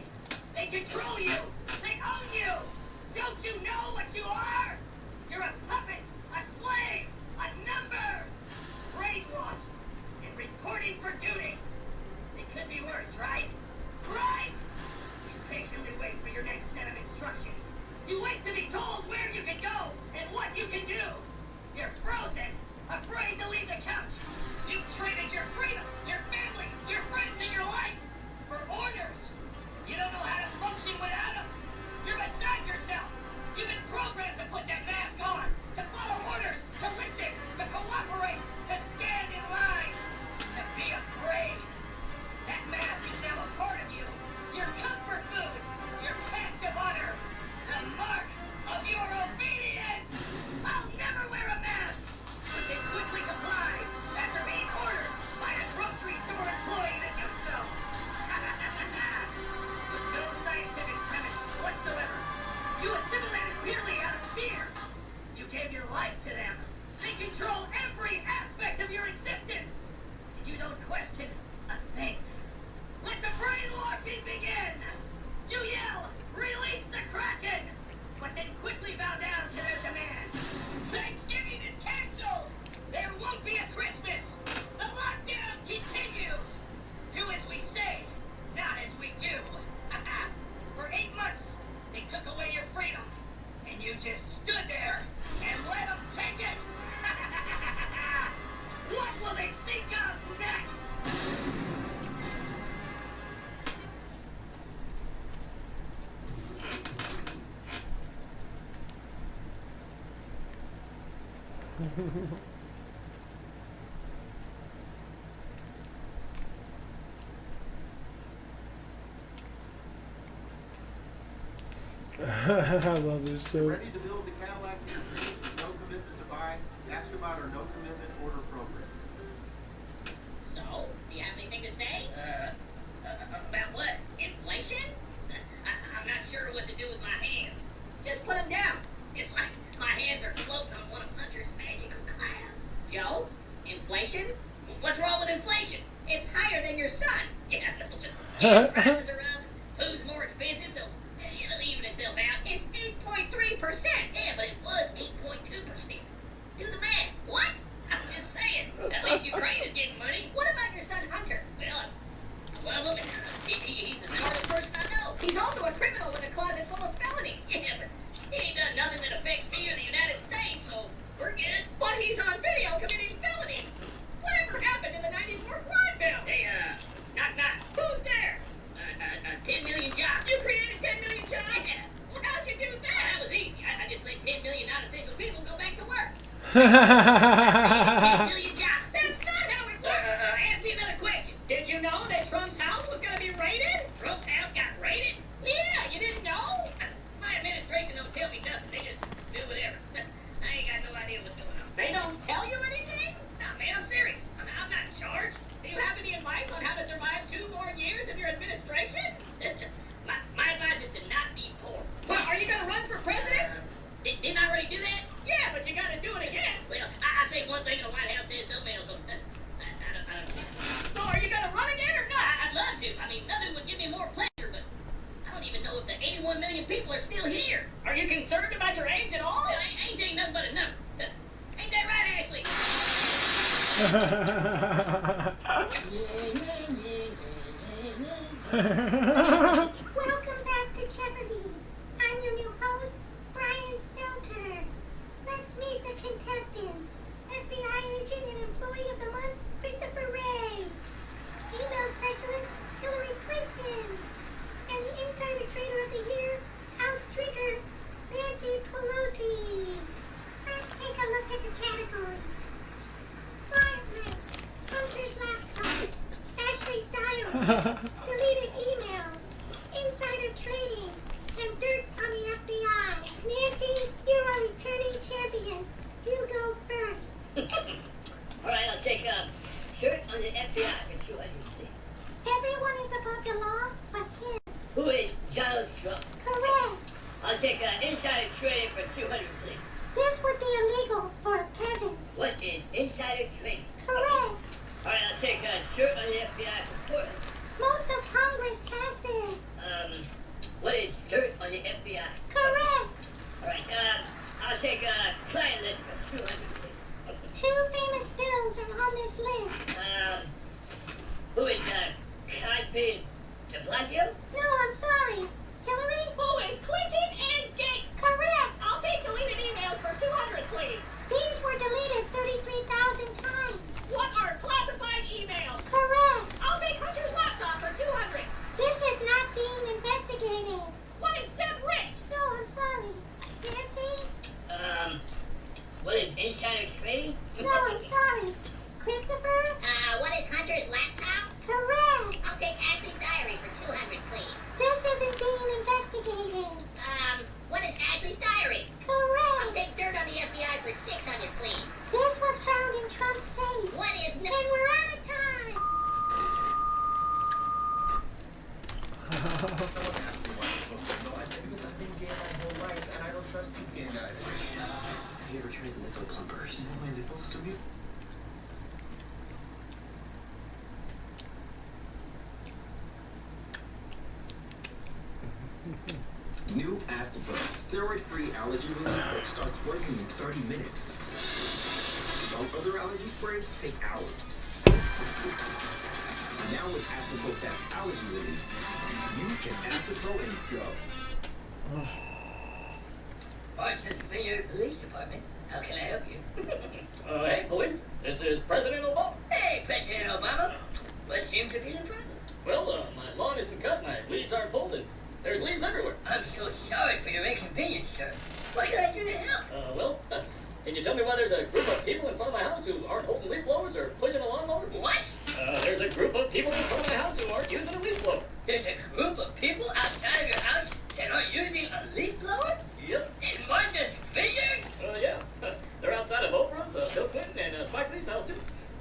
They control you. They own you. Don't you know what you are? You're a puppet, a slave, a number. Brainwashed and reporting for duty. It could be worse, right? Right? You patiently wait for your next set of instructions. You wait to be told where you can go and what you can do. You're frozen, afraid to leave the couch. You've traded your freedom, your family, your friends, and your life for orders. You don't know how to function without them. You're beside yourself. You've been programmed to put that mask on, to follow orders, to listen, to cooperate, to stand in line, to be afraid. That mask is now a part of you. Your comfort food, your patch of honor, the mark of your obedience. I'll never wear a mask, but they quickly comply after being ordered by a grocery store employee to do so. With no scientific premise whatsoever. You assimilated purely out of fear. You gave your life to them. They control every aspect of your existence. And you don't question a thing. Let the brainwashing begin! You yell, release the Kraken! But then quickly bow down to their demands. Thanksgiving is canceled! There won't be a Christmas! The lockdown continues! Do as we say, not as we do. For 8 months, they took away your freedom. And you just stood there and let them take it! What will they think of next? I love this so. Ready to build the Cadillac of your dreams with no commitment to buy? Ask about our no commitment order program. So, do you have anything to say? About what? Inflation? I'm not sure what to do with my hands. Just put them down. It's like my hands are floating on one of Hunter's magical clouds. Joe? Inflation? What's wrong with inflation? It's higher than your son. Yeah, gas prices are up, food's more expensive, so it'll even itself out. It's 8.3%. Yeah, but it was 8.2%. Do the math. What? I'm just saying. At least Ukraine is getting money. What about your son Hunter? Well, look at him. He's the smartest person I know. He's also a criminal in a closet full of felonies. Yeah, but he ain't done nothing that affects me or the United States, so we're good. But he's on video committing felonies. Whatever happened to the 94 crime bill? Hey, knock knock. Who's there? 10 million jobs. You created 10 million jobs? Yeah. Well, how'd you do that? That was easy. I just let 10 million non-essential people go back to work. 10 million jobs. That's not how it works. Ask me another question. Did you know that Trump's house was going to be raided? Trump's house got raided? Yeah, you didn't know? My administration don't tell me nothing. They just do whatever. I ain't got no idea what's going on. They don't tell you anything? Nah, man, I'm serious. I'm not in charge. Do you have any advice on how to survive 2 more years of your administration? my advice is to not be poor. Well, are you going to run for president? Didn't I already do that? Yeah, but you got to do it again. Well, I say one thing and the White House says something else. I don't know. So are you going to run again or not? I'd love to. I mean, nothing would give me more pleasure, but I don't even know if the 81 million people are still here. Are you concerned about your age at all? Age ain't nothing but a number. Ain't that right, Ashley? Welcome back to Jeopardy! I'm your new host, Brian Stelter. Let's meet the contestants. FBI agent and employee of the month, Christopher Wray. Email specialist, Hillary Clinton. And the insider trader of the year, House Trigger, Nancy Pelosi. Insider Spade? No, I'm sorry. Christopher? What is Hunter's laptop? Correct. I'll take Ashley's diary for 200, please. This isn't being investigated. What is Ashley's diary? Correct. I'll take dirt on the FBI for 600, please. This was found in Trump's safe. What is And we're out of time. Have you ever tried nipple plumpers? My nipples to me? New Astapro, steroid-free allergy relief that starts working in 30 minutes. Some other allergy sprays take hours. And now with Astapro Fast Allergy Relief, you can Astapro and go. Parsons Vineyard Police Department. How can I help you? Hey, police. This is President Obama. Hey, President Obama. What seems to be the problem? Well, my lawn isn't cut, my leaves aren't pulled, and there's leaves everywhere. I'm so sorry for your inconvenience, sir. What can I do to help? Can you tell me why there's a group of people in front of my house who aren't holding leaf blowers or pushing a lawnmower? What? There's a group of people in front of my house who aren't using a leaf blower. There's a group of people outside of your house that aren't using a leaf blower? Yep. In Martha's Vineyard? Yeah. They're outside of Oprah's, Bill Clinton, and Spike Lee's house, too.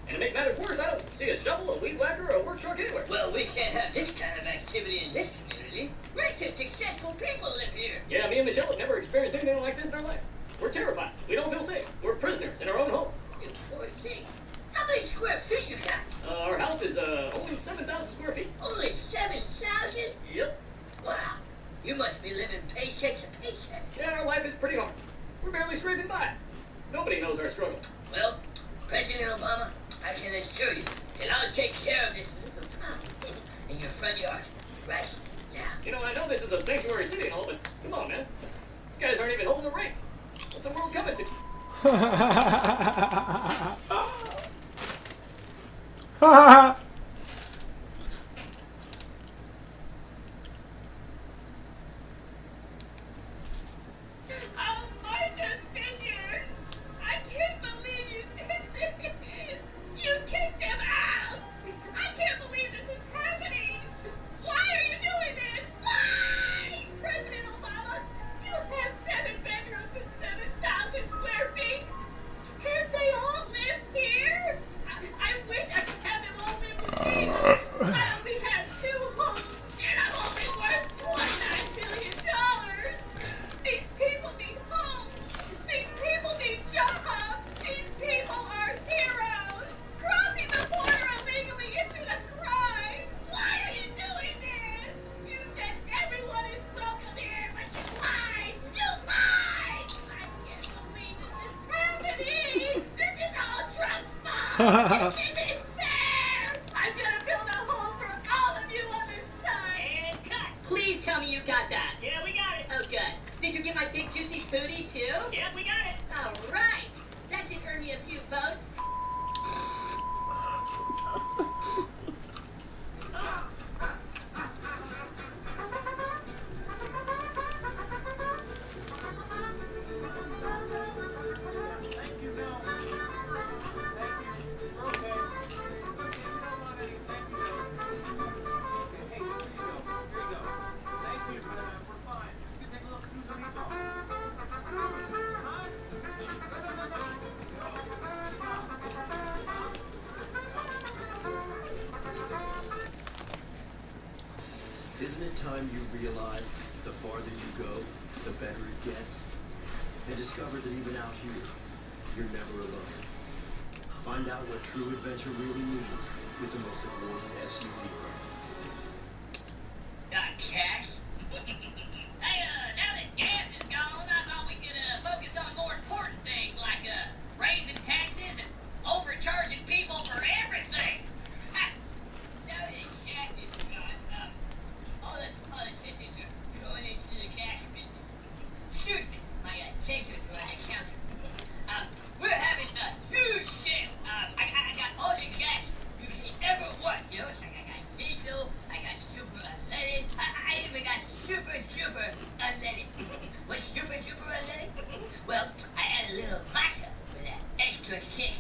And to make matters worse, I don't see a shovel, a weed whacker, or a work truck anywhere. Well, we can't have this kind of activity in this community. Rich and successful people live here. Yeah, me and Michelle have never experienced anything like this in our life. We're terrified. We don't feel safe. We're prisoners in our own home. You poor thing. How many square feet you got? Our house is only 7,000 square feet. Only 7,000? Yep. Wow. You must be living paycheck to paycheck. Yeah, our life is pretty hard. We're barely scraping by. Nobody knows our struggle. Well, President Obama, I can assure you that I'll take care of this little pond in your front yard right now. You know, I know this is a sanctuary city and all, but come on, man. These guys aren't even holding the rank. What's the world coming to? Please tell me you got that. Yeah, we got it. Oh, good. Did you get my big juicy booty, too? Yep, we got it. All right. That should earn me a few votes. Isn't it time you realize the farther you go, the better it gets? And discover that even out here, you're never alone. Find out what true adventure really means with the most awarded SUV brand. Cash? Hey, now that gas is gone, I thought we could focus on more important things like raising taxes and overcharging people for everything. Now that cash is gone, all the citizens are going into the cash business. Excuse me, my attention's right at the counter. We're having a huge sale. I got all the cash you should ever want, you know? So I got diesel, extra sick.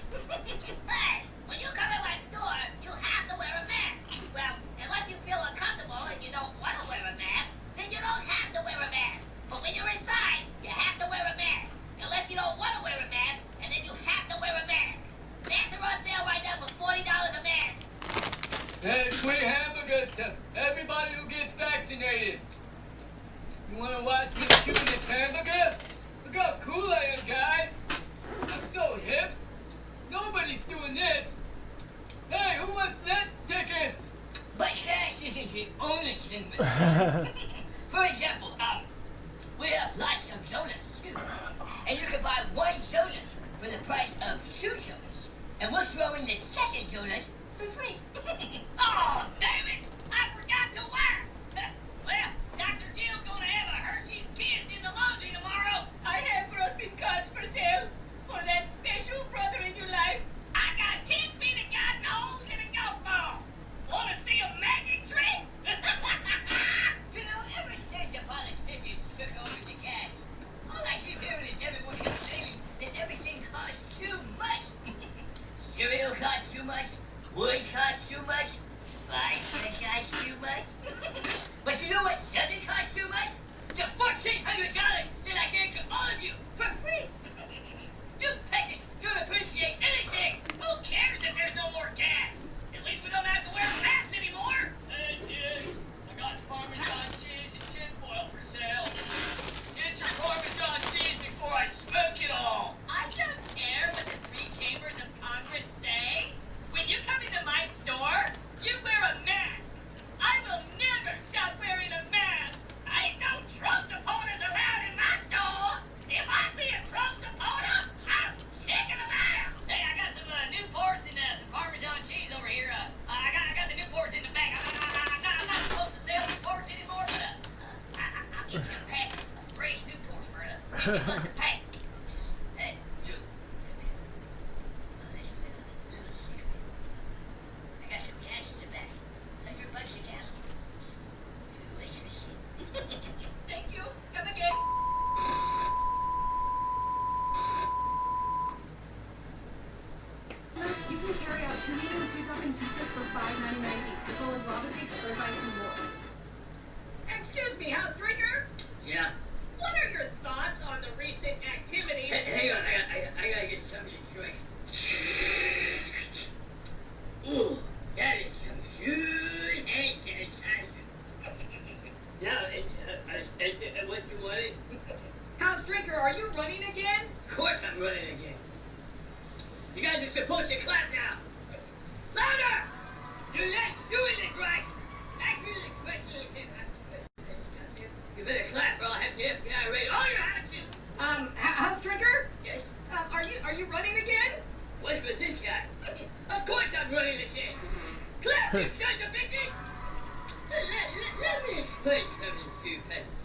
Hey, when you come in my store, you have to wear a mask. Well, unless you feel uncomfortable and you don't want to wear a mask, then you don't have to wear a mask. But when you're inside, you have to wear a mask. Unless you don't want to wear a mask, and then you have to wear a mask. Masks are on sale right now for $40 a mask. Hey, free hamburgers to everybody who gets vaccinated. You wanna watch me chew this hamburger? Look how cool I am, guys. I'm so hip. Nobody's doing this. Hey, who wants next tickets? But Sash isn't the only thing with For example, we have lots of donuts too. And you can buy one donut for the price of 2 donuts. And we'll throw in the second donut for free. Oh, damn it! I forgot to wear. Well, Dr. Jill's gonna have a Hershey's Kiss in the laundry tomorrow. I have roasted cards for sale for that special brother in your life. I got 10 feet of garden hose and a golf ball. Wanna see a magic trick? You know, ever since the politicians took over the gas, all I keep hearing is everyone complaining that everything costs too much. Cereal costs too much, wood costs too much, fine costs too much. But you know what doesn't cost too much? The $1,400 that I gave to all of you for free. You peasants don't appreciate anything. Who cares if there's no more gas? At least we don't have to wear masks anymore. Hey, kids, I got Parmesan cheese and tinfoil for sale. Get your Parmesan cheese before I smoke it all. I don't care what the 3 chambers of Congress say. When you come into my store, you wear a mask. I will never stop wearing a mask. Ain't no Trump supporters allowed in my store. If I see a Trump supporter, I'm kicking them out. Hey, I got some Newports and some Parmesan cheese over here. I got the Newports in the back. I'm not supposed to sell Newports anymore, but I'll get you a pack of fresh Newports for $50 a pack. Hey, you, come here. Listen, little secret. I got some cash in the back. $100 a gallon. You waste the shit. Thank you. Come again. You can carry out 2 medium 2-topping pizzas for $5.99 each, as well as lava cakes, bird bites, and more. Excuse me, house drinker? Yeah. What are your thoughts on the recent activity? Hang on, I gotta get some of this drink. Ooh, that is some good hand sanitizer. Now, what you wanted? House Drinker, are you running again? Of course I'm running again. You guys are supposed to clap now. Louder! You're not doing it right. That's really special. You better clap or I'll have the FBI raid all your actions. House Drinker? Yes? Are you running again? What's with this guy? Of course I'm running again. Clap, you sons of bitches! Let me explain something to you, peasants.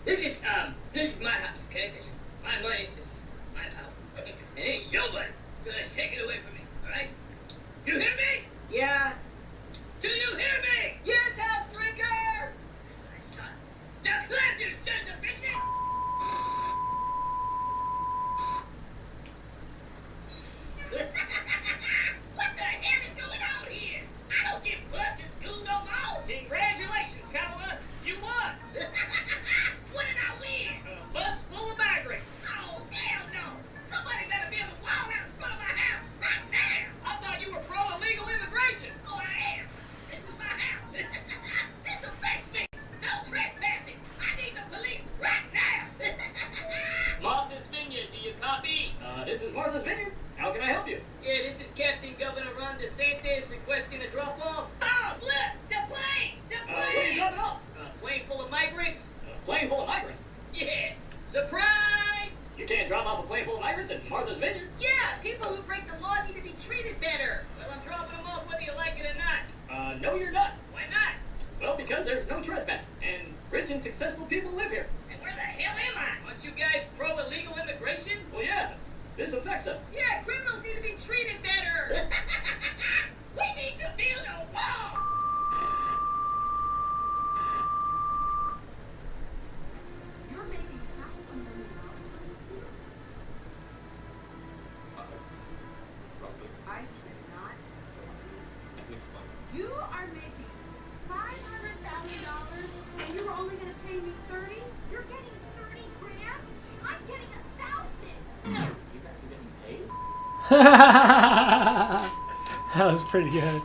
This is my house, okay? This is my money. This is my power. And ain't nobody gonna take it away from me, alright? You hear me? Yeah. Do you hear me? Yes, House Drinker! Now clap, you sons of bitches! What the hell is going on here? I don't get bused in school no more! Congratulations, Kamala! You won! What did I win? A bus full of migrants! Oh, hell no! Somebody better build a wall out in front of my house right now! I thought you were pro-illegal immigration! Oh, I am! This is my house! This affects me! No trespassing! I need the police right now! Martha's Vineyard, do you copy? This is Martha's Vineyard. How can I help you? Yeah, this is Captain Governor Ron DeSantis requesting a drop-off. Oh, look! The plane! The plane! What are you dropping off? Plane full of migrants? Plane full of migrants? Yeah! Surprise! You can't drop off a plane full of migrants at Martha's Vineyard. Yeah, people who break the law need to be treated better. Well, I'm dropping them off whether you like it or not. No, you're not. Why not? Well, because there's no trespassing, and rich and successful people live here. And where the hell am I? Aren't you guys pro-illegal immigration? Well, yeah, this affects us. Yeah, criminals need to be treated better. We need to build a wall. You're making half $1 million. That was pretty good.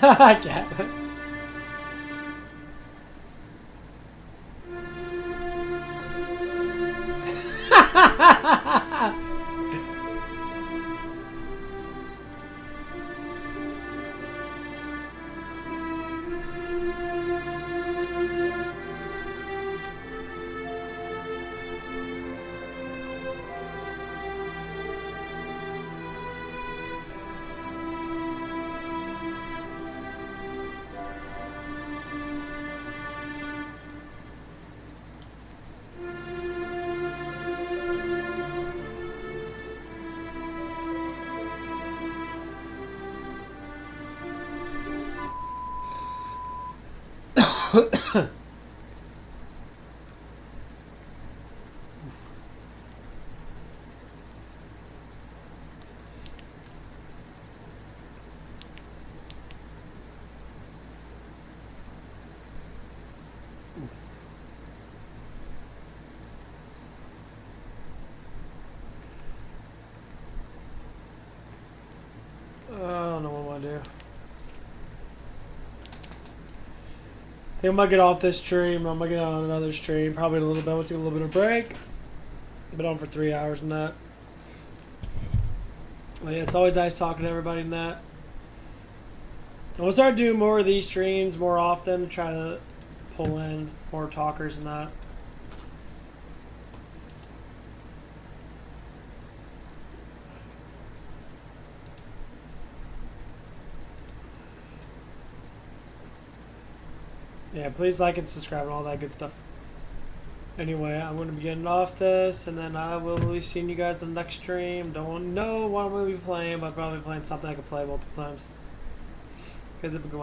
I get it. I don't know what I want to do. I think I might get off this stream. I might get on another stream. Probably in a little bit. We'll take a little bit of break. I've been on for 3 hours and that. But yeah, it's always nice talking to everybody and that. I want to start doing more of these streams more often. Try to pull in more talkers and that. Yeah, please like and subscribe and all that good stuff. Anyway, I'm going to be getting off this, and then I will be seeing you guys in the next stream. Don't know what I'm going to be playing, but I'll probably be playing something I can play multiple times. Because it's been going